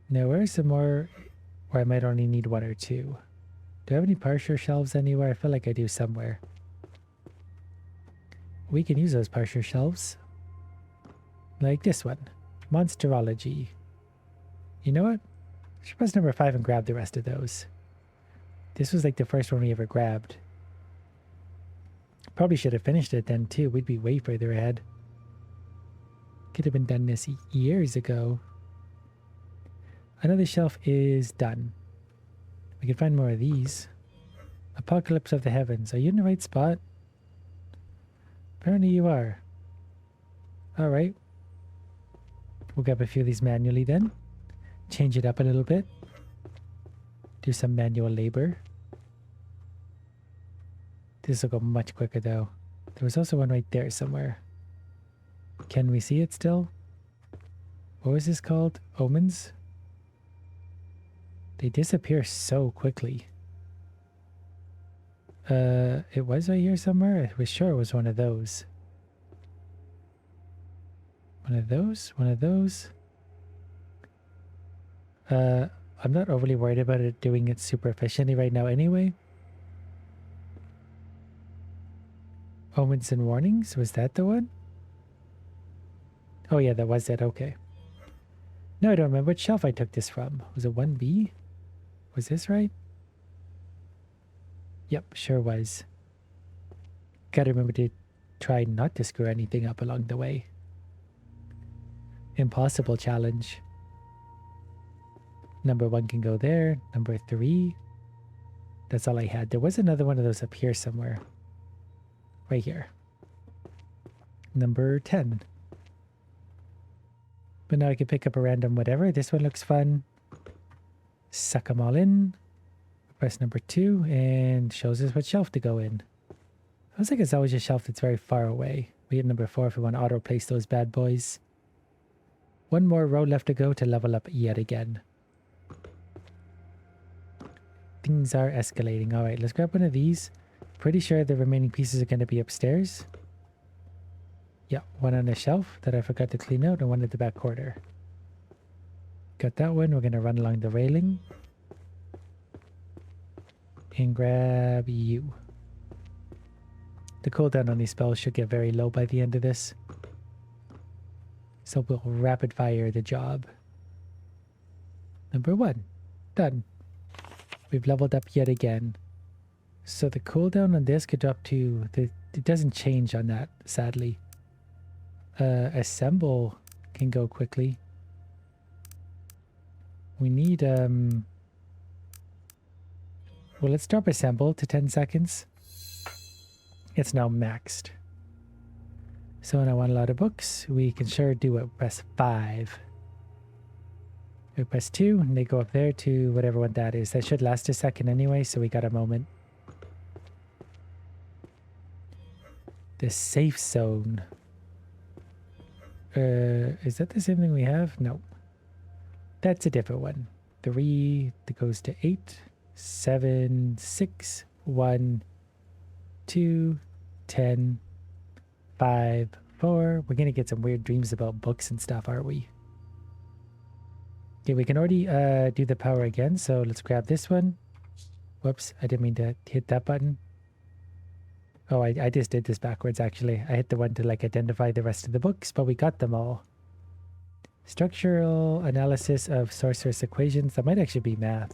Now where's some more where I might only need 1 or 2? Do I have any partial shelves anywhere? I feel like I do somewhere. We can use those partial shelves. Like this one. Monsterology. You know what? I should press number 5 and grab the rest of those. This was like the first one we ever grabbed. Probably should have finished it then too. We'd be way further ahead. Could have been done this years ago. Another shelf is done. We can find more of these. Apocalypse of the Heavens. Are you in the right spot? Apparently you are. Alright. We'll grab a few of these manually then. Change it up a little bit. Do some manual labor. This will go much quicker though. There was also one right there somewhere. Can we see it still? What was this called? Omens? They disappear so quickly. It was right here somewhere? I was sure it was one of those. One of those? One of those? I'm not overly worried about it doing it super efficiently right now anyway. Omens and Warnings? Was that the one? Oh yeah, that was it. Okay. No, I don't remember which shelf I took this from. Was it 1B? Was this right? Yep, sure was. Gotta remember to try not to screw anything up along the way. Impossible challenge. Number 1 can go there. Number 3. That's all I had. There was another one of those up here somewhere. Right here. Number 10. But now I can pick up a random whatever. This one looks fun. Suck them all in. Press number 2 and shows us what shelf to go in. I was like it's always a shelf that's very far away. We hit number 4 if we want to auto place those bad boys. 1 more row left to go to level up yet again. Things are escalating. Alright, let's grab one of these. Pretty sure the remaining pieces are going to be upstairs. Yeah, 1 on the shelf that I forgot to clean out and 1 at the back corner. Got that one. We're going to run along the railing. And grab you. The cooldown on these spells should get very low by the end of this. So we'll rapid fire the job. Number 1. Done. We've leveled up yet again. So the cooldown on this could drop to... it doesn't change on that, sadly. Assemble can go quickly. We need... well, let's drop assemble to 10 seconds. It's now maxed. So when I want a lot of books, we can sure do it. Press 5. We press 2, and they go up there to whatever one that is. That should last a second anyway, so we got a moment. The safe zone. Is that the same thing we have? No. That's a different one. 3, that goes to 8, 7, 6, 1, 2, 10, 5, 4. We're gonna get some weird dreams about books and stuff, aren't we? Okay, we can already do the power again, so let's grab this one. Whoops, I didn't mean to hit that button. Oh, I just did this backwards, actually. I hit the one to, like, identify the rest of the books, but we got them all. Structural analysis of Sorceress equations. That might actually be math.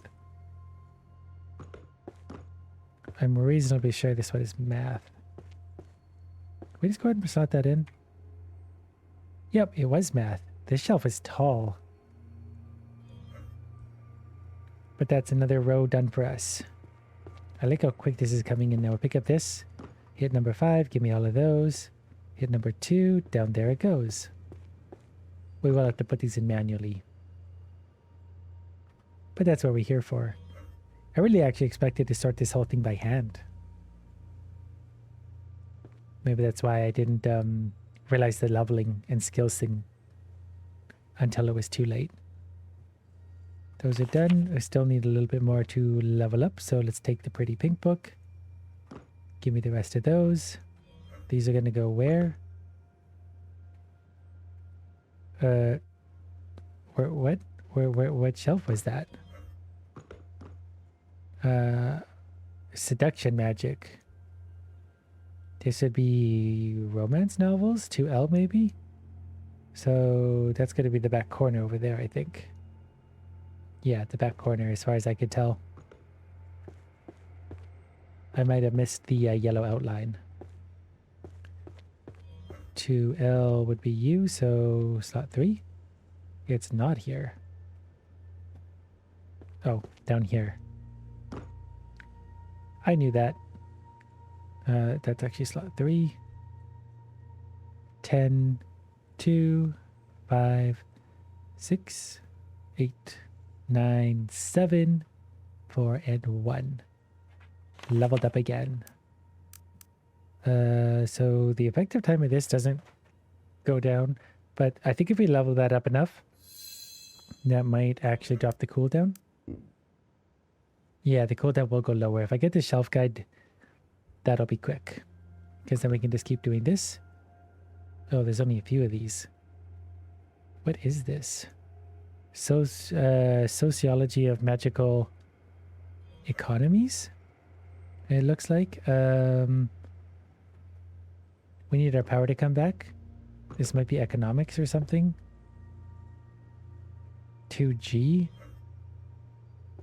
I'm reasonably sure this one is math. Can we just go ahead and slot that in? Yep, it was math. This shelf is tall. But that's another row done for us. I like how quick this is coming in now. We'll pick up this. Hit number 5. Give me all of those. Hit number 2. Down there it goes. We will have to put these in manually. But that's what we're here for. I really actually expected to sort this whole thing by hand. Maybe that's why I didn't realize the leveling and skills thing until it was too late. Those are done. I still need a little bit more to level up, so let's take the pretty pink book. Give me the rest of those. These are going to go where? What shelf was that? Seduction magic. This would be romance novels, 2L maybe? So that's going to be the back corner over there, I think. Yeah, the back corner as far as I could tell. I might have missed the yellow outline. 2L would be you, so slot 3. It's not here. Oh, down here. I knew that. That's actually slot 3. 10, 2, 5, 6, 8, 9, 7, 4, and 1. Leveled up again. So the effective time of this doesn't go down, but I think if we level that up enough, that might actually drop the cooldown. Yeah, the cooldown will go lower. If I get the shelf guide, that'll be quick, because then we can just keep doing this. Oh, there's only a few of these. What is this? Sociology of magical economies, it looks like. We need our power to come back. This might be economics or something. 2G.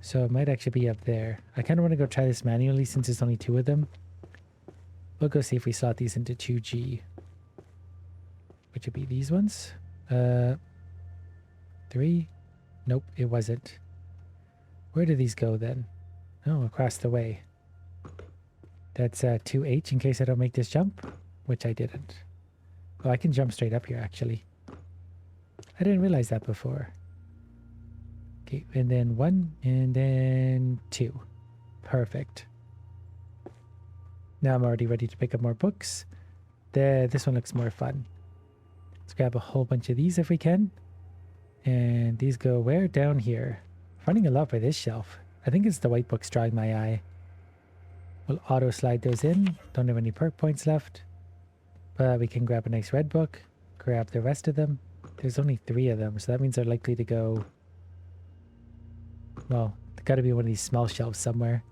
So it might actually be up there. I kind of want to go try this manually since there's only 2 of them. We'll go see if we slot these into 2G. Which would be these ones. 3. Nope, it wasn't. Where do these go then? Oh, across the way. That's 2H in case I don't make this jump, which I didn't. Oh, I can jump straight up here actually. I didn't realize that before. Okay, and then 1, and then 2. Perfect. Now I'm already ready to pick up more books. This one looks more fun. Let's grab a whole bunch of these if we can. And these go where? Down here. Running a lot for this shelf. I think it's the white books drawing my eye. We'll auto slide those in. Don't have any perk points left. But we can grab a nice red book. Grab the rest of them. There's only 3 of them, so that means they're likely to go... Well, there's got to be one of these small shelves somewhere.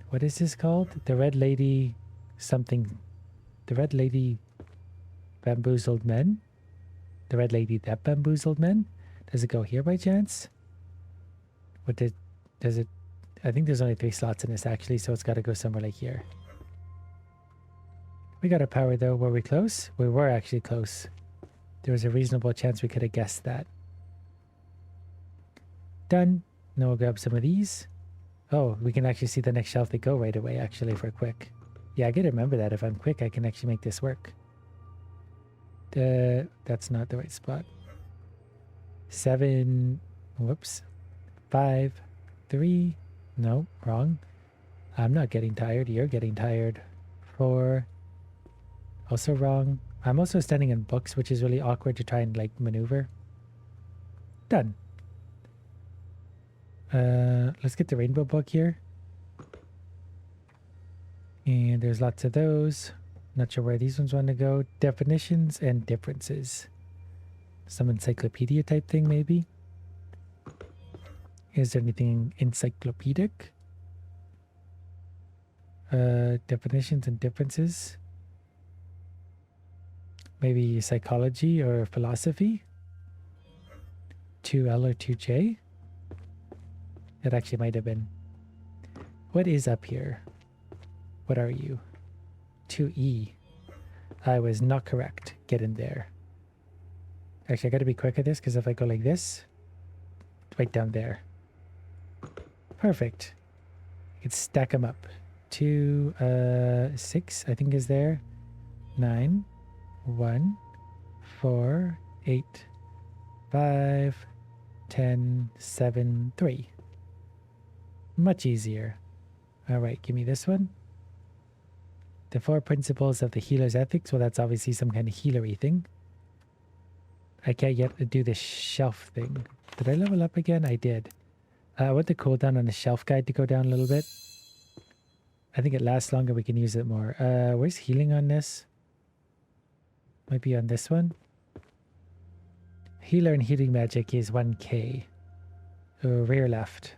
What is this called? The Red Lady something. The Red Lady Bamboozled Men? The red lady that bamboozled men. Does it go here by chance? Does it? I think there's only 3 slots in this actually, so it's got to go somewhere like here. We got a power though. Were we close? We were actually close. There was a reasonable chance we could have guessed that. Done. Now we'll grab some of these. Oh, we can actually see the next shelf they go right away actually if we're quick. Yeah, I gotta remember that. If I'm quick, I can actually make this work. That's not the right spot. 7. Whoops. 5. 3. No, wrong. I'm not getting tired. You're getting tired. 4. Also wrong. I'm also standing in books, which is really awkward to try and like maneuver. Done. Let's get the rainbow book here. And there's lots of those. Not sure where these ones want to go. Definitions and differences. Some encyclopedia type thing maybe. Is there anything encyclopedic? Definitions and differences. Maybe psychology or philosophy. 2L or 2J. It actually might have been. What is up here? What are you? 2E. I was not correct. Get in there. Actually, I gotta be quick at this because if I go like this, it's right down there. Perfect. You can stack them up. 2, 6, I think is there. 9, 1, 4, 8, 5, 10, 7, 3. Much easier. All right, give me this one. The 4 principles of the healer's ethics. Well, that's obviously some kind of healery thing. I can't yet do the shelf thing. Did I level up again? I did. I want the cooldown on the shelf guide to go down a little bit. I think it lasts longer. We can use it more. Where's healing on this? Might be on this one. Healer and healing magic is 1k. Rear left.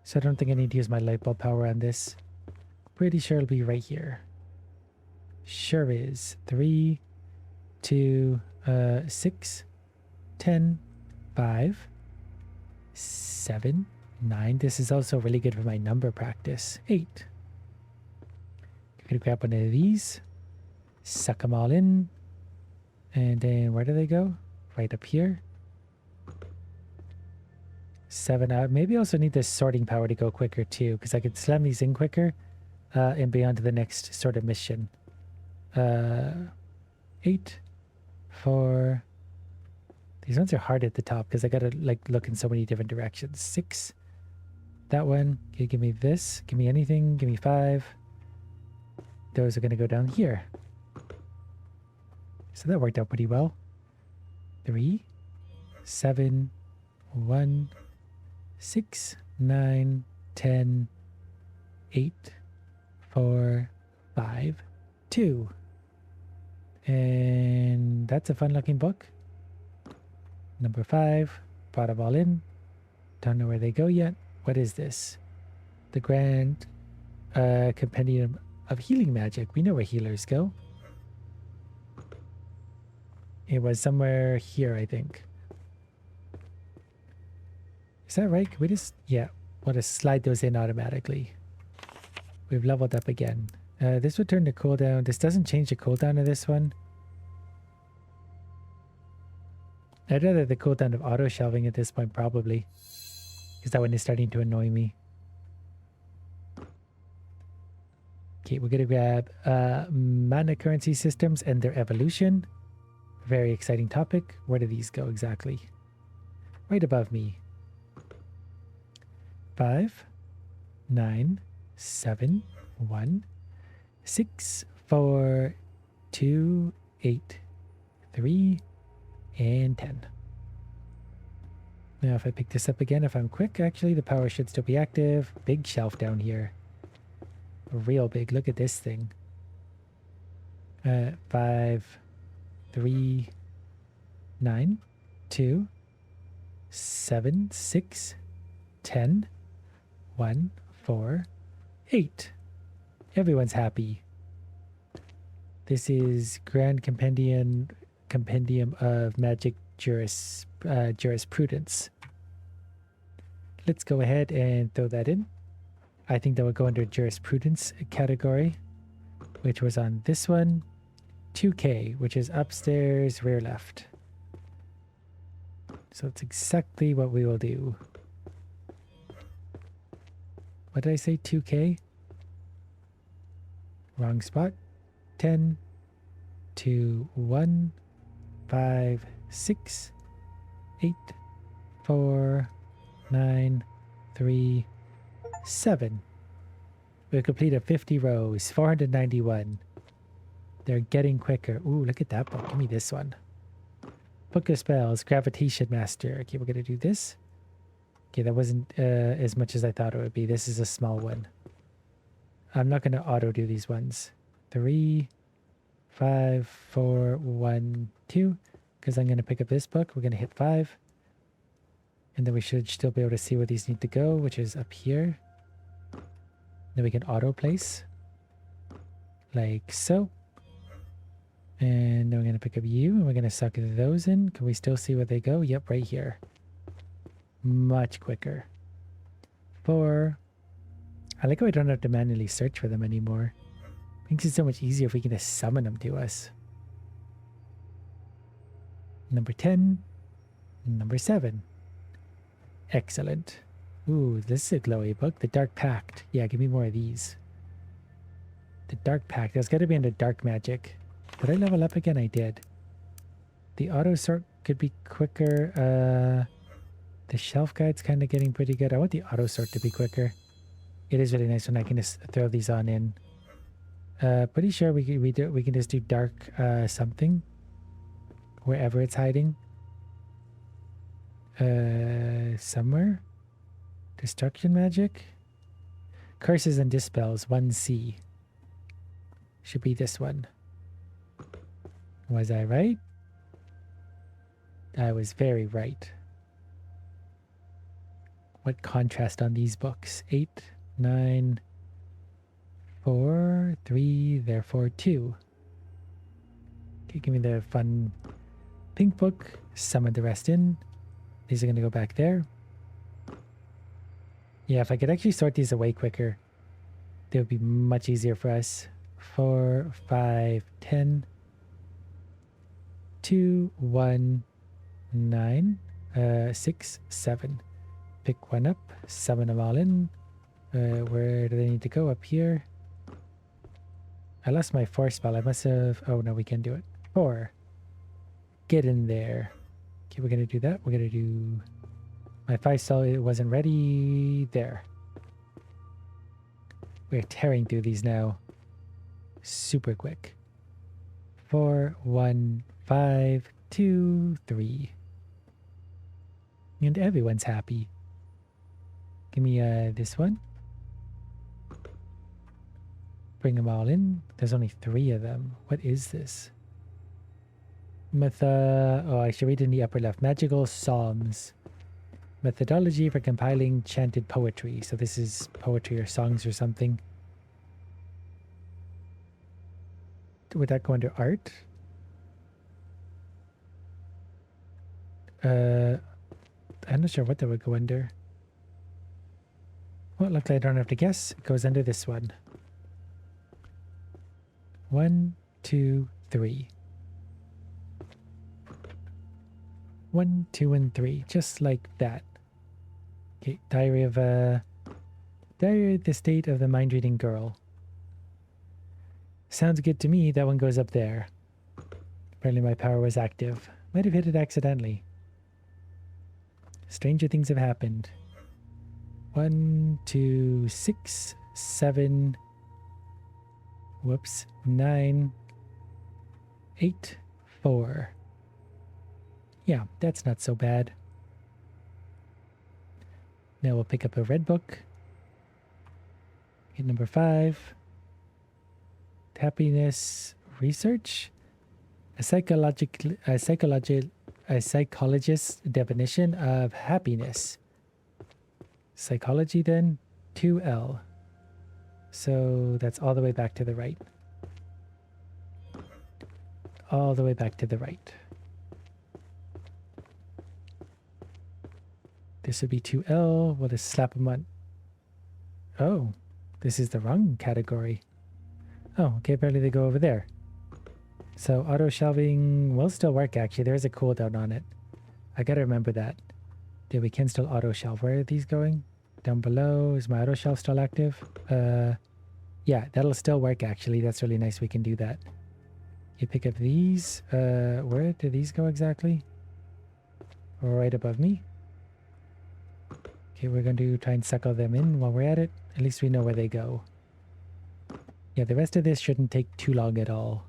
So I don't think I need to use my light bulb power on this. Pretty sure it'll be right here. Sure is. 3, 2, 6, 10, 5, 7, 9. This is also really good for my number practice. 8. I'm gonna grab one of these. Suck them all in. And then where do they go? Right up here. 7 out. Maybe I also need this sorting power to go quicker too, because I could slam these in quicker and be on to the next sort of mission. 8, 4. These ones are hard at the top because I gotta like look in so many different directions. 6. That one. Okay, give me this. Give me anything. Give me 5. Those are gonna go down here. So that worked out pretty well. 3, 7, 1, 6, 9, 10, 8, 4, 5, 2. And that's a fun looking book. Number 5. Brought them all in. Don't know where they go yet. What is this? The Grand Compendium of Healing Magic. We know where healers go. It was somewhere here, I think. Is that right? Can we just... Yeah. We'll just slide those in automatically. We've leveled up again. This would turn the cooldown. This doesn't change the cooldown of this one. I'd rather the cooldown of auto shelving at this point, probably. Because that one is starting to annoy me. Okay, we're going to grab mana currency systems and their evolution. Very exciting topic. Where do these go exactly? Right above me. 5, 9, 7, 1, 6, 4, 2, 8, 3, and 10. Now if I pick this up again, if I'm quick, actually the power should still be active. Big shelf down here. Real big. Look at this thing. 5, 3, 9, 2, 7, 6, 10, 1, 4, 8. Everyone's happy. This is Grand Compendium of Magic Jurisprudence. Let's go ahead and throw that in. I think that would go under Jurisprudence category, which was on this one. 2K, which is upstairs, rear left. So it's exactly what we will do. What did I say? 2K? Wrong spot. 10, 2, 1, 5, 6, 8, 4, 9, 3, 7. We've completed 50 rows, 491. They're getting quicker. Ooh, look at that book. Give me this one. Book of Spells, Gravitation Master. Okay, we're going to do this. Okay, that wasn't as much as I thought it would be. This is a small one. I'm not going to auto do these ones. 3, 5, 4, 1, 2. Because I'm going to pick up this book. We're going to hit 5. And then we should still be able to see where these need to go, which is up here. Then we can auto place. Like so. And then we're going to pick up you, and we're going to suck those in. Can we still see where they go? Yep, right here. Much quicker. 4. I like how we don't have to manually search for them anymore. Makes it so much easier if we can just summon them to us. Number 10. Number 7. Excellent. Ooh, this is a glowy book. The Dark Pact. Yeah, give me more of these. The Dark Pact. That's got to be under Dark Magic. Did I level up again? I did. The auto sort could be quicker. The shelf guide's kind of getting pretty good. I want the auto sort to be quicker. It is really nice when I can just throw these on in. Pretty sure we can just do dark something wherever it's hiding. Somewhere. Destruction magic. Curses and dispels 1C. Should be this one. Was I right? I was very right. What contrast on these books? 8, 9, 4, 3, therefore 2. Okay, give me the fun pink book. Summon the rest in. These are going to go back there. Yeah, if I could actually sort these away quicker, they would be much easier for us. 4, 5, 10, 2, 1, 9, 6, 7. Pick one up, summon them all in. Where do they need to go? Up here. I lost my 4 spell. I must have... Oh, no, we can do it. 4. Get in there. Okay, we're going to do that. We're going to do... My 5 spell, it wasn't ready. There. We're tearing through these now. Super quick. 4, 1, 5, 2, 3. And everyone's happy. Give me this one. Bring them all in. There's only 3 of them. What is this? Oh, I should read in the upper left. Magical Psalms. Methodology for compiling chanted poetry. So this is poetry or songs or something. Would that go under art? I'm not sure what that would go under. Well, it looks like I don't have to guess. It goes under this one. 1, 2, 3. 1, 2, and 3. Just like that. Okay, Diary of the State of the Mind Reading Girl. Sounds good to me. That one goes up there. Apparently my power was active. Might have hit it accidentally. Stranger things have happened. 1, 2, 6, 7. Whoops. 9, 8, 4. Yeah, that's not so bad. Now we'll pick up a red book. Get number 5. Happiness research. A psychologist's definition of happiness. Psychology then, 2L. So that's all the way back to the right. all the way back to the right. This would be 2L. We'll just slap them on. Oh, this is the wrong category. Oh, okay, apparently they go over there. So auto shelving will still work actually. There's a cooldown on it. I gotta remember that. Yeah, we can still auto shelve. Where are these going? Down below. Is my auto shelf still active? Yeah, that'll still work actually. That's really nice. We can do that. You pick up these. Where do these go exactly? Right above me. Okay, we're going to try and suckle them in while we're at it. At least we know where they go. Yeah, the rest of this shouldn't take too long at all.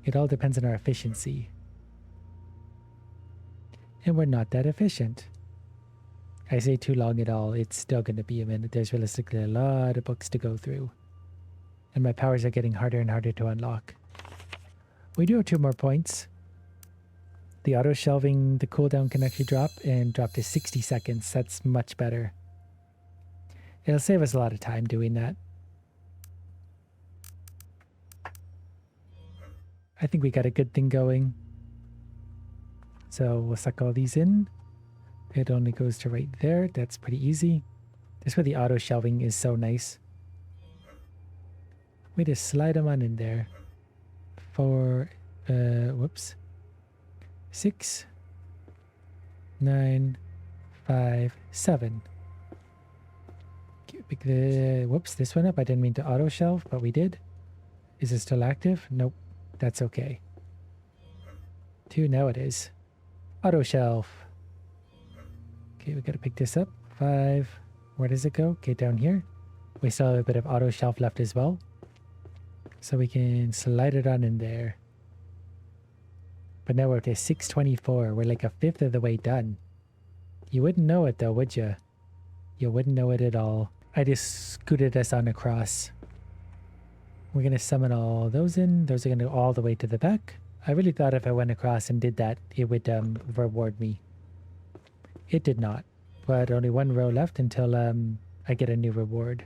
It all depends on our efficiency. And we're not that efficient. I say too long at all, it's still going to be a minute. There's realistically a lot of books to go through. And my powers are getting harder and harder to unlock. We do have 2 more points. The auto shelving, the cooldown can actually drop and drop to 60 seconds. That's much better. It'll save us a lot of time doing that. I think we got a good thing going. So we'll suck all these in. It only goes to right there. That's pretty easy. That's where the auto shelving is so nice. We just slide them on in there. For, whoops. 6, 9, 5, 7. Pick the, whoops, this one up. I didn't mean to auto shelve, but we did. Is it still active? Nope. That's okay. 2, now it is. Auto shelf. Okay, we gotta pick this up. 5. Where does it go? Okay, down here. We still have a bit of auto shelf left as well. So we can slide it on in there. But now we're at 624. We're like a fifth of the way done. You wouldn't know it though, would you? You wouldn't know it at all. I just scooted us on across. We're going to summon all those in. Those are going to go all the way to the back. I really thought if I went across and did that, it would reward me. It did not. But only 1 row left until I get a new reward.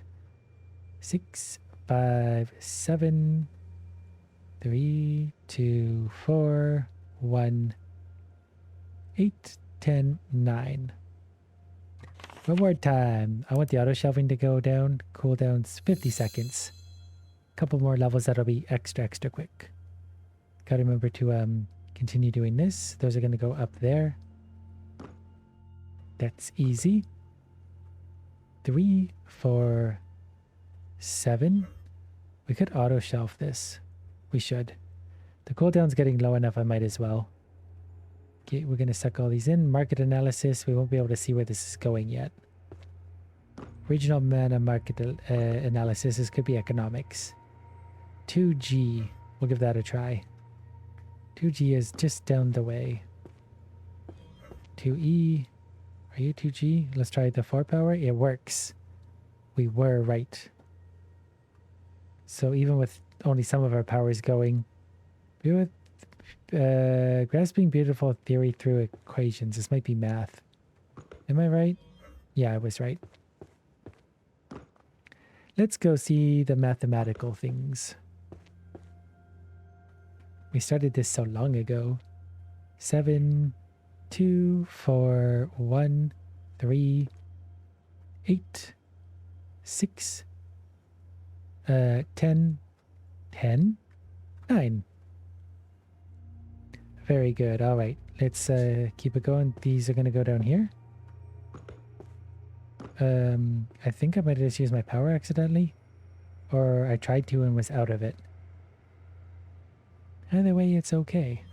6, 5, 7, 3, 2, 4, 1, 8, 10, 9. Reward time. I want the auto shelving to go down. Cooldown's 50 seconds. Couple more levels that'll be extra quick. Gotta remember to continue doing this. Those are gonna go up there. That's easy. 3, 4, 7. We could auto shelf this. We should. The cooldown's getting low enough, I might as well. Okay, we're gonna suck all these in. Market analysis, we won't be able to see where this is going yet. Regional mana market analysis, this could be economics. 2G, we'll give that a try. 2G is just down the way. 2E, are you 2G? Let's try the 4 power. It works. We were right. So even with only some of our powers going, with grasping beautiful theory through equations. This might be math. Am I right? Yeah, I was right. Let's go see the mathematical things. We started this so long ago. 7, 2, 4, 1, 3, 8, 6, 10, 10, 9. Very good. All right, let's keep it going. These are going to go down here. I think I might have just used my power accidentally. Or I tried to and was out of it. Either way, it's okay.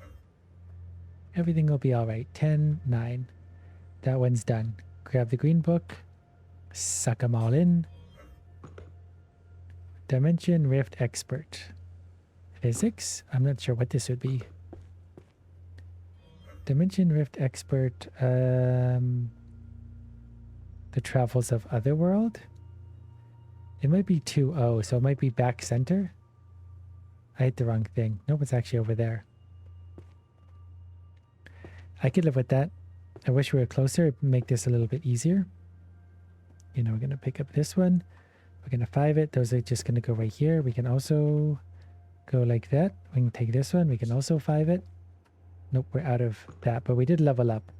Everything will be all right. 10, 9. That one's done. Grab the green book. Suck them all in. Dimension Rift Expert. Physics? I'm not sure what this would be. Dimension Rift Expert. The Travels of Otherworld? It might be 2-0, so it might be back center. I hit the wrong thing. Nope, it's actually over there. I could live with that. I wish we were closer. It'd make this a little bit easier. You know, we're going to pick up this one. We're going to 5 it. Those are just going to go right here. We can also go like that. We can take this one. We can also 5 it. Nope, we're out of that, but we did level up.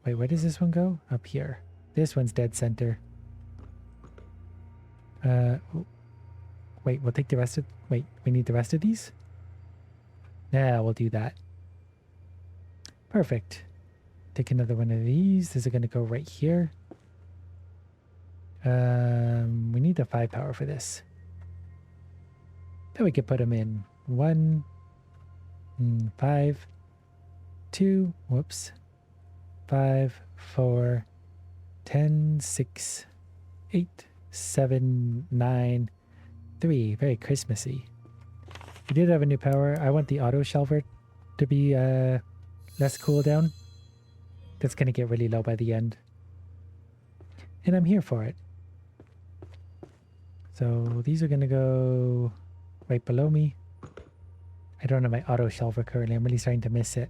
Wait, where does this one go? Up here. This one's dead center. Wait, we'll take the rest of... Wait, we need the rest of these? Yeah, we'll do that. Perfect. Take another one of these. This is going to go right here. We need the 5 power for this. Then we could put them in 1, 5, 2, whoops, 5, 4, 10, 6, 8, 7, 9, 3. Very Christmassy. We did have a new power. I want the auto shelver to be less cooldown. That's going to get really low by the end. And I'm here for it. So these are going to go right below me. I don't have my auto shelver currently. I'm really starting to miss it.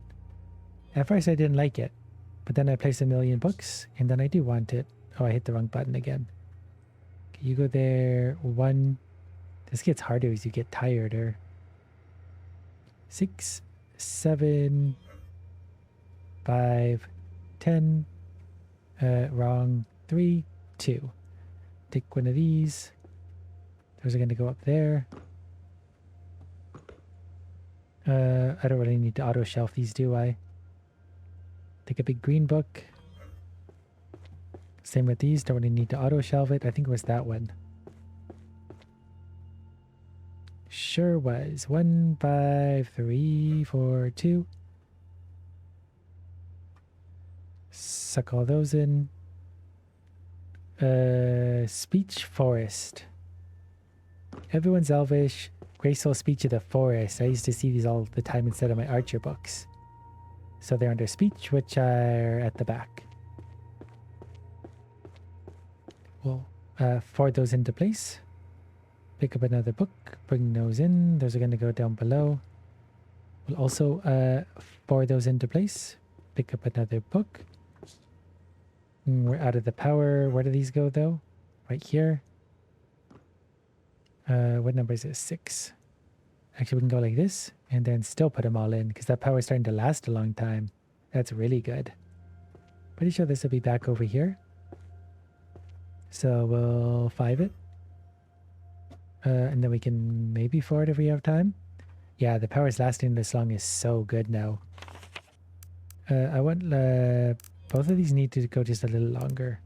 At first I didn't like it, but then I placed 1,000,000 books and then I do want it. Oh, I hit the wrong button again. Okay, you go there. 1. This gets harder as you get tireder. 6, 7, 5, 10. Wrong. 3, 2. Take one of these. Those are going to go up there. I don't really need to auto shelf these, do I? Take a big green book. Same with these. Don't really need to auto shelf it. I think it was that one. Sure was. 1, 5, 3, 4, 2. Suck all those in. Speech Forest. Everyone's Elvish. Graceful Speech of the Forest. I used to see these all the time instead of my Archer books. So they're under Speech, which are at the back. We'll forward those into place. Pick up another book. Bring those in. Those are going to go down below. We'll also forward those into place. Pick up another book. We're out of the power. Where do these go, though? Right here. What number is it? 6. Actually, we can go like this and then still put them all in because that power is starting to last a long time. That's really good. Pretty sure this will be back over here. So we'll 5 it. And then we can maybe forward if we have time. Yeah, the power is lasting this long is so good now. I want... both of these need to go just a little longer.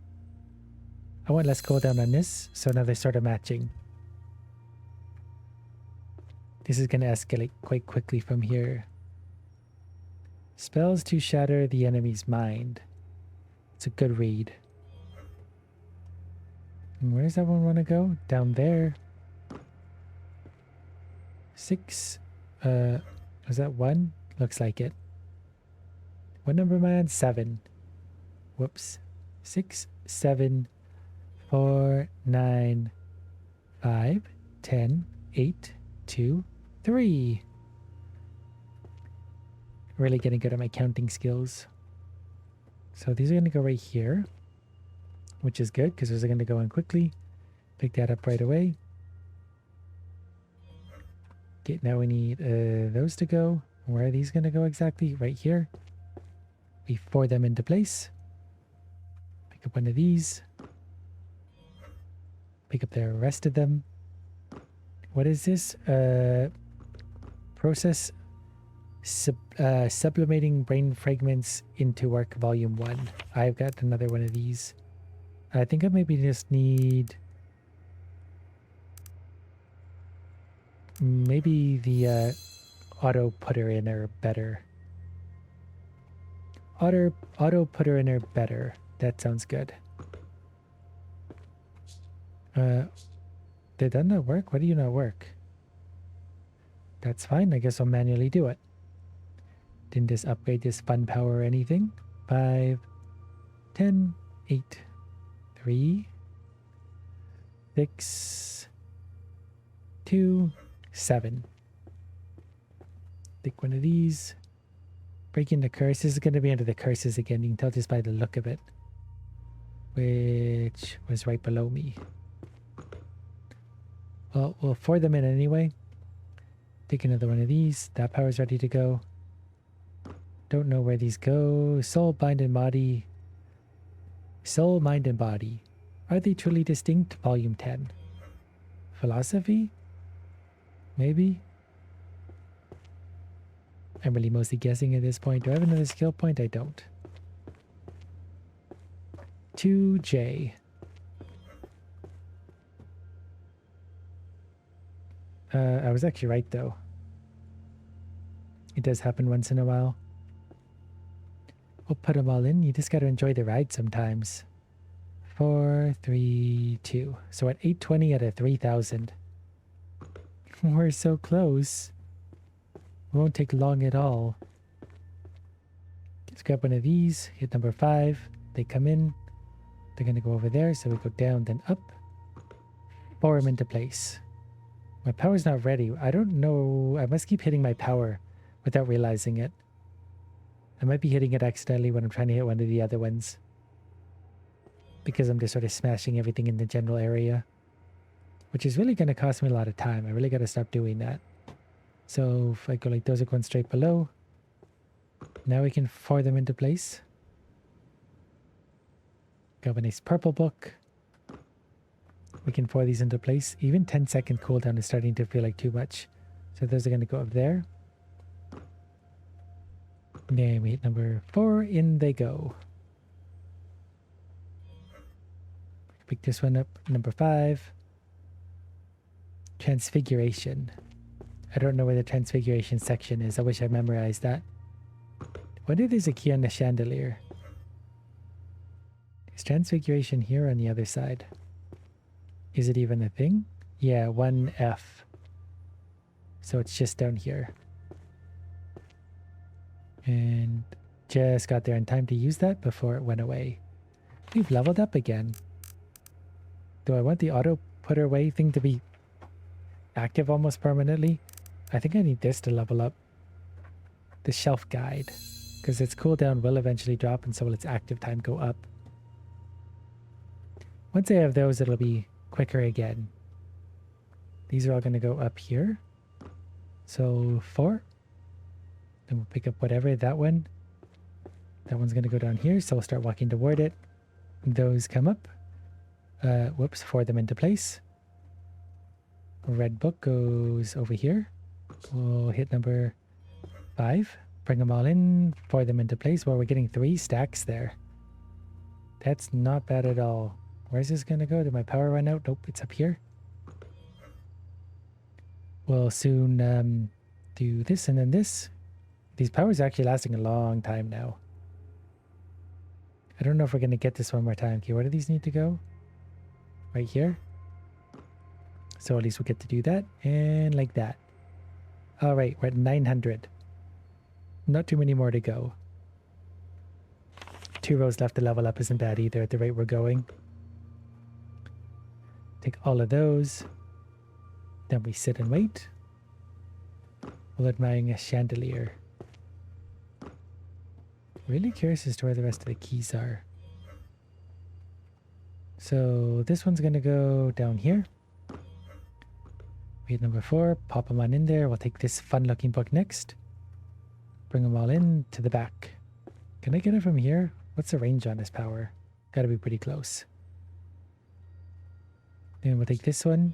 I want less cooldown on this, so now they're sort of matching. This is going to escalate quite quickly from here. Spells to shatter the enemy's mind. It's a good read. And where does that one want to go? Down there. 6. Was that 1? Looks like it. What number am I on? 7. Whoops. 6, 7, 4, 9, 5, 10, 8, 2, 3. Really getting good at my counting skills. So these are going to go right here, which is good because those are going to go in quickly. Pick that up right away. Okay, now we need those to go. Where are these going to go exactly? Right here. We forward them into place. Pick up one of these. Pick up the rest of them. What is this? Process sublimating brain fragments into work volume 1. I've got another one of these. I think I maybe just need maybe the auto putter in are better. Auto putter in are better. That sounds good. Did that not work? Why do you not work? That's fine. I guess I'll manually do it. Didn't just upgrade this fun power or anything. 5, 10, 8, 3, 6, 2, 7. Take one of these. Break into curse. This is going to be under the curses again. You can tell just by the look of it. Which was right below me. Well, we'll forward them in anyway. Take another one of these. That power's ready to go. Don't know where these go. Soul, mind, and body. Soul, mind, and body. Are they truly distinct? Volume 10. Philosophy? Maybe? I'm really mostly guessing at this point. Do I have another skill point? I don't. 2J. I was actually right, though. It does happen once in a while. We'll put them all in. You just got to enjoy the ride sometimes. 4, 3, 2. So at 820 out of 3,000. We're so close. Won't take long at all. Let's grab one of these. Hit number 5. They come in. They're going to go over there. So we go down, then up. Pour them into place. My power's not ready. I don't know. I must keep hitting my power without realizing it. I might be hitting it accidentally when I'm trying to hit one of the other ones. Because I'm just sort of smashing everything in the general area. Which is really going to cost me a lot of time. I really got to stop doing that. So if I go like those are going straight below. Now we can pour them into place. Got a nice purple book. We can pour these into place. Even 10-second cooldown is starting to feel like too much. So those are going to go up there. Then we hit number 4. In they go. Pick this one up. Number 5. Transfiguration. I don't know where the transfiguration section is. I wish I memorized that. What if there's a key on the chandelier? Is transfiguration here on the other side? Is it even a thing? Yeah, 1F. So it's just down here. And just got there in time to use that before it went away. We've leveled up again. Do I want the auto put away thing to be active almost permanently? I think I need this to level up. The shelf guide. Because its cooldown will eventually drop and so will its active time go up. Once I have those, it'll be quicker again. These are all going to go up here. So 4. Then we'll pick up whatever, that one. That one's going to go down here, so we'll start walking toward it. Those come up. Whoops, pour them into place. Red book goes over here. We'll hit number 5. Bring them all in, pour them into place. Well, we're getting 3 stacks there. That's not bad at all. Where's this going to go? Did my power run out? Nope, it's up here. We'll soon do this and then this. These powers are actually lasting a long time now. I don't know if we're going to get this one more time. Okay, where do these need to go? Right here. So at least we'll get to do that. And like that. All right, we're at 900. Not too many more to go. 2 rows left to level up isn't bad either at the rate we're going. Take all of those. Then we sit and wait. We'll admire a chandelier. Really curious as to where the rest of the keys are. So this one's going to go down here. We hit number 4. Pop them on in there. We'll take this fun looking book next. Bring them all in to the back. Can I get it from here? What's the range on this power? Gotta be pretty close. Then we'll take this one.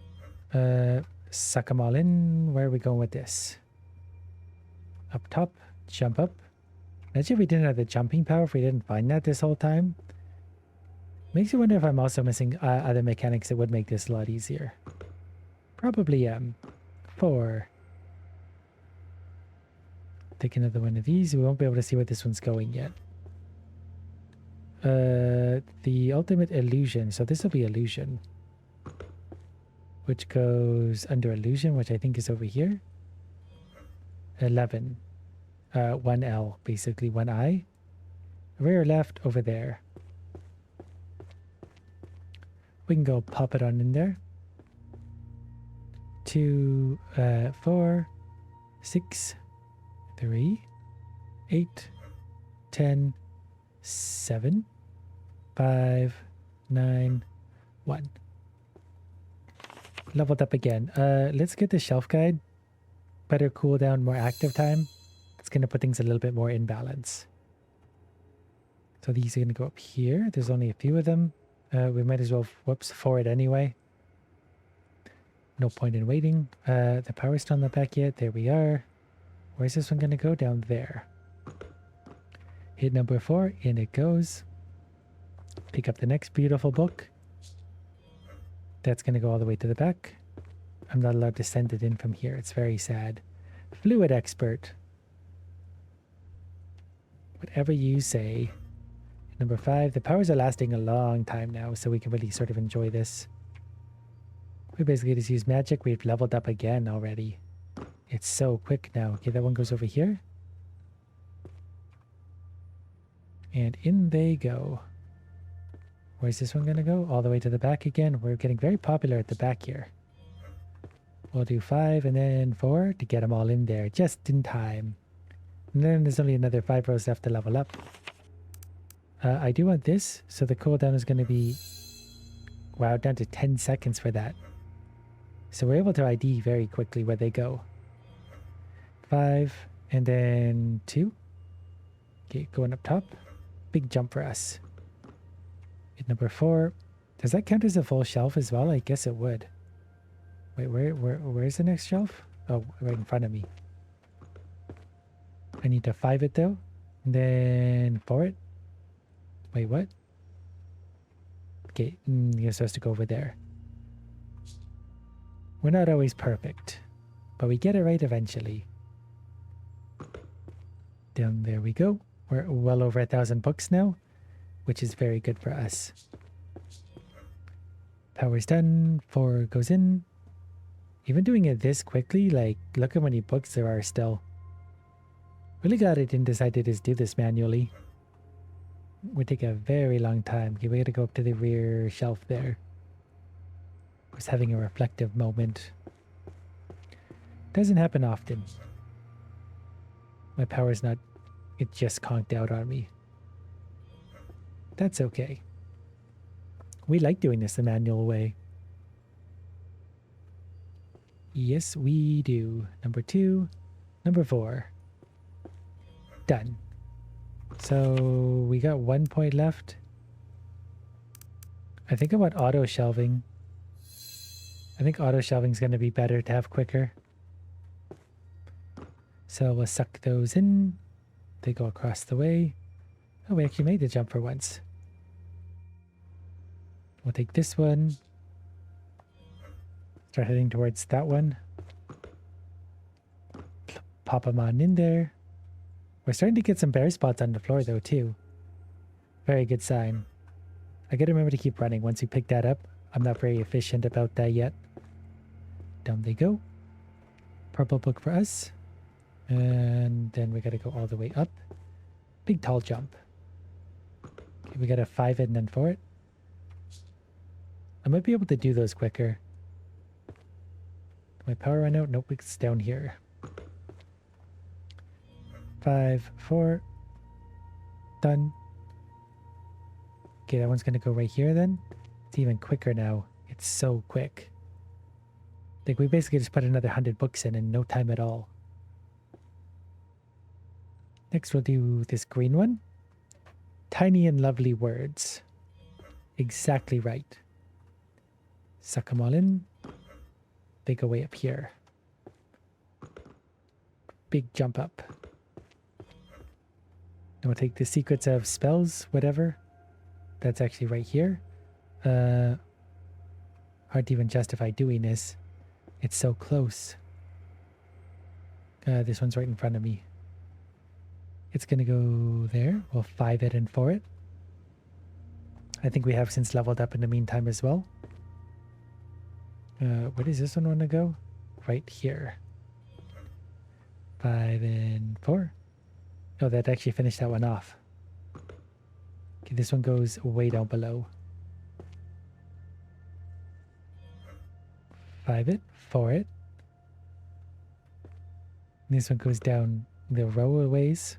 Suck them all in. Where are we going with this? Up top. Jump up. Imagine if we didn't have the jumping power, if we didn't find that this whole time. Makes you wonder if I'm also missing other mechanics that would make this a lot easier. Probably 4. Take another one of these. We won't be able to see where this one's going yet. The ultimate illusion. So this will be illusion. Which goes under illusion, which I think is over here. 11. 1L, basically 1I. Rear left over there. We can go pop it on in there. 2, 4, 6, 3, 8, 10, 7, 5, 9, 1. Leveled up again. Let's get the shelf guide better cooldown, more active time, it's going to put things a little bit more in balance. So these are going to go up here. There's only a few of them. We might as well, whoops, forward anyway. No point in waiting. The power's still not back yet. There we are. Where's this one going to go? Down there. Hit number 4, in it goes. Pick up the next beautiful book. That's going to go all the way to the back. I'm not allowed to send it in from here. It's very sad. Fluid expert. Whatever you say. Number 5. The powers are lasting a long time now, so we can really sort of enjoy this. We basically just use magic. We've leveled up again already. It's so quick now. Okay, that one goes over here. And in they go. Where's this one going to go? All the way to the back again. We're getting very popular at the back here. We'll do 5 and then 4 to get them all in there just in time. And then there's only another 5 rows left to level up. I do want this, so the cooldown is going to be, wow, down to 10 seconds for that. So we're able to ID very quickly where they go. 5 and then 2. Okay, going up top. Big jump for us. Hit number 4. Does that count as a full shelf as well? I guess it would. Wait, where's the next shelf? Oh, right in front of me. I need to 5 it though. And then 4 it. Wait, what? Okay, you're supposed to go over there. We're not always perfect, but we get it right eventually. Down there we go. We're well over 1,000 books now, which is very good for us. Power's done. 4 goes in. Even doing it this quickly, like, look how many books there are still. Really glad I didn't decide to just do this manually. Would take a very long time. Okay, we gotta go up to the rear shelf there. I was having a reflective moment. Doesn't happen often. My power's not... It just conked out on me. That's okay. We like doing this the manual way. Yes, we do. Number 2. Number 4. Done. So we got 1 point left. I think I want auto shelving. I think auto shelving is going to be better to have quicker. So we'll suck those in. They go across the way. Oh, we actually made the jump for once. We'll take this one. Start heading towards that one. Pop them on in there. We're starting to get some bare spots on the floor though too. Very good sign. I gotta remember to keep running once we pick that up. I'm not very efficient about that yet. Down they go. Purple book for us. And then we gotta go all the way up. Big tall jump. Okay, we gotta 5 it and then 4 it. I might be able to do those quicker. My power run out? Nope, it's down here. 5, 4. Done. Okay, that one's gonna go right here then. It's even quicker now. It's so quick. Like, we basically just put another 100 books in no time at all. Next we'll do this green one. Tiny and lovely words. Exactly right. Suck them all in. They go way up here. Big jump up. And we'll take the secrets of spells, whatever. That's actually right here. Hard to even justify doing this. It's so close. This one's right in front of me. It's gonna go there. We'll 5 it and 4 it. I think we have since leveled up in the meantime as well. Where does this one want to go? Right here. 5 and 4. Oh, that actually finished that one off. Okay, this one goes way down below. 5 it, 4 it. And this one goes down the row a ways.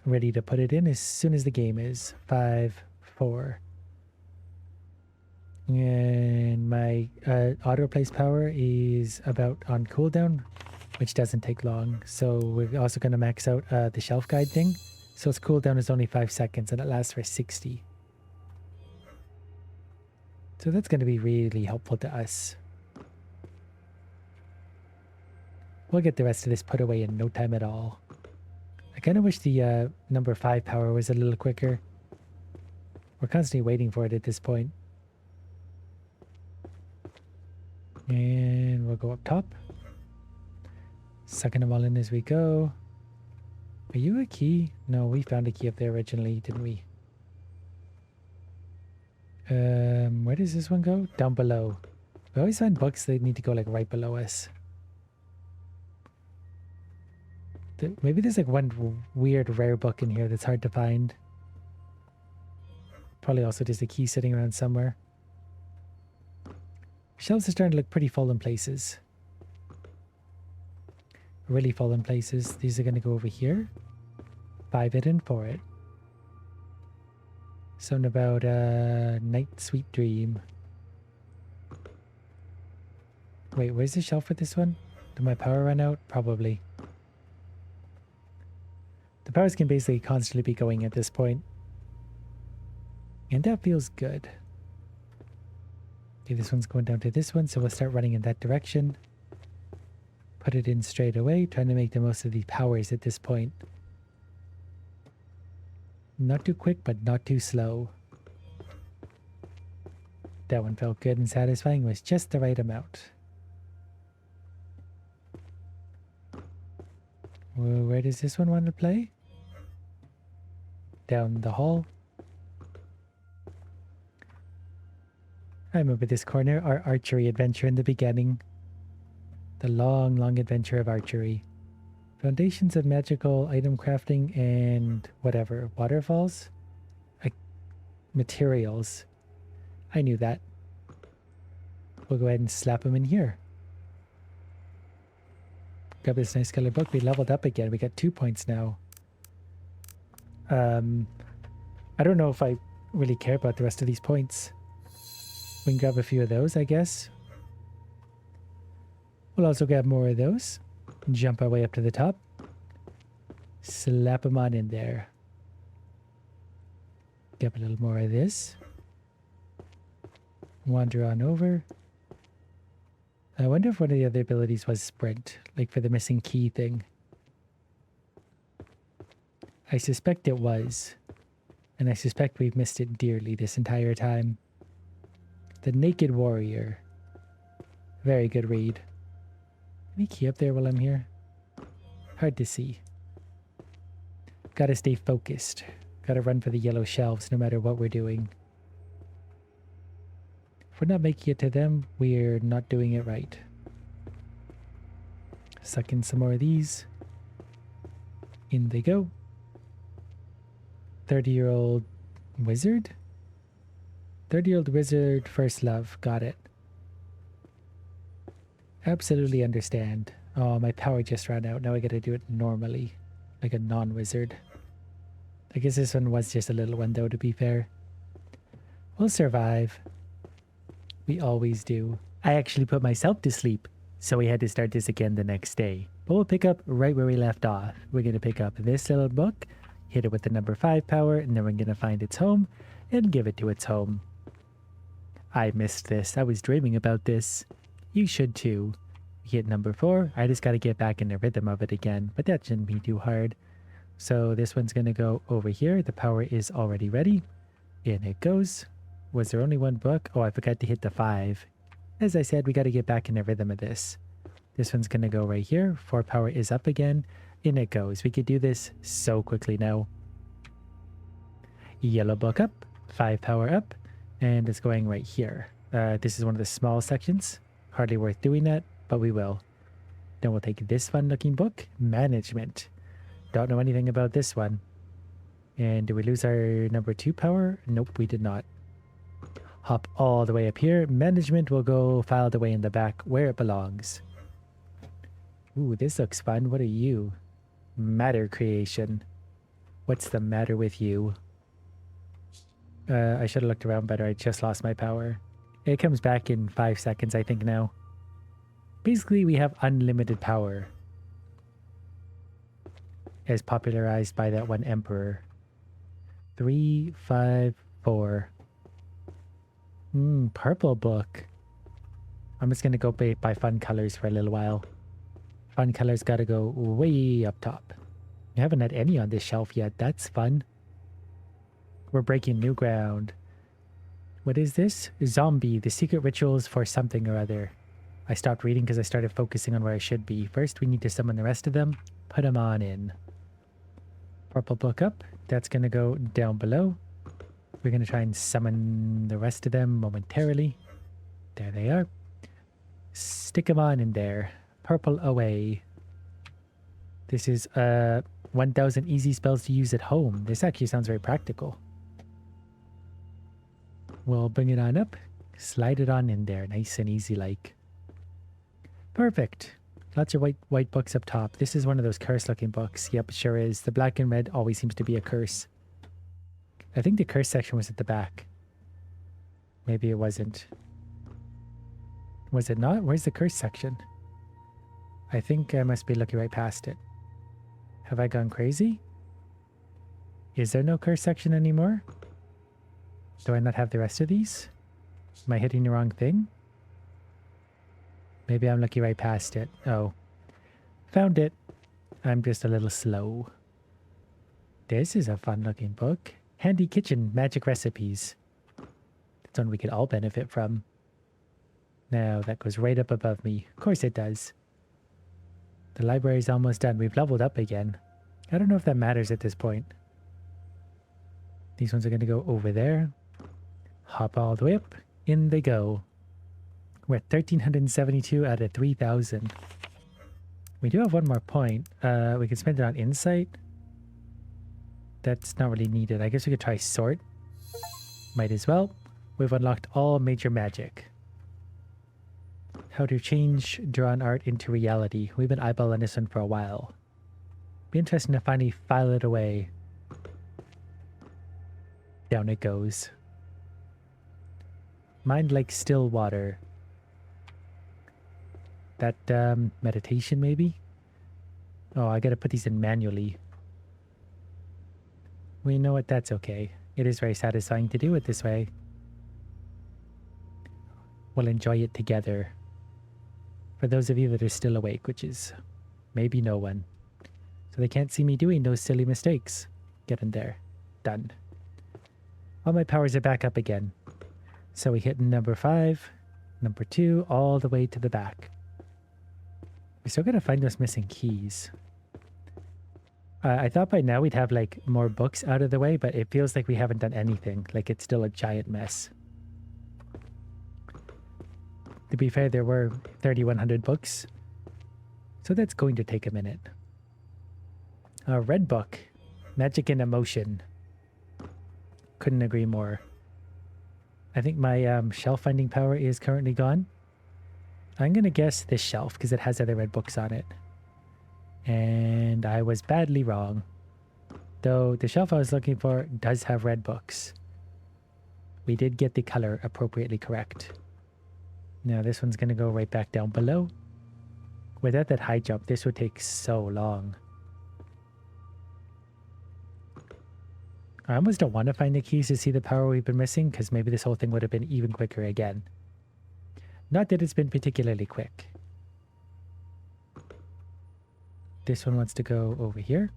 Ready to put it in as soon as the game is. 5, 4. And my auto place power is about on cooldown. which doesn't take long. So we're also going to max out the shelf guide thing. So its cooldown is only 5 seconds and it lasts for 60. So that's going to be really helpful to us. We'll get the rest of this put away in no time at all. I kind of wish the number 5 power was a little quicker. We're constantly waiting for it at this point. And we'll go up top. Sucking them all in as we go. Are you a key? No, we found a key up there originally, didn't we? Where does this one go? Down below. We always find books that need to go like right below us. Maybe there's like one weird rare book in here that's hard to find. Probably also just a key sitting around somewhere. Shelves are starting to look pretty full in places. Really full in places. These are going to go over here. 5 it and 4 it. Something about Night Sweet Dream. Wait, where's the shelf for this one? Did my power run out? Probably. The powers can basically constantly be going at this point. And that feels good. Okay, this one's going down to this one, so we'll start running in that direction. Put it in straight away, trying to make the most of these powers at this point. Not too quick, but not too slow. That one felt good and satisfying, was just the right amount. Well, where does this one want to play? Down the hall. I remember this corner, our archery adventure in the beginning. The long, long adventure of archery. Foundations of magical item crafting and whatever. Waterfalls? Materials. I knew that. We'll go ahead and slap them in here. Grab this nice color book. We leveled up again. We got 2 points now. I don't know if I really care about the rest of these points. We can grab a few of those, I guess. We'll also grab more of those. Jump our way up to the top. Slap them on in there. Grab a little more of this. Wander on over. I wonder if one of the other abilities was sprint, like for the missing key thing. I suspect it was. And I suspect we've missed it dearly this entire time. The Naked Warrior. Very good read. Any key up there while I'm here? Hard to see. Gotta stay focused. Gotta run for the yellow shelves no matter what we're doing. If we're not making it to them, we're not doing it right. Suck in some more of these. In they go. 30-year-old wizard? 30-year-old wizard, first love. Got it. Absolutely understand. Oh, my power just ran out. Now I gotta do it normally. Like a non-wizard. I guess this one was just a little one though, to be fair. We'll survive. We always do. I actually put myself to sleep, so we had to start this again the next day. But we'll pick up right where we left off. We're gonna pick up this little book, hit it with the number 5 power, and then we're gonna find its home and give it to its home. I missed this. I was dreaming about this. You should too. Hit number 4. I just got to get back in the rhythm of it again, but that shouldn't be too hard. So this one's going to go over here. The power is already ready. In it goes. Was there only one book? Oh, I forgot to hit the 5. As I said, we got to get back in the rhythm of this. This one's going to go right here. 4 power is up again. In it goes. We could do this so quickly now. Yellow book up. 5 power up. And it's going right here. This is one of the small sections. Hardly worth doing that, but we will. Then we'll take this fun looking book. Management. Don't know anything about this one. And did we lose our number 2 power? Nope, we did not. Hop all the way up here. Management will go filed away in the back where it belongs. Ooh, this looks fun. What are you? Matter creation. What's the matter with you? I should have looked around better. I just lost my power. It comes back in 5 seconds, I think, now. Basically, we have unlimited power. as popularized by that one emperor. 3, 5, 4. Purple book. I'm just gonna go by fun colors for a little while. Fun colors gotta go way up top. We haven't had any on this shelf yet. That's fun. We're breaking new ground. What is this? Zombie, the secret rituals for something or other. I stopped reading because I started focusing on where I should be. First, we need to summon the rest of them. Put them on in. Purple book up. That's going to go down below. We're going to try and summon the rest of them momentarily. There they are. Stick them on in there. Purple away. This is 1000 easy spells to use at home. This actually sounds very practical. We'll bring it on up. Slide it on in there. Nice and easy like. Perfect. Lots of white books up top. This is one of those curse looking books. Yep, sure is. The black and red always seems to be a curse. I think the curse section was at the back. Maybe it wasn't. Was it not? Where's the curse section? I think I must be looking right past it. Have I gone crazy? Is there no curse section anymore? Do I not have the rest of these? Am I hitting the wrong thing? Maybe I'm looking right past it. Oh. Found it. I'm just a little slow. This is a fun looking book. Handy Kitchen Magic Recipes. That's one we could all benefit from. Now that goes right up above me. Of course it does. The library's almost done. We've leveled up again. I don't know if that matters at this point. These ones are going to go over there. Hop all the way up. In they go. We're at 1372 out of 3000. We do have one more point. We could spend it on insight. That's not really needed. I guess we could try sort. Might as well. We've unlocked all major magic. How to change drawn art into reality. We've been eyeballing this one for a while. Be interesting to finally file it away. Down it goes. Mind like still water. That meditation maybe? Oh, I gotta put these in manually. Well, you know what? That's okay. It is very satisfying to do it this way. We'll enjoy it together. For those of you that are still awake, which is maybe no one. So they can't see me doing those silly mistakes. Get in there. Done. All my powers are back up again. So we hit number 5, number 2, all the way to the back. We're still gotta find those missing keys. I thought by now we'd have like more books out of the way, but it feels like we haven't done anything. Like it's still a giant mess. To be fair, there were 3,100 books. So that's going to take a minute. A red book. Magic and Emotion. Couldn't agree more. I think my shelf finding power is currently gone. I'm going to guess this shelf because it has other red books on it. And I was badly wrong. Though the shelf I was looking for does have red books. We did get the color appropriately correct. Now this one's going to go right back down below. Without that high jump, this would take so long. I almost don't want to find the keys to see the power we've been missing, because maybe this whole thing would have been even quicker again. Not that it's been particularly quick. This one wants to go over here.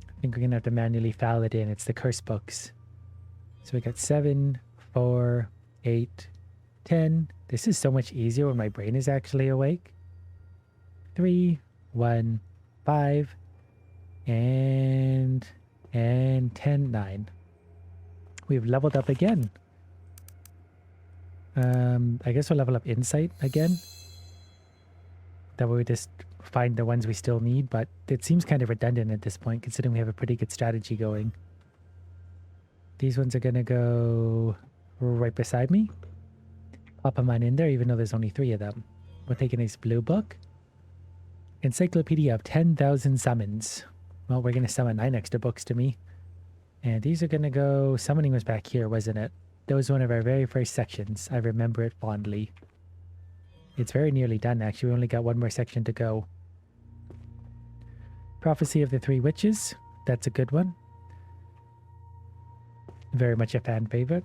I think we're going to have to manually file it in. It's the curse books. So we got 7, 4, 8, 10. This is so much easier when my brain is actually awake. 3, 1, 5, and 10, 9. We've leveled up again. I guess we'll level up insight again. That way we just find the ones we still need, but it seems kind of redundant at this point considering we have a pretty good strategy going. These ones are going to go right beside me. Pop them on in there even though there's only 3 of them. We'll take a nice blue book. Encyclopedia of 10,000 Summons. Well, we're going to summon 9 extra books to me. And these are going to go... Summoning was back here, wasn't it? That was one of our very first sections. I remember it fondly. It's very nearly done, actually. We only got one more section to go. Prophecy of the Three Witches. That's a good one. Very much a fan favorite.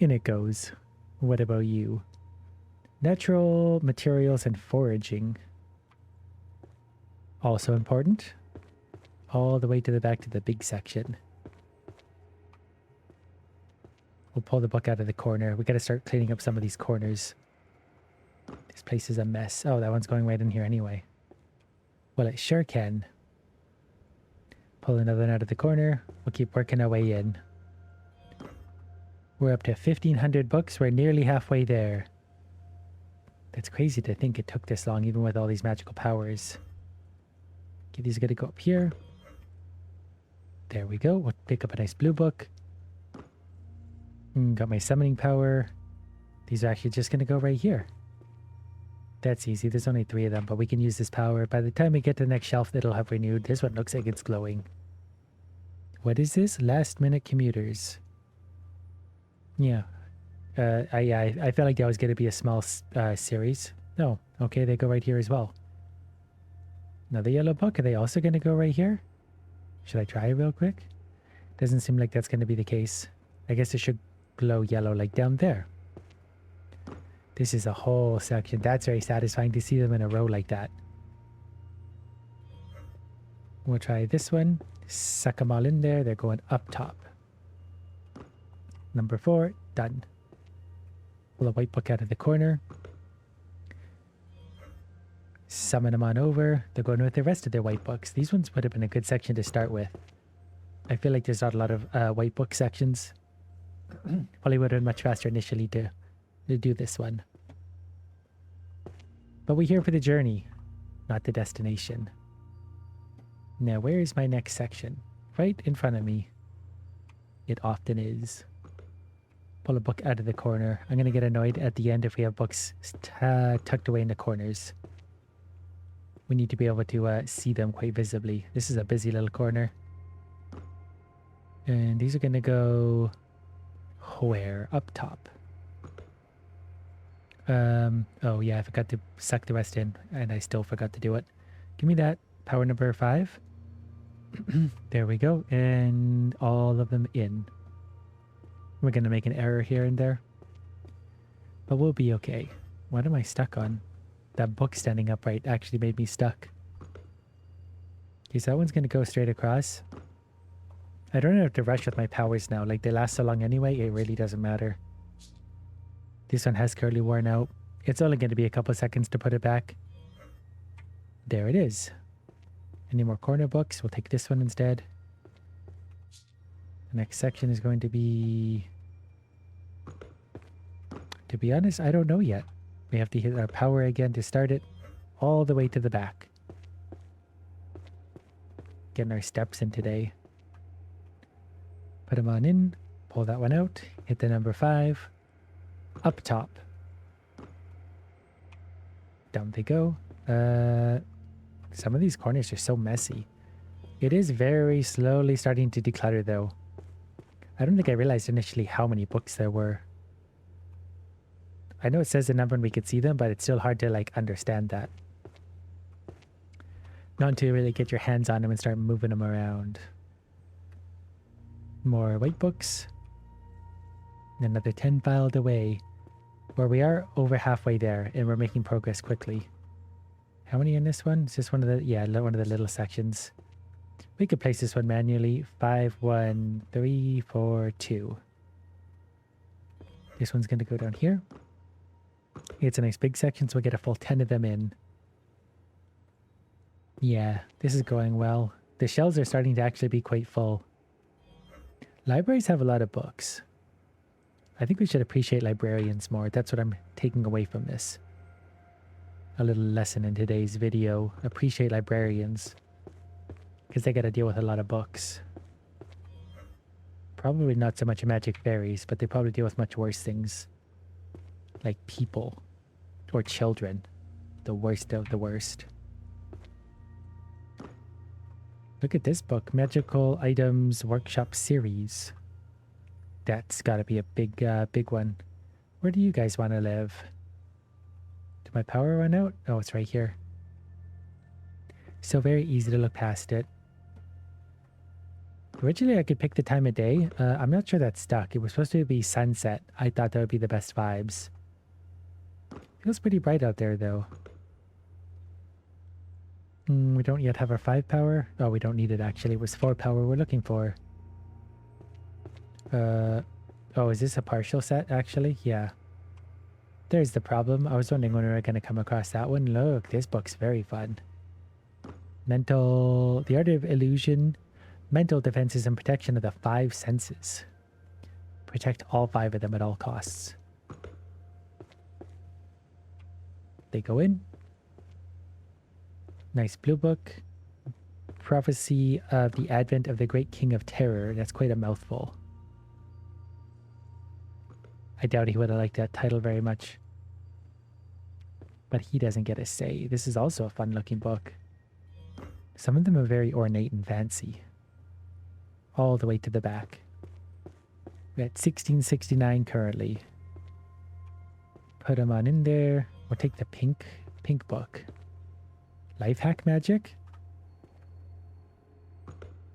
In it goes. What about you? Natural materials and foraging. Also important. All the way to the back to the big section. We'll pull the book out of the corner. We got to start cleaning up some of these corners. This place is a mess. Oh, that one's going right in here anyway. Well, it sure can. Pull another one out of the corner. We'll keep working our way in. We're up to 1,500 books. We're nearly halfway there. That's crazy to think it took this long, even with all these magical powers. Okay, these are going to go up here. There we go. We'll pick up a nice blue book. Got my summoning power. These are actually just going to go right here. That's easy. There's only 3 of them, but we can use this power. By the time we get to the next shelf, it'll have renewed. This one looks like it's glowing. What is this? Last minute commuters. Yeah. I felt like that was going to be a small series. No. Okay, they go right here as well. Another yellow book. Are they also going to go right here? Should I try it real quick? Doesn't seem like that's going to be the case. I guess it should glow yellow like down there. This is a whole section. That's very satisfying to see them in a row like that. We'll try this one. Suck them all in there. They're going up top. Number 4, done. Pull a white book out of the corner. Summon them on over. They're going with the rest of their white books. These ones would have been a good section to start with. I feel like there's not a lot of white book sections. Probably would have been much faster initially to do this one. But we're here for the journey, not the destination. Now, where is my next section? Right in front of me. It often is. Pull a book out of the corner. I'm going to get annoyed at the end if we have books tucked away in the corners. We need to be able to see them quite visibly. This is a busy little corner. And these are going to go where? Up top. Oh yeah, I forgot to suck the rest in, and I still forgot to do it. Give me that. Power number 5. There we go. And all of them in. We're going to make an error here and there. But we'll be okay. What am I stuck on? That book standing upright actually made me stuck. Okay, so that one's going to go straight across. I don't have to rush with my powers now. Like, they last so long anyway, it really doesn't matter. This one has currently worn out. It's only going to be a couple seconds to put it back. There it is. Any more corner books? We'll take this one instead. The next section is going to be... To be honest, I don't know yet. We have to hit our power again to start it all the way to the back. Getting our steps in today. Put them on in. Pull that one out. Hit the number 5. Up top. Down they go. Some of these corners are so messy. It is very slowly starting to declutter though. I don't think I realized initially how many books there were. I know it says the number and we could see them, but it's still hard to like understand that. Not until you really get your hands on them and start moving them around. More white books. Another 10 filed away. Where we are over halfway there and we're making progress quickly. How many in this one? Is this one of the, yeah, one of the little sections. We could place this one manually. 5, 1, 3, 4, 2. This one's going to go down here. It's a nice big section, so we'll get a full 10 of them in. Yeah, this is going well. The shelves are starting to actually be quite full. Libraries have a lot of books. I think we should appreciate librarians more. That's what I'm taking away from this. A little lesson in today's video. Appreciate librarians. Because they got to deal with a lot of books. Probably not so much magic fairies, but they probably deal with much worse things. Like people. Or children. The worst of the worst. Look at this book. Magical Items Workshop Series. That's got to be a big one. Where do you guys want to live? Did my power run out? Oh, it's right here. So very easy to look past it. Originally, I could pick the time of day. I'm not sure that's stuck. It was supposed to be sunset. I thought that would be the best vibes. Feels pretty bright out there, though. We don't yet have our 5 power. Oh, we don't need it, actually. It was 4 power we're looking for. Oh, is this a partial set, actually? Yeah. There's the problem. I was wondering when we were going to come across that one. Look, this book's very fun. The Art of Illusion. Mental defenses and protection of the 5 senses. Protect all 5 of them at all costs. They go in. Nice blue book. Prophecy of the Advent of the Great King of Terror. That's quite a mouthful. I doubt he would have liked that title very much. But he doesn't get a say. This is also a fun looking book. Some of them are very ornate and fancy. All the way to the back. We're at 1669 currently. Put them on in there. We'll take the pink book. Life hack magic?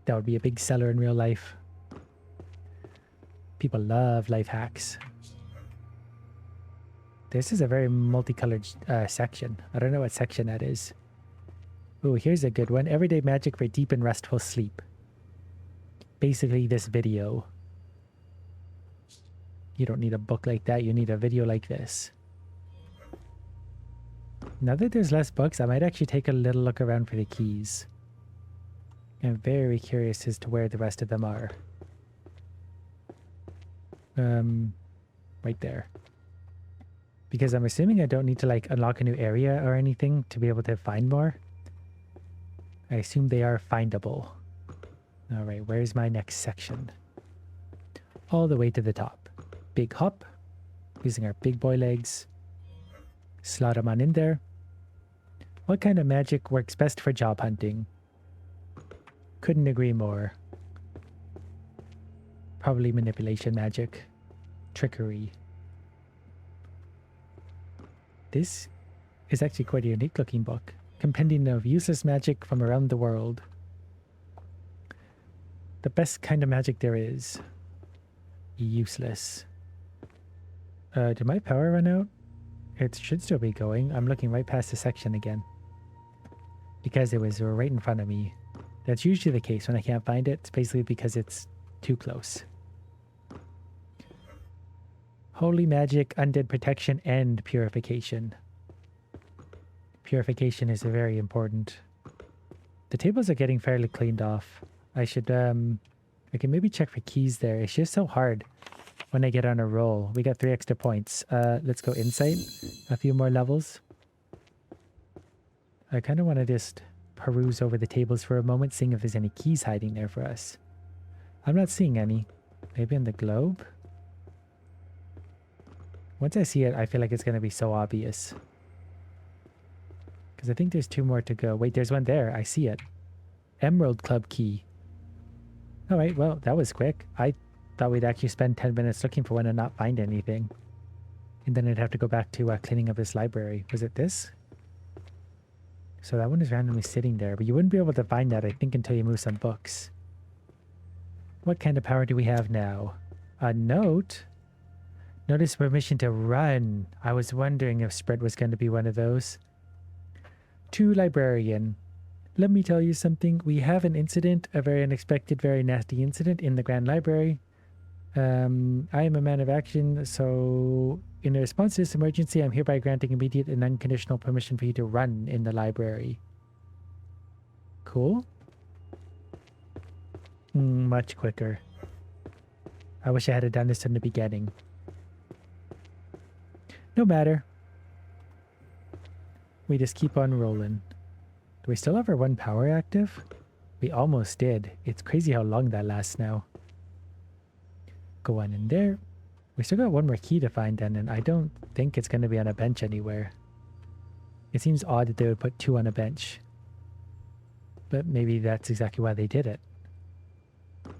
That would be a big seller in real life. People love life hacks. This is a very multicolored section. I don't know what section that is. Oh, here's a good one. Everyday magic for deep and restful sleep. Basically this video. You don't need a book like that. You need a video like this. Now that there's less books, I might actually take a little look around for the keys. I'm very curious as to where the rest of them are. Right there. Because I'm assuming I don't need to like unlock a new area or anything to be able to find more. I assume they are findable. Alright, where's my next section? All the way to the top. Big hop. Using our big boy legs. Slot them on in there. What kind of magic works best for job hunting? Couldn't agree more. Probably manipulation magic. Trickery. This is actually quite a unique looking book. Compendium of useless magic from around the world. The best kind of magic there is. Useless. Did my power run out? It should still be going. I'm looking right past the section again. Because it was right in front of me. That's usually the case when I can't find it. It's basically because it's too close. Holy magic, undead protection, and purification. Purification is very important. The tables are getting fairly cleaned off. I should, I can maybe check for keys there. It's just so hard when I get on a roll. We got 3 extra points. Let's go insight. A few more levels. I kind of want to just peruse over the tables for a moment, seeing if there's any keys hiding there for us. I'm not seeing any. Maybe in the globe? Once I see it, I feel like it's going to be so obvious. Because I think there's 2 more to go. Wait, there's one there. I see it. Emerald Club key. Alright, well, that was quick. I thought we'd actually spend 10 minutes looking for one and not find anything. And then I'd have to go back to cleaning up this library. Was it this? So that one is randomly sitting there, but you wouldn't be able to find that, I think, until you move some books. What kind of power do we have now? A note? Notice permission to run. I was wondering if spread was going to be one of those. To librarian. Let me tell you something. We have an incident, a very unexpected, very nasty incident in the Grand Library. I am a man of action, so in response to this emergency, I'm hereby granting immediate and unconditional permission for you to run in the library. Cool. Much quicker. I wish I had done this in the beginning. No matter. We just keep on rolling. Do we still have our 1 power active? We almost did. It's crazy how long that lasts now. Go on in there. We still got 1 more key to find then, and I don't think it's going to be on a bench anywhere. It seems odd that they would put 2 on a bench. But maybe that's exactly why they did it.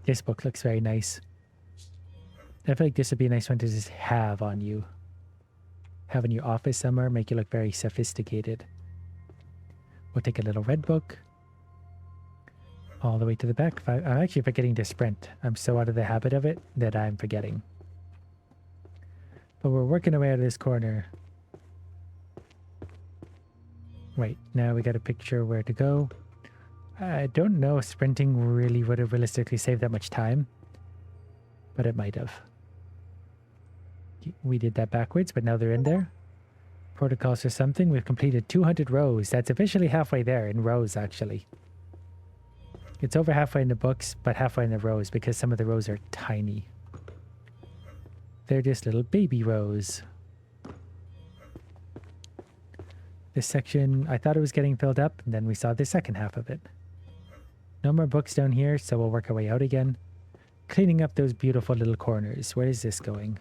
This book looks very nice. I feel like this would be a nice one to just have on you. Have in your office somewhere, make you look very sophisticated. We'll take a little red book. all the way to the back. I'm actually forgetting to sprint. I'm so out of the habit of it that I'm forgetting. But we're working our way out of this corner. Wait, now we got to picture where to go. I don't know if sprinting really would have realistically saved that much time, but it might have. We did that backwards, but now they're in there. Protocols or something. We've completed 200 rows. That's officially halfway there in rows, actually. It's over halfway in the books, but halfway in the rows because some of the rows are tiny. They're just little baby rows. This section, I thought it was getting filled up, and then we saw the second half of it. No more books down here, so we'll work our way out again. Cleaning up those beautiful little corners. Where is this going?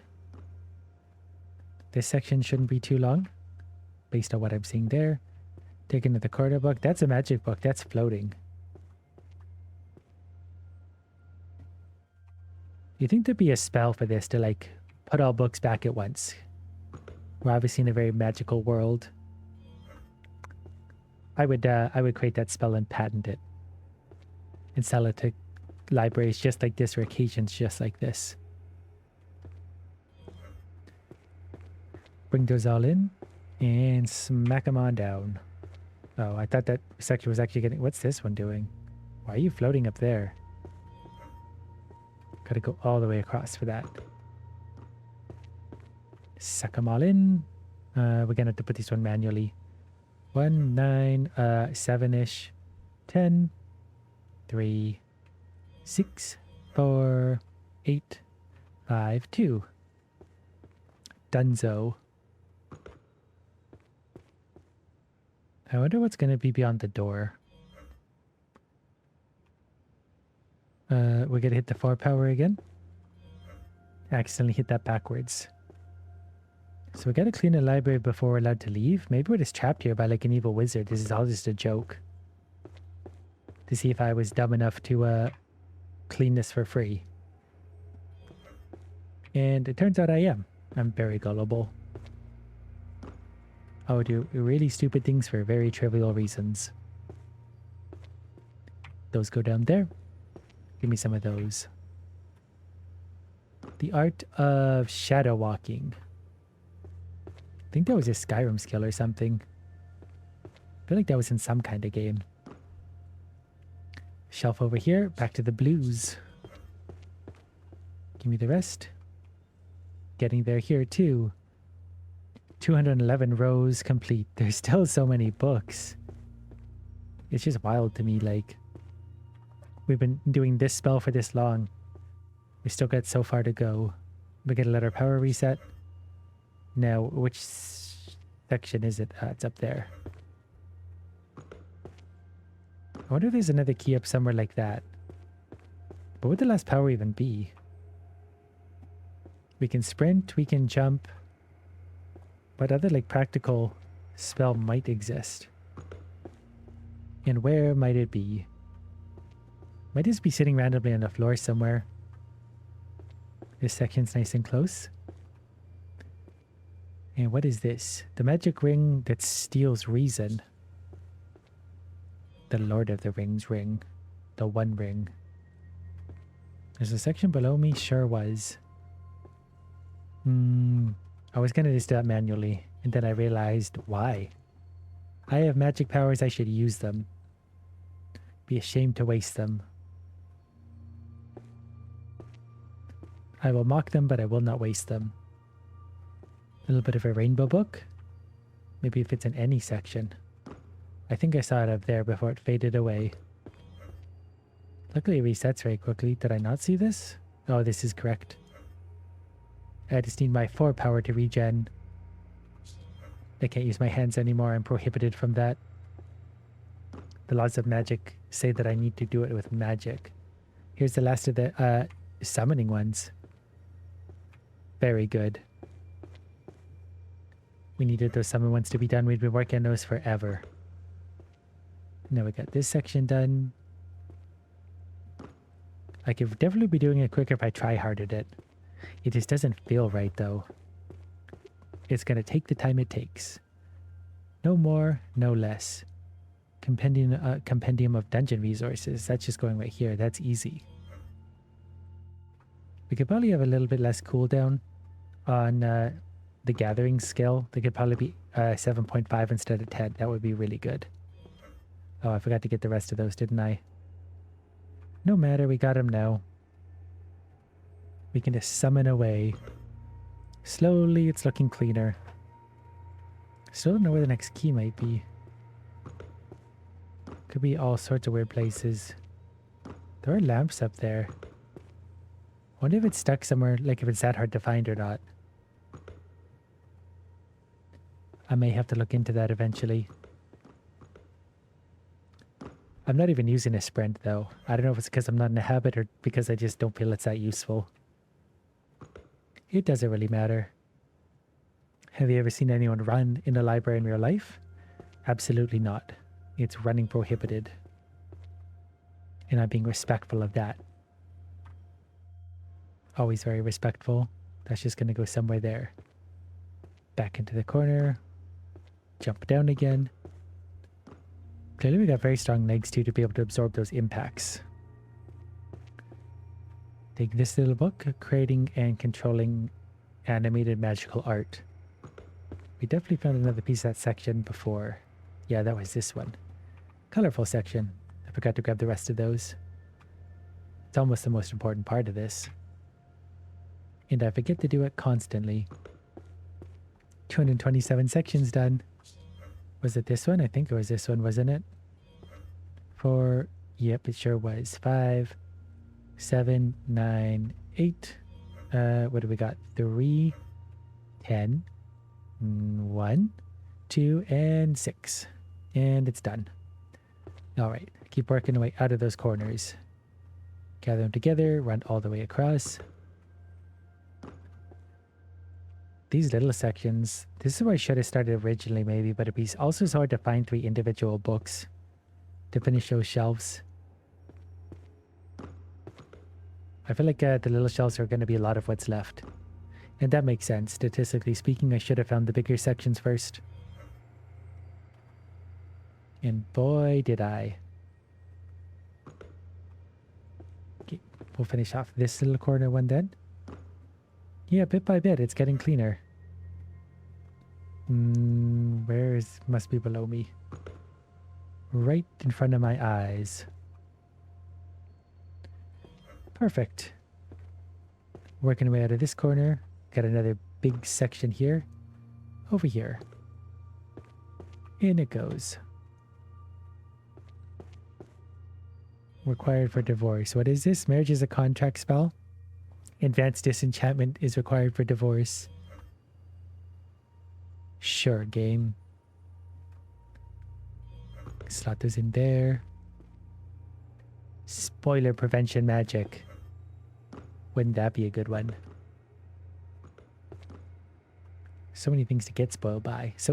This section shouldn't be too long, based on what I'm seeing there. Taking to the corner book. That's a magic book. That's floating. You think there'd be a spell for this to like put all books back at once? We're obviously in a very magical world. I would create that spell and patent it. And sell it to libraries just like this or occasions just like this. Bring those all in and smack them on down. Oh, I thought that section was actually getting... What's this one doing? Why are you floating up there? Gotta go all the way across for that. Suck them all in. We're gonna have to put this one manually. 1, 9, 7-ish. 10, 3, 6, 4, 8, 5, 2. Dunzo. I wonder what's going to be beyond the door. We're going to hit the 4 power again. Accidentally hit that backwards. So we got to clean the library before we're allowed to leave. Maybe we're just trapped here by like an evil wizard. This is all just a joke. To see if I was dumb enough to clean this for free. And it turns out I am. I'm very gullible. I would do really stupid things for very trivial reasons. Those go down there. Give me some of those. The art of shadow walking. I think that was a Skyrim skill or something. I feel like that was in some kind of game. Shelf over here. Back to the blues. Give me the rest. Getting there here too. 211 rows complete. There's still so many books. It's just wild to me, like, we've been doing this spell for this long. We still got so far to go. We gotta let our power reset. Now, which section is it? It's up there. I wonder if there's another key up somewhere like that. What would the last power even be? We can sprint, we can jump. What other like practical spell might exist? And where might it be? Might just be sitting randomly on the floor somewhere. This section's nice and close. And what is this? The magic ring that steals reason. The Lord of the Rings ring. The One Ring. There's a section below me? Sure was. I was gonna just do that manually, and then I realized why. I have magic powers, I should use them. Be ashamed to waste them. I will mock them, but I will not waste them. A little bit of a rainbow book. Maybe if it's in any section. I think I saw it up there before it faded away. Luckily it resets very quickly. Did I not see this? Oh, this is correct. I just need my 4 power to regen. I can't use my hands anymore. I'm prohibited from that. The laws of magic say that I need to do it with magic. Here's the last of the summoning ones. Very good. We needed those summon ones to be done. We'd been working on those forever. Now we got this section done. I could definitely be doing it quicker if I try-harded it. It just doesn't feel right, though. It's going to take the time it takes. No more, no less. compendium of dungeon resources. That's just going right here. That's easy. We could probably have a little bit less cooldown on the gathering skill. They could probably be 7.5 instead of 10. That would be really good. Oh, I forgot to get the rest of those, didn't I? No matter, we got them now. We can just summon away. Slowly, it's looking cleaner. Still don't know where the next key might be. Could be all sorts of weird places. There are lamps up there. Wonder if it's stuck somewhere, like if it's that hard to find or not. I may have to look into that eventually. I'm not even using a sprint though. I don't know if it's because I'm not in a habit or because I just don't feel it's that useful. It doesn't really matter. Have you ever seen anyone run in a library in real life? Absolutely not. It's running prohibited. And I'm being respectful of that. Always very respectful. That's just going to go somewhere there. Back into the corner. Jump down again. Clearly we got very strong legs too to be able to absorb those impacts. Take this little book, Creating and Controlling Animated Magical Art. We definitely found another piece of that section before. Yeah, that was this one. Colorful section. I forgot to grab the rest of those. It's almost the most important part of this. And I forget to do it constantly. 227 sections done. Was it this one? I think it was this one, wasn't it? Yep, it sure was. 5, 7, 9, 8. What do we got? 3, 10, 1, 2, and 6. And it's done. All right, keep working away out of those corners. Gather them together, run all the way across. These little sections, this is where I should have started originally maybe, but it'd be also so hard to find 3 individual books to finish those shelves. I feel like the little shelves are going to be a lot of what's left. And that makes sense. Statistically speaking, I should have found the bigger sections first. And boy, did I. Okay, we'll finish off this little corner one then. Yeah, bit by bit, it's getting cleaner. Must be below me. Right in front of my eyes. Perfect. Working away out of this corner. Got another big section here. Over here. In it goes. Required for divorce. What is this? Marriage is a contract spell? Advanced disenchantment is required for divorce. Sure, game. Slot those in there. Spoiler prevention magic. Wouldn't that be a good one? So many things to get spoiled by. It's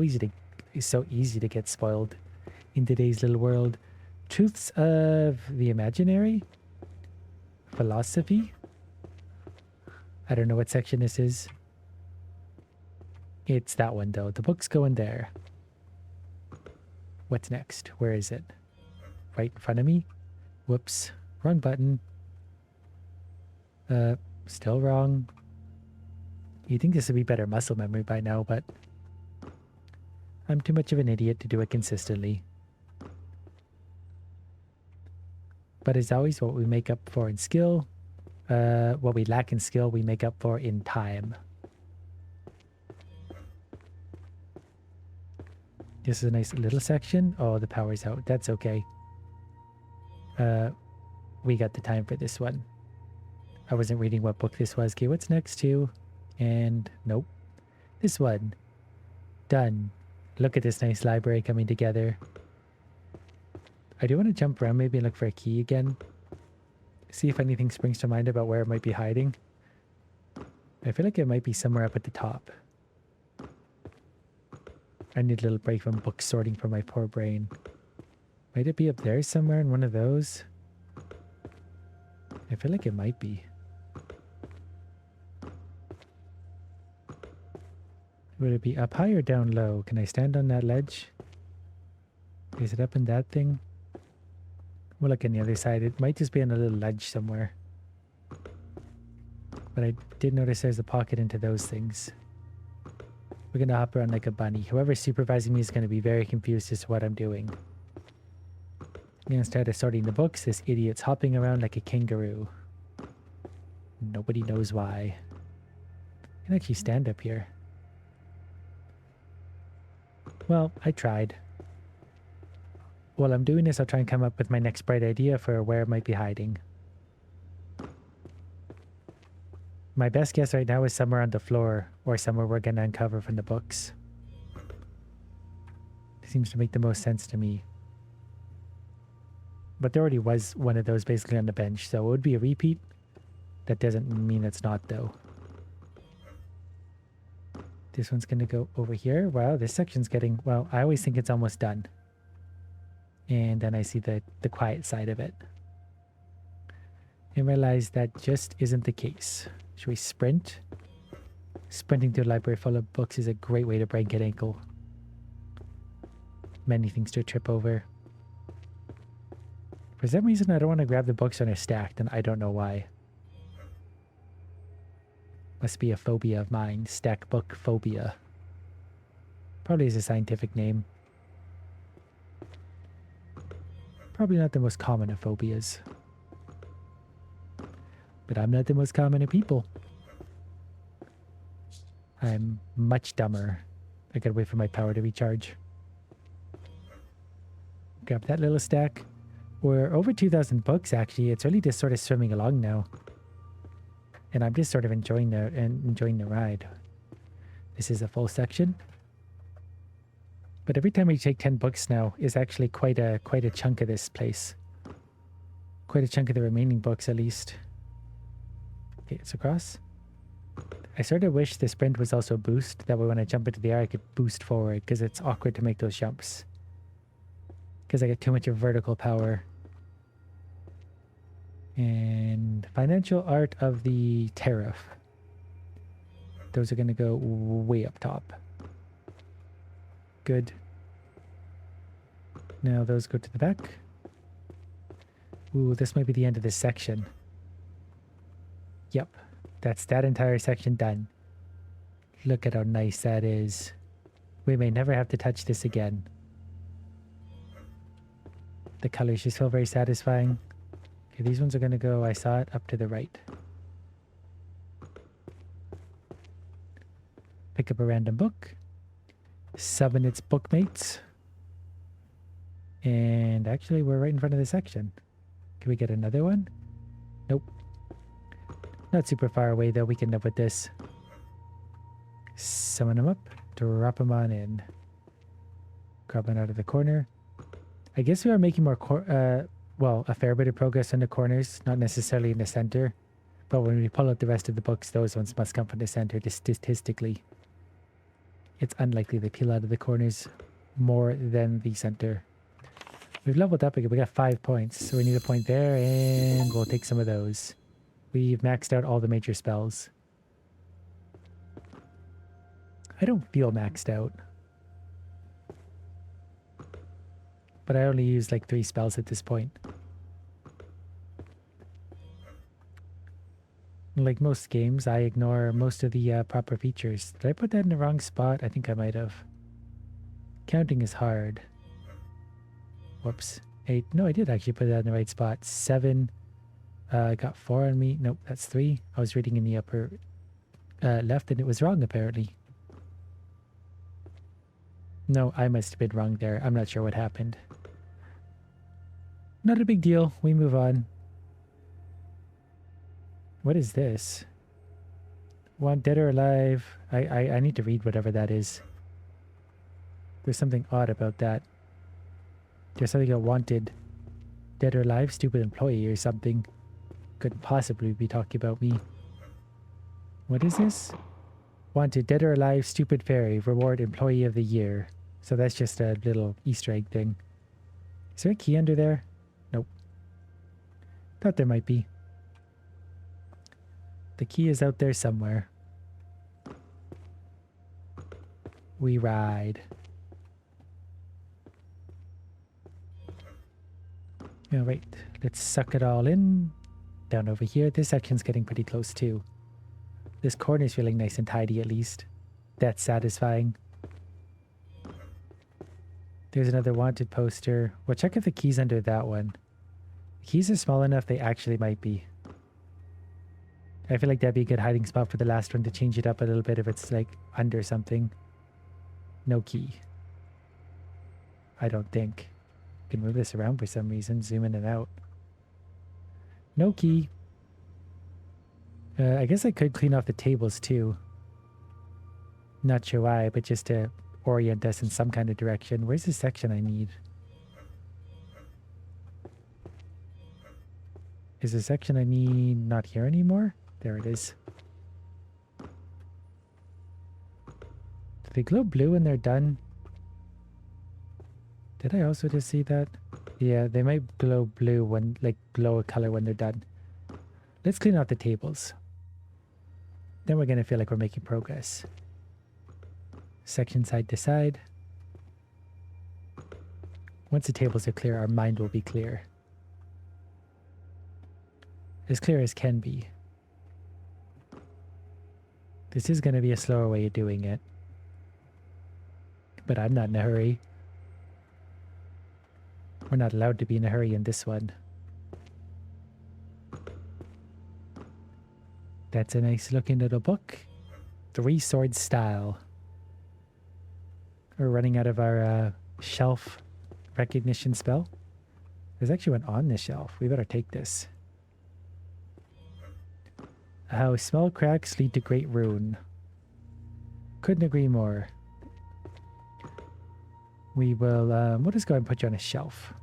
so easy to get spoiled in today's little world. Truths of the imaginary? Philosophy? I don't know what section this is. It's that one though. The book's going there. What's next? Where is it? Right in front of me? Whoops. Wrong button. Still wrong. You'd think this would be better muscle memory by now, but I'm too much of an idiot to do it consistently. But as always, what we make up for in skill, what we lack in skill, we make up for in time. This is a nice little section. Oh, the power's out. That's okay. We got the time for this one. I wasn't reading what book this was. Okay, what's next too? And nope. This one. Done. Look at this nice library coming together. I do want to jump around maybe and look for a key again. See if anything springs to mind about where it might be hiding. I feel like it might be somewhere up at the top. I need a little break from book sorting for my poor brain. Might it be up there somewhere in one of those? I feel like it might be. Would it be up high or down low? Can I stand on that ledge? Is it up in that thing? We'll look on the other side. It might just be on a little ledge somewhere. But I did notice there's a pocket into those things. We're going to hop around like a bunny. Whoever's supervising me is going to be very confused as to what I'm doing. Instead of sorting the books, this idiot's hopping around like a kangaroo. Nobody knows why. I can actually stand up here. Well, I tried. While I'm doing this, I'll try and come up with my next bright idea for where it might be hiding. My best guess right now is somewhere on the floor or somewhere we're going to uncover from the books. It seems to make the most sense to me. But there already was one of those basically on the bench, so it would be a repeat. That doesn't mean it's not, though. This one's going to go over here. Wow, this section's getting... Well, I always think it's almost done. And then I see the quiet side of it. And realize that just isn't the case. Should we sprint? Sprinting through a library full of books is a great way to break an ankle. Many things to trip over. For some reason, I don't want to grab the books when they're stacked, and I don't know why. Must be a phobia of mine. Stack book phobia. Probably is a scientific name. Probably not the most common of phobias. But I'm not the most common of people. I'm much dumber. I gotta wait for my power to recharge. Grab that little stack. We're over 2,000 books, actually. It's really just sort of swimming along now. And I'm just sort of enjoying the ride. This is a full section. But every time we take 10 books now is actually quite a chunk of this place. Quite a chunk of the remaining books, at least. Okay, it's across. I sort of wish the sprint was also a boost. That way when I jump into the air, I could boost forward, because it's awkward to make those jumps. Because I get too much of vertical power. And financial art of the tariff. Those are going to go way up top. Good. Now those go to the back. Ooh, this might be the end of this section. Yep, that's that entire section done. Look at how nice that is. We may never have to touch this again. The colors just feel very satisfying. Okay, these ones are going to go, I saw it, up to the right. Pick up a random book. Summon its bookmates. And actually, we're right in front of the section. Can we get another one? Nope. Not super far away, though. We can live with this. Summon them up. Drop them on in. Grab one out of the corner. I guess we are making more... well, a fair bit of progress in the corners, not necessarily in the center. But when we pull out the rest of the books, those ones must come from the center statistically. It's unlikely they peel out of the corners more than the center. We've leveled up again. We got 5 points, so we need a point there, and we'll take some of those. We've maxed out all the major spells. I don't feel maxed out. But I only used like 3 spells at this point. Like most games, I ignore most of the proper features. Did I put that in the wrong spot? I think I might have. Counting is hard. Whoops. 8. No, I did actually put that in the right spot. 7. I got 4 on me. Nope, that's 3. I was reading in the upper left and it was wrong apparently. No, I must have been wrong there. I'm not sure what happened. Not a big deal. We move on. What is this? Want dead or alive? I need to read whatever that is. There's something odd about that. There's something about wanted. Dead or alive? Stupid employee or something. Couldn't possibly be talking about me. What is this? Wanted dead or alive, stupid fairy. Reward employee of the year. So that's just a little Easter egg thing. Is there a key under there? Nope. Thought there might be. The key is out there somewhere. We ride. All right, let's suck it all in. Down over here. This section's getting pretty close too. This corner's feeling nice and tidy at least. That's satisfying. There's another wanted poster. We'll check if the key's under that one. The keys are small enough they actually might be. I feel like that'd be a good hiding spot for the last one to change it up a little bit if it's like under something. No key. I don't think. I can move this around for some reason, zoom in and out. No key. I guess I could clean off the tables too. Not sure why, but just to orient us in some kind of direction. Where's the section I need? Is the section I need not here anymore? There it is. Do they glow blue when they're done? Did I also just see that? Yeah, they might glow blue when, like, glow a color when they're done. Let's clean out the tables. Then we're going to feel like we're making progress. Section side to side. Once the tables are clear, our mind will be clear. As clear as can be. This is going to be a slower way of doing it. But I'm not in a hurry. We're not allowed to be in a hurry in this one. That's a nice looking little book. Three Swords Style. We're running out of our shelf recognition spell. There's actually one on the shelf. We better take this. How small cracks lead to great ruin. Couldn't agree more. We will, we'll just go ahead and put you on a shelf.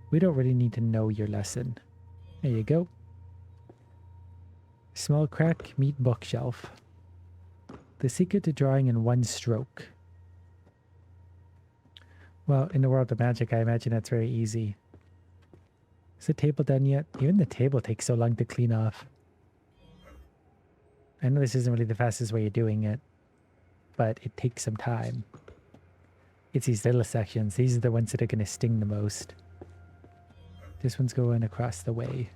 We don't really need to know your lesson. There you go. Small crack, meet bookshelf. The secret to drawing in one stroke. Well, in the world of magic, I imagine that's very easy. Is the table done yet? Even the table takes so long to clean off. I know this isn't really the fastest way of doing it, but it takes some time. It's these little sections. These are the ones that are going to sting the most. This one's going across the way.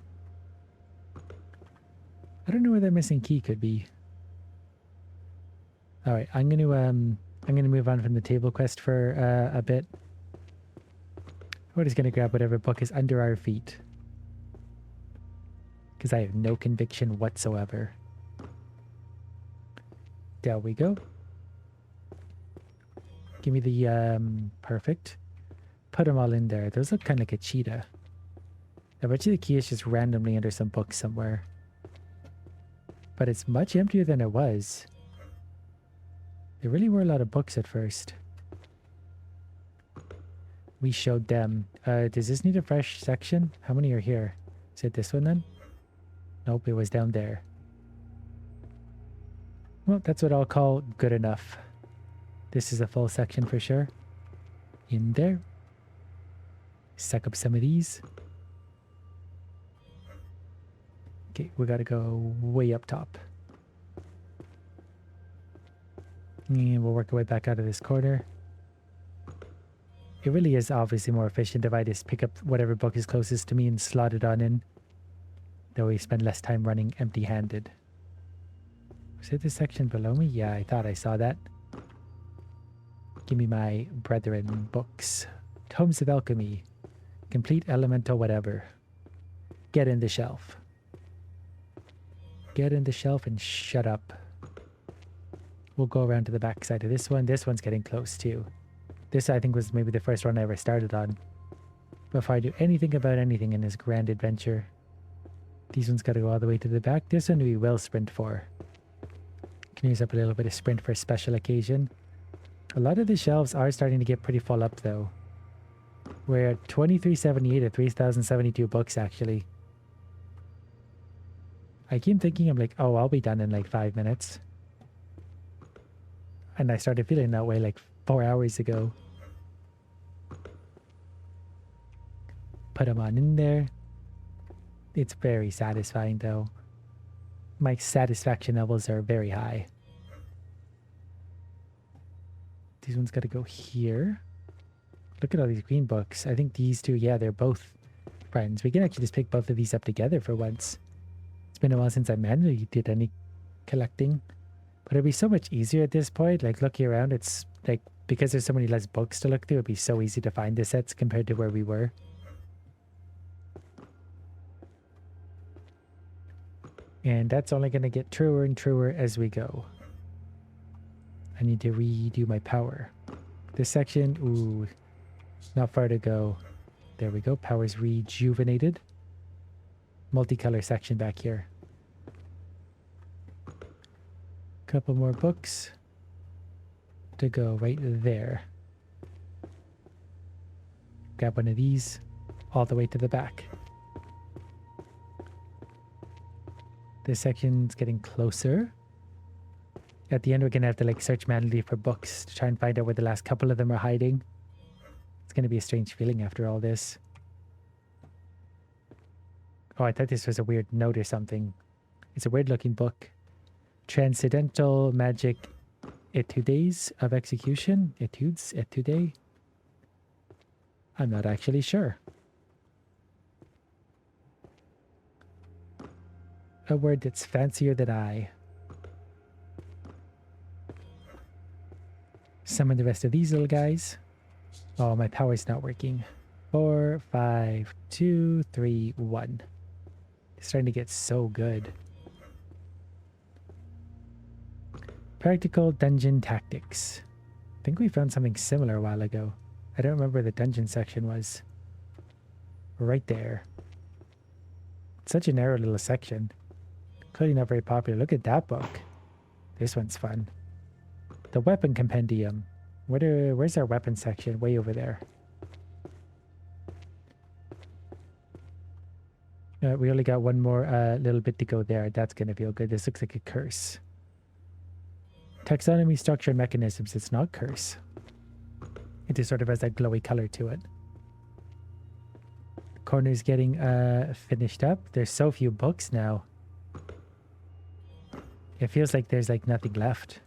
I don't know where that missing key could be. All right, I'm going to move on from the table quest for a bit. We're just going to grab whatever book is under our feet. Because I have no conviction whatsoever. There we go. Give me the, perfect. Put them all in there. Those look kind of like a cheetah. I bet you the key is just randomly under some book somewhere. But it's much emptier than it was. There really were a lot of books at first. We showed them. Does this need a fresh section? How many are here? Is it this one then? Nope, it was down there. Well, that's what I'll call good enough. This is a full section for sure. In there. Suck up some of these. Okay, we gotta go way up top. And we'll work our way back out of this corner. It really is obviously more efficient if I just pick up whatever book is closest to me and slot it on in. Though we spend less time running empty-handed. Was it this section below me? Yeah, I thought I saw that. Give me my brethren books. Tomes of Alchemy. Complete Elemental whatever. Get in the shelf. Get in the shelf and shut up. We'll go around to the back side of this one. This one's getting close too. This I think was maybe the first one I ever started on. Before I do anything about anything in this grand adventure. These ones gotta go all the way to the back. This one we will sprint for. Can use up a little bit of sprint for a special occasion. A lot of the shelves are starting to get pretty full up though. We're at 2378 at 3072 books actually. I keep thinking, I'm like, oh, I'll be done in like 5 minutes. And I started feeling that way like 4 hours ago. Put them on in there. It's very satisfying though. My satisfaction levels are very high. These ones got to go here. Look at all these green books. I think these two, yeah, they're both friends. We can actually just pick both of these up together for once. It's been a while since I manually did any collecting. But it'd be so much easier at this point. Like looking around, it's like because there's so many less books to look through, it'd be so easy to find the sets compared to where we were. And that's only going to get truer and truer as we go. I need to redo my power. This section, ooh, not far to go. There we go. Power's rejuvenated. Multicolor section back here. Couple more books to go right there. Grab one of these all the way to the back. This section's getting closer. At the end, we're going to have to like search manually for books to try and find out where the last couple of them are hiding. It's going to be a strange feeling after all this. Oh, I thought this was a weird note or something. It's a weird looking book. Transcendental Magic Etudes of Execution? Etudes? Etude? I'm not actually sure. A word that's fancier than I. Summon the rest of these little guys. Oh, my power's not working. 4, 5, 2, 3, 1. It's starting to get so good. Practical Dungeon Tactics. I think we found something similar a while ago. I don't remember where the dungeon section was. Right there. It's such a narrow little section. Clearly not very popular. Look at that book. This one's fun. The Weapon Compendium. Where's our weapon section? Way over there. We only got one more little bit to go there. That's going to feel good. This looks like a curse. Taxonomy, structure, and mechanisms. It's not curse. It just sort of has that glowy color to it. The corner's getting finished up. There's so few books now. It feels like there's like nothing left.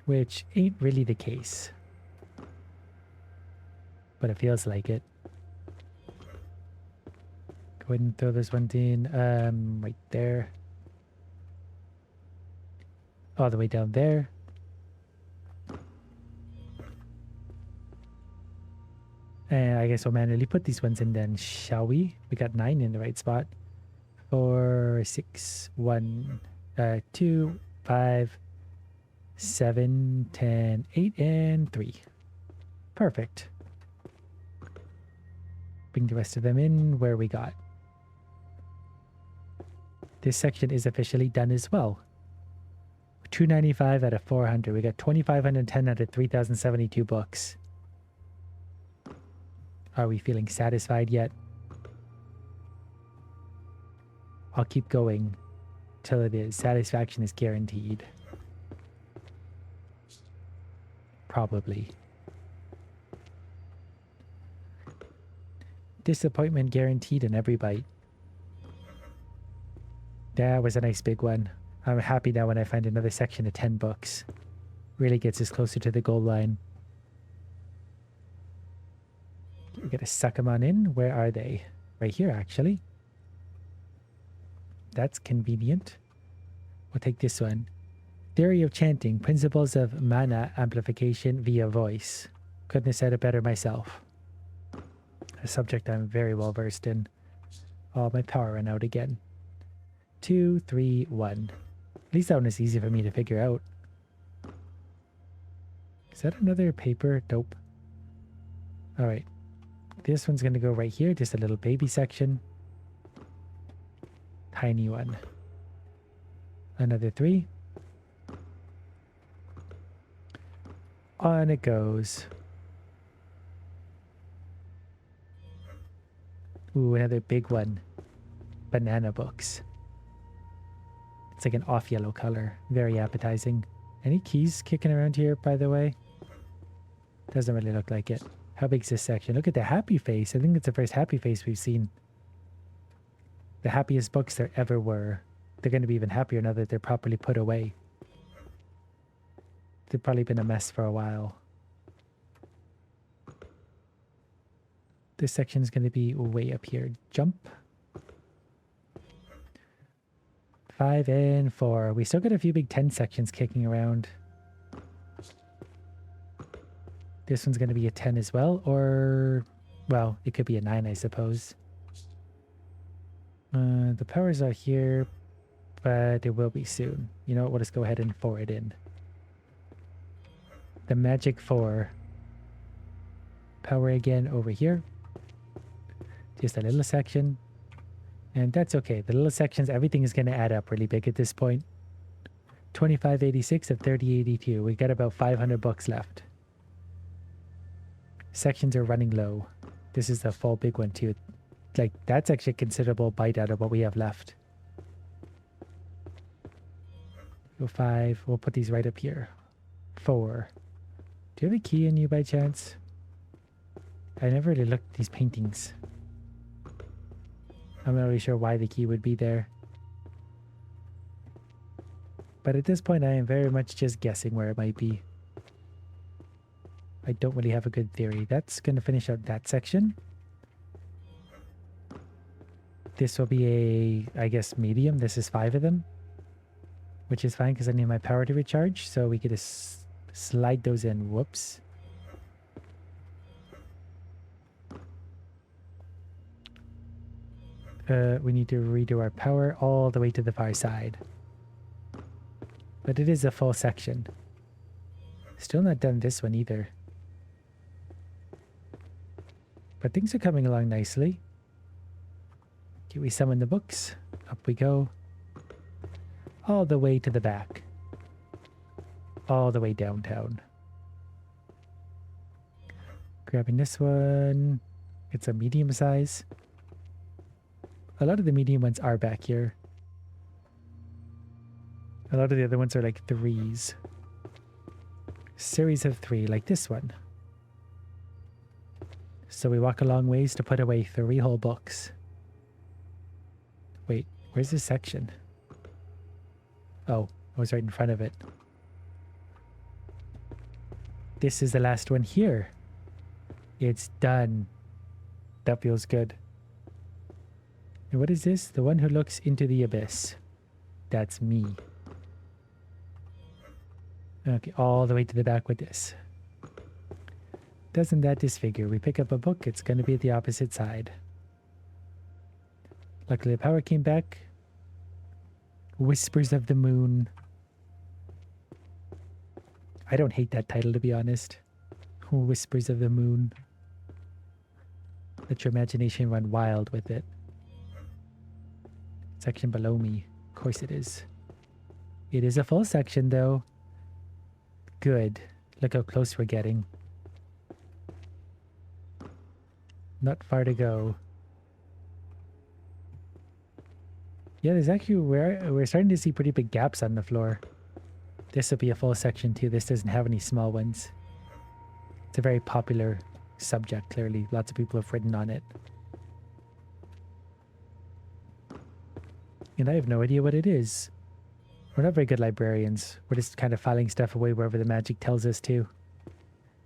Which ain't really the case. But it feels like it. Go ahead and throw this one in right there. All the way down there. And I guess we'll manually put these ones in then, shall we? We got 9 in the right spot. 4, 6, 1, 2, 5, 7, 10, 8, and 3. Perfect. Bring the rest of them in where we got. This section is officially done as well. 295 out of 400. We got 2,510 out of 3,072 books. Are we feeling satisfied yet? I'll keep going till it is. Satisfaction is guaranteed. Probably. Disappointment guaranteed in every bite. That was a nice big one. I'm happy now when I find another section of 10 books. Really gets us closer to the goal line. We gotta suck them on in. Where are they? Right here, actually. That's convenient. We'll take this one. Theory of Chanting, Principles of Mana Amplification via Voice. Couldn't have said it better myself. A subject I'm very well versed in. Oh, my power ran out again. 2, 3, 1. At least that one is easy for me to figure out. Is that another paper? Nope. Alright. This one's going to go right here. Just a little baby section. Tiny one. Another 3. On it goes. Ooh, another big one. Banana books. It's like an off yellow color. Very appetizing. Any keys kicking around here, by the way? Doesn't really look like it. How big is this section? Look at the happy face. I think it's the first happy face we've seen. The happiest books there ever were. They're going to be even happier now that they're properly put away. They've probably been a mess for a while. This section is going to be way up here. Jump. 5 and 4. We still got a few big 10 sections kicking around. This one's going to be a 10 as well, or, well, it could be a 9, I suppose. The powers are here, but it will be soon. You know what, we'll just go ahead and 4 it in. The magic 4. Power again over here. Just a little section. And that's okay. The little sections, everything is going to add up really big at this point. 2586 of 3082. We got about 500 bucks left. Sections are running low. This is the full big one too. Like, that's actually a considerable bite out of what we have left. Go 5. We'll put these right up here. 4. Do you have a key in you by chance? I never really looked at these paintings. I'm not really sure why the key would be there. But at this point, I am very much just guessing where it might be. I don't really have a good theory. That's going to finish out that section. This will be a, I guess, medium. This is 5 of them. Which is fine because I need my power to recharge. So we could just slide those in. Whoops. We need to redo our power all the way to the far side. But it is a full section. Still not done this one either. But things are coming along nicely. Okay, we summon the books. Up we go. All the way to the back. All the way downtown. Grabbing this one. It's a medium size. A lot of the medium ones are back here. A lot of the other ones are like 3s. Series of 3, like this one. So we walk a long ways to put away 3 whole books. Wait, where's this section? Oh, I was right in front of it. This is the last one here. It's done. That feels good. And what is this? The one who looks into the abyss. That's me. Okay, all the way to the back with this. Doesn't that disfigure? We pick up a book, it's going to be at the opposite side. Luckily the power came back. Whispers of the Moon. I don't hate that title, to be honest. Whispers of the Moon. Let your imagination run wild with it. Section below me. Of course it is. It is a full section though. Good. Look how close we're getting. Not far to go. Yeah, there's actually, we're starting to see pretty big gaps on the floor. This will be a full section too. This doesn't have any small ones. It's a very popular subject, clearly. Lots of people have written on it. And I have no idea what it is. We're not very good librarians. We're just kind of filing stuff away wherever the magic tells us to.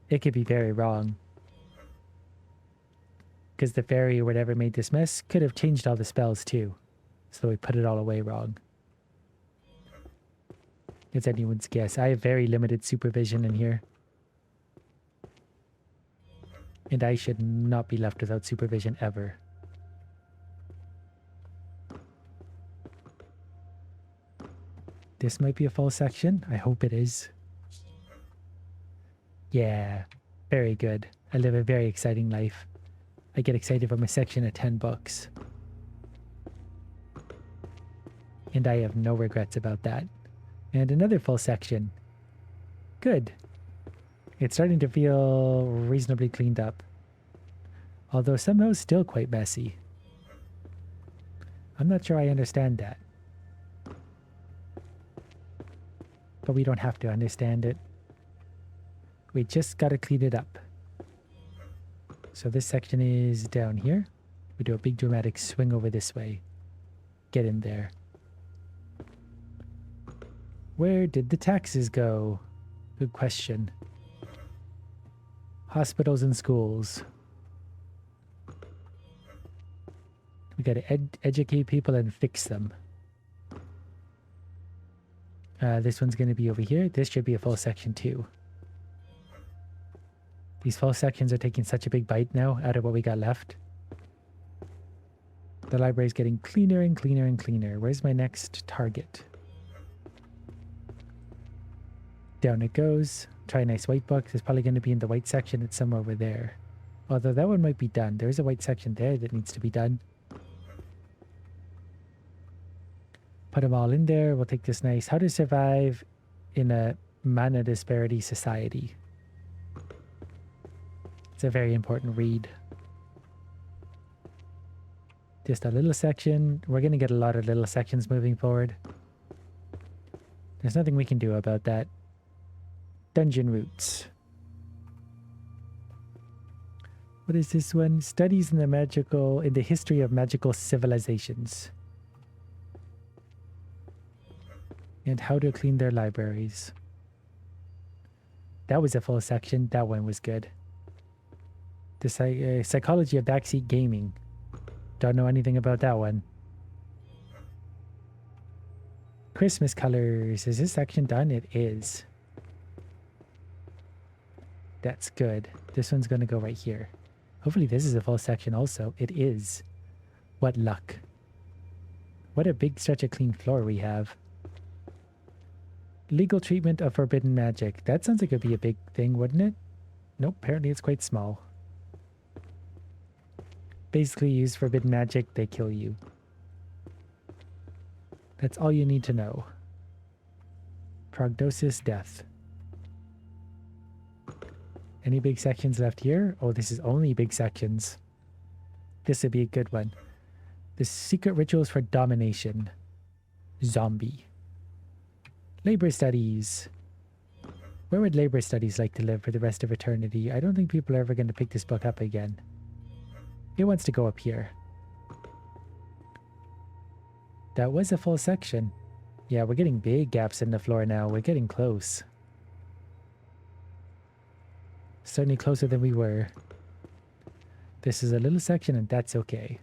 It could be very wrong. Because the fairy or whatever made this mess could have changed all the spells too. So we put it all away wrong. It's anyone's guess. I have very limited supervision in here. And I should not be left without supervision ever. This might be a full section. I hope it is. Yeah, very good. I live a very exciting life. I get excited from a section of 10 books. And I have no regrets about that. And another full section. Good. It's starting to feel reasonably cleaned up. Although somehow still quite messy. I'm not sure I understand that. But we don't have to understand it. We just gotta clean it up. So this section is down here. We do a big dramatic swing over this way. Get in there. Where did the taxes go? Good question. Hospitals and schools. We got to educate people and fix them. This one's going to be over here. This should be a full section too. These full sections are taking such a big bite now out of what we got left. The library's getting cleaner and cleaner and cleaner. Where's my next target? Down it goes. Try a nice white book. It's probably going to be in the white section. It's somewhere over there. Although that one might be done. There's a white section there that needs to be done. Put them all in there. We'll take this nice How to Survive in a Mana Disparity Society. It's a very important read. Just a little section. We're going to get a lot of little sections moving forward. There's nothing we can do about that. Dungeon Roots. What is this one? Studies in the history of magical civilizations. And how to clean their libraries. That was a full section. That one was good. The psychology of backseat gaming. Don't know anything about that one. Christmas colors. Is this section done? It is. That's good. This one's going to go right here. Hopefully this is a full section also. It is. What luck. What a big stretch of clean floor we have. Legal treatment of forbidden magic. That sounds like it'd be a big thing, wouldn't it? Nope, apparently it's quite small. Basically, use forbidden magic, they kill you. That's all you need to know. Prognosis, death. Any big sections left here? Oh, this is only big sections. This would be a good one. The secret rituals for domination. Zombie. Labor studies. Where would labor studies like to live for the rest of eternity? I don't think people are ever going to pick this book up again. It wants to go up here. That was a full section. Yeah, we're getting big gaps in the floor now. We're getting close. Certainly closer than we were. This is a little section and that's okay.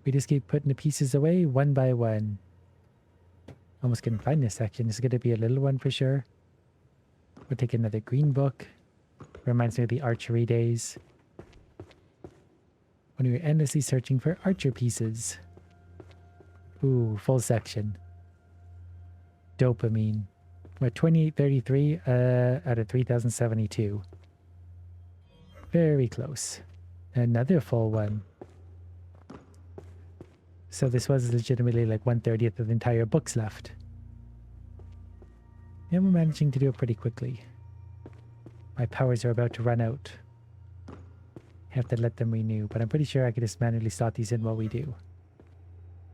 We just keep putting the pieces away one by one. Almost couldn't find this section. This is going to be a little one for sure. We'll take another green book. Reminds me of the archery days. When we were endlessly searching for archer pieces. Ooh, full section. Dopamine. We're 2833 out of 3072. Very close. Another full one. So this was legitimately like 1/30th of the entire books left. And we're managing to do it pretty quickly. My powers are about to run out. Have to let them renew, but I'm pretty sure I could just manually slot these in while we do.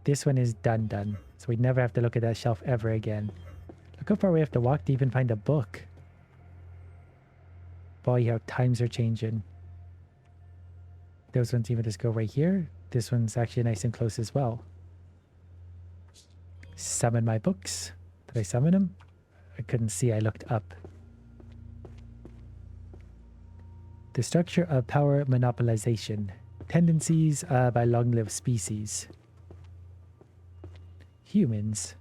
This one is done. So we never have to look at that shelf ever again. Look how far we have to walk to even find a book. Boy, how times are changing. Those ones even just go right here. This one's actually nice and close as well. Summon my books. Did I summon them? I couldn't see. I looked up. The structure of power monopolization. Tendencies by long-lived species. Humans.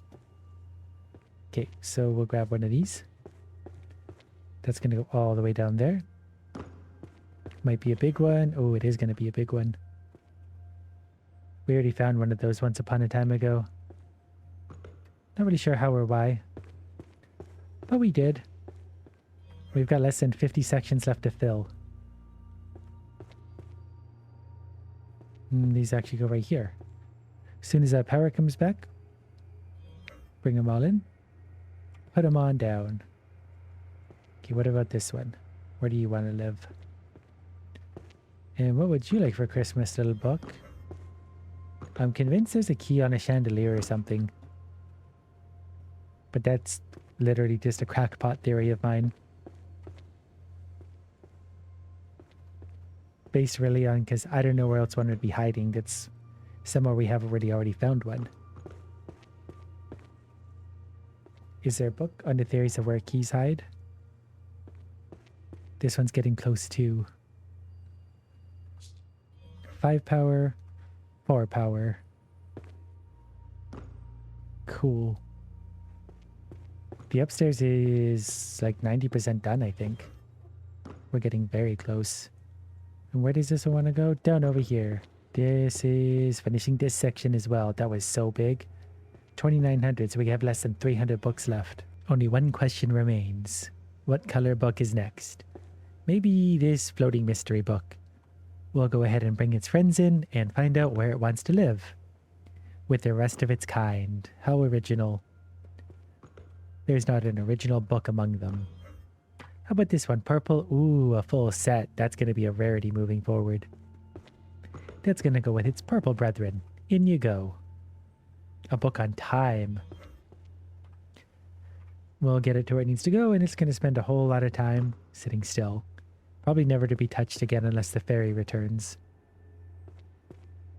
Okay, so we'll grab one of these. That's going to go all the way down there. Might be a big one. Oh, it is going to be a big one. We already found one of those once upon a time ago. Not really sure how or why. But we did. We've got less than 50 sections left to fill. These actually go right here. As soon as that power comes back, bring them all in. Put them on down. Okay, what about this one? Where do you want to live? And what would you like for Christmas, little book? I'm convinced there's a key on a chandelier or something. But that's literally just a crackpot theory of mine. Based really on, because I don't know where else one would be hiding. That's somewhere we have already found one. Is there a book on the theories of where keys hide? This one's getting close too. 5 power, 4 power. Cool. The upstairs is like 90% done, I think. We're getting very close. And where does this one want to go? Down over here. This is finishing this section as well. That was so big. 2,900, so we have less than 300 books left. Only one question remains. What color book is next? Maybe this floating mystery book. We'll go ahead and bring its friends in and find out where it wants to live. With the rest of its kind. How original. There's not an original book among them. How about this one? Purple? Ooh, a full set. That's going to be a rarity moving forward. That's going to go with its purple brethren. In you go. A book on time. We'll get it to where it needs to go, and it's going to spend a whole lot of time sitting still. Probably never to be touched again unless the fairy returns.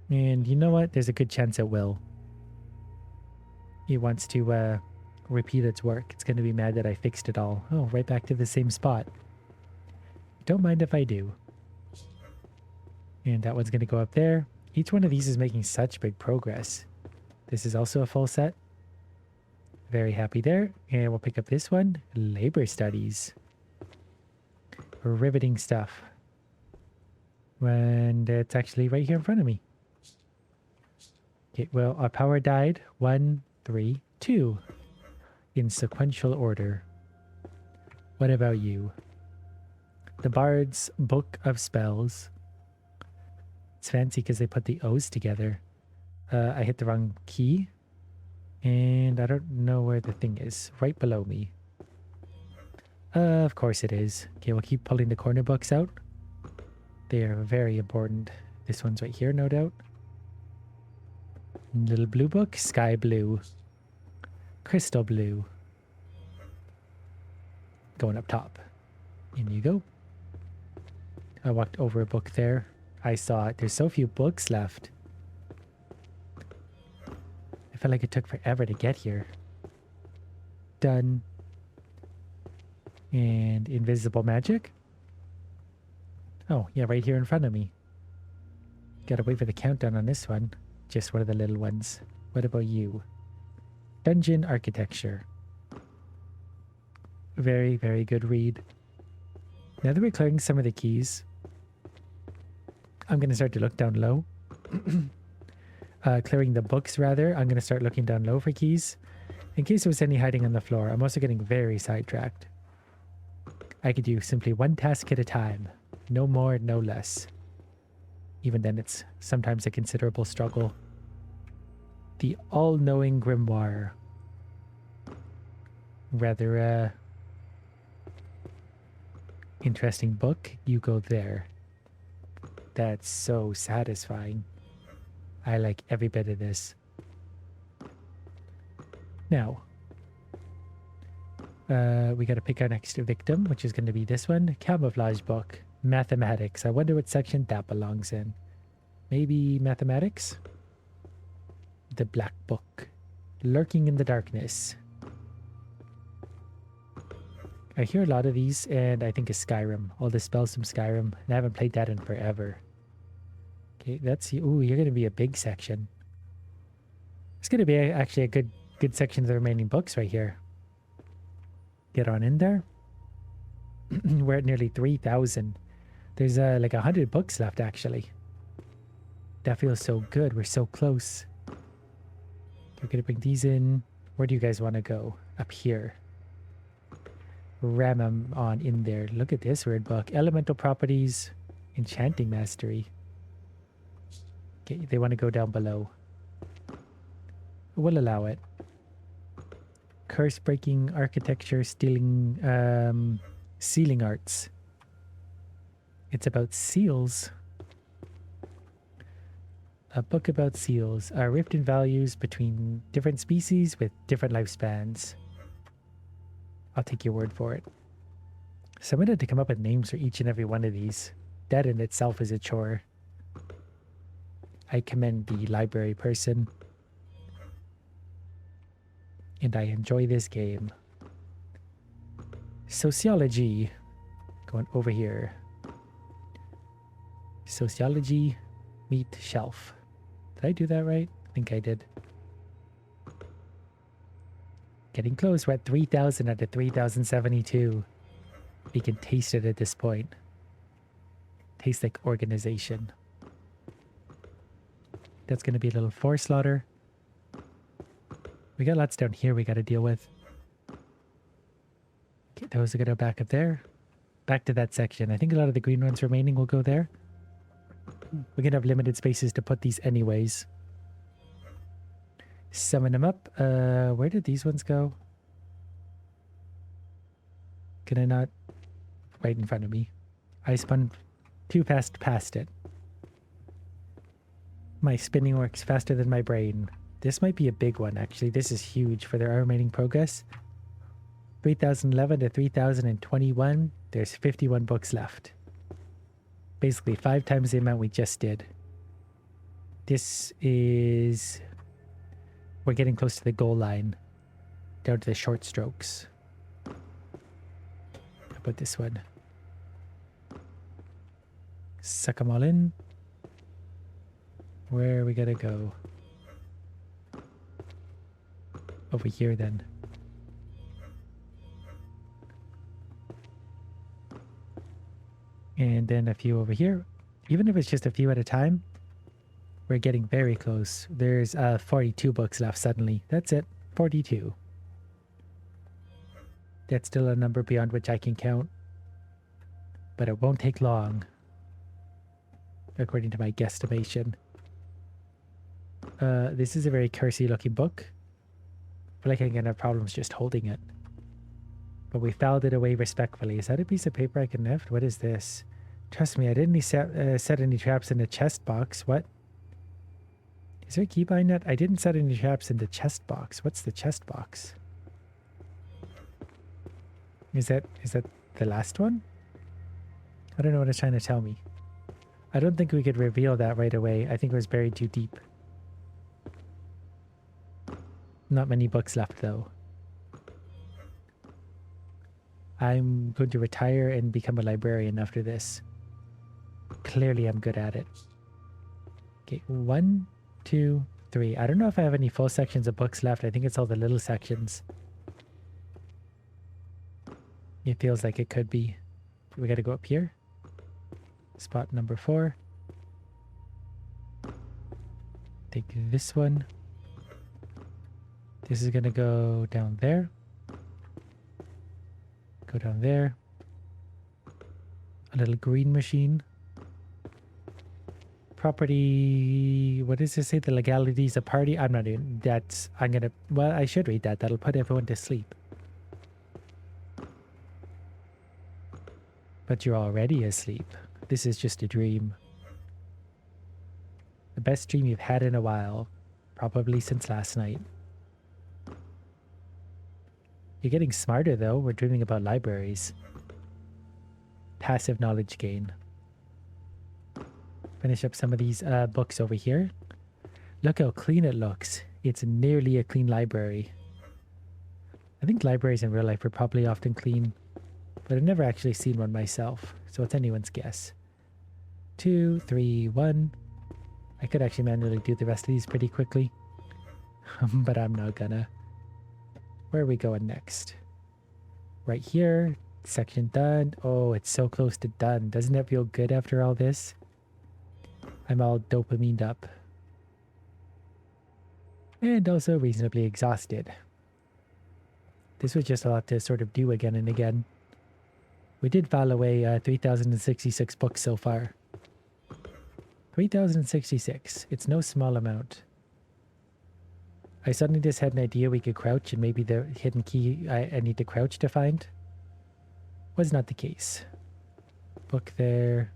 And you know what? There's a good chance it will. It wants to repeat its work. It's going to be mad that I fixed it all. Oh, right back to the same spot. Don't mind if I do. And that one's going to go up there. Each one of these is making such big progress. This is also a full set. Very happy there. And we'll pick up this one. Labor Studies. Riveting stuff. And it's actually right here in front of me. Okay, well, our power died. 1, 3, 2. In sequential order. What about you? The Bard's Book of Spells. It's fancy because they put the O's together. I hit the wrong key. And I don't know where the thing is. Right below me. Of course it is. Okay, we'll keep pulling the corner books out. They are very important. This one's right here, no doubt. Little blue book. Sky blue. Crystal blue. Going up top. In you go. I walked over a book there. I saw it. There's so few books left. I felt like it took forever to get here. Done. And invisible magic. Oh, yeah, right here in front of me. Gotta wait for the countdown on this one. Just one of the little ones. What about you? Dungeon Architecture. Very, very good read. Now that we're clearing some of the keys, I'm going to start to look down low. Clearing the books, rather. I'm going to start looking down low for keys. In case there was any hiding on the floor. I'm also getting very sidetracked. I could do simply one task at a time. No more, no less. Even then, it's sometimes a considerable struggle. The All-Knowing Grimoire. Rather, interesting book. You go there. That's so satisfying. I like every bit of this. Now, we got to pick our next victim, which is going to be this one. Camouflage book. Mathematics. I wonder what section that belongs in. Maybe mathematics? The Black Book. Lurking in the Darkness. I hear a lot of these, and I think it's Skyrim. All the spells from Skyrim. And I haven't played that in forever. Okay, that's... Ooh, you're going to be a big section. It's going to be actually a good section of the remaining books right here. Get on in there. We're at nearly 3,000. There's like 100 books left, actually. That feels so good. We're so close. We're going to bring these in. Where do you guys want to go? Up here. Ram them on in there. Look at this weird book. Elemental Properties. Enchanting Mastery. Okay, they want to go down below. We'll allow it. Curse Breaking Architecture. Stealing... Sealing Arts. It's about seals. A book about seals. A rift in values between different species with different lifespans. I'll take your word for it. Someone had to come up with names for each and every one of these. That in itself is a chore. I commend the library person. And I enjoy this game. Sociology. Going over here. Sociology. Meat shelf. Did I do that right? I think I did. Getting close. We're at 3,000 out of 3,072. We can taste it at this point. Tastes like organization. That's going to be a little forest slaughter. We got lots down here we got to deal with. Okay, those are going to go back up there. Back to that section. I think a lot of the green ones remaining will go there. We're going to have limited spaces to put these anyways. Summon them up. Where did these ones go? Can I not? Right in front of me. I spun too fast past it. My spinning works faster than my brain. This might be a big one, actually. This is huge for their remaining progress. 3,011 to 3,021. There's 51 books left. Basically 5 times the amount we just did. This is... We're getting close to the goal line. Down to the short strokes. How about this one? Suck them all in. Where are we gonna go? Over here then. And then a few over here. Even if it's just a few at a time, we're getting very close. There's 42 books left suddenly. That's it. 42. That's still a number beyond which I can count. But it won't take long. According to my guesstimation. This is a very cursey looking book. I feel like I'm gonna have problems just holding it. But we filed it away respectfully. Is that a piece of paper I can lift? What is this? Trust me, I didn't set any traps in the chest box. What? Is there a key behind that? I didn't set any traps in the chest box. What's the chest box? Is that the last one? I don't know what it's trying to tell me. I don't think we could reveal that right away. I think it was buried too deep. Not many books left though. I'm going to retire and become a librarian after this. Clearly I'm good at it. Okay, 1, 2, 3. I don't know if I have any full sections of books left. I think it's all the little sections. It feels like it could be. We gotta go up here. Spot number 4. Take this one. This is gonna go down there. Go down there. A little green machine. Property... What does it say? The legalities of party? I'm not doing that. I'm gonna... Well, I should read that. That'll put everyone to sleep. But you're already asleep. This is just a dream. The best dream you've had in a while. Probably since last night. You're getting smarter though. We're dreaming about libraries. Passive knowledge gain. Finish up some of these books over here. Look how clean it looks. It's nearly a clean library. I think libraries in real life are probably often clean, but I've never actually seen one myself, so it's anyone's guess. 2, 3, 1. I could actually manually do the rest of these pretty quickly, but I'm not gonna. Where are we going next? Right here. Section done. Oh, it's so close to done. Doesn't it feel good after all this? I'm all dopamined up. And also reasonably exhausted. This was just a lot to sort of do again and again. We did file away 3,066 books so far. 3,066. It's no small amount. I suddenly just had an idea we could crouch and maybe the hidden key I need to crouch to find. Was not the case. Book there.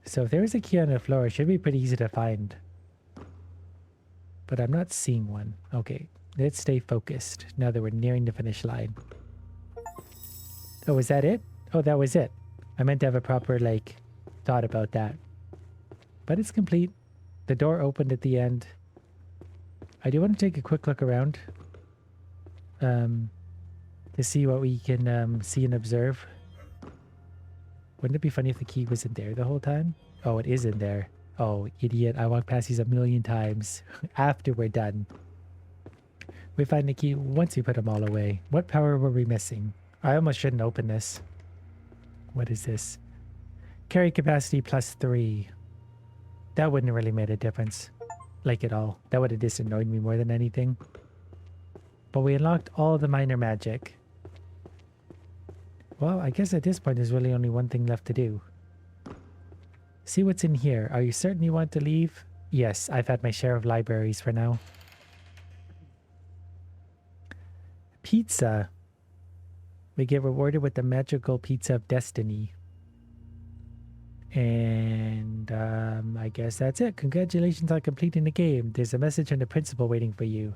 So if there was a key on the floor, it should be pretty easy to find. But I'm not seeing one. Okay, let's stay focused now that we're nearing the finish line. Oh, was that it? Oh, that was it. I meant to have a proper, like, thought about that. But it's complete. The door opened at the end. I do want to take a quick look around. To see what we can see and observe. Wouldn't it be funny if the key was in there the whole time? Oh, it is in there. Oh, idiot. I walked past these a million times. After we're done. We find the key once we put them all away. What power were we missing? I almost shouldn't open this. What is this? Carry capacity +3. That wouldn't have really made a difference. Like at all. That would have just annoyed me more than anything. But we unlocked all the minor magic. Well, I guess at this point there's really only one thing left to do. See what's in here. Are you certain you want to leave? Yes, I've had my share of libraries for now. Pizza. We get rewarded with the magical pizza of destiny. And I guess that's it. Congratulations on completing the game. There's a message from the principal waiting for you.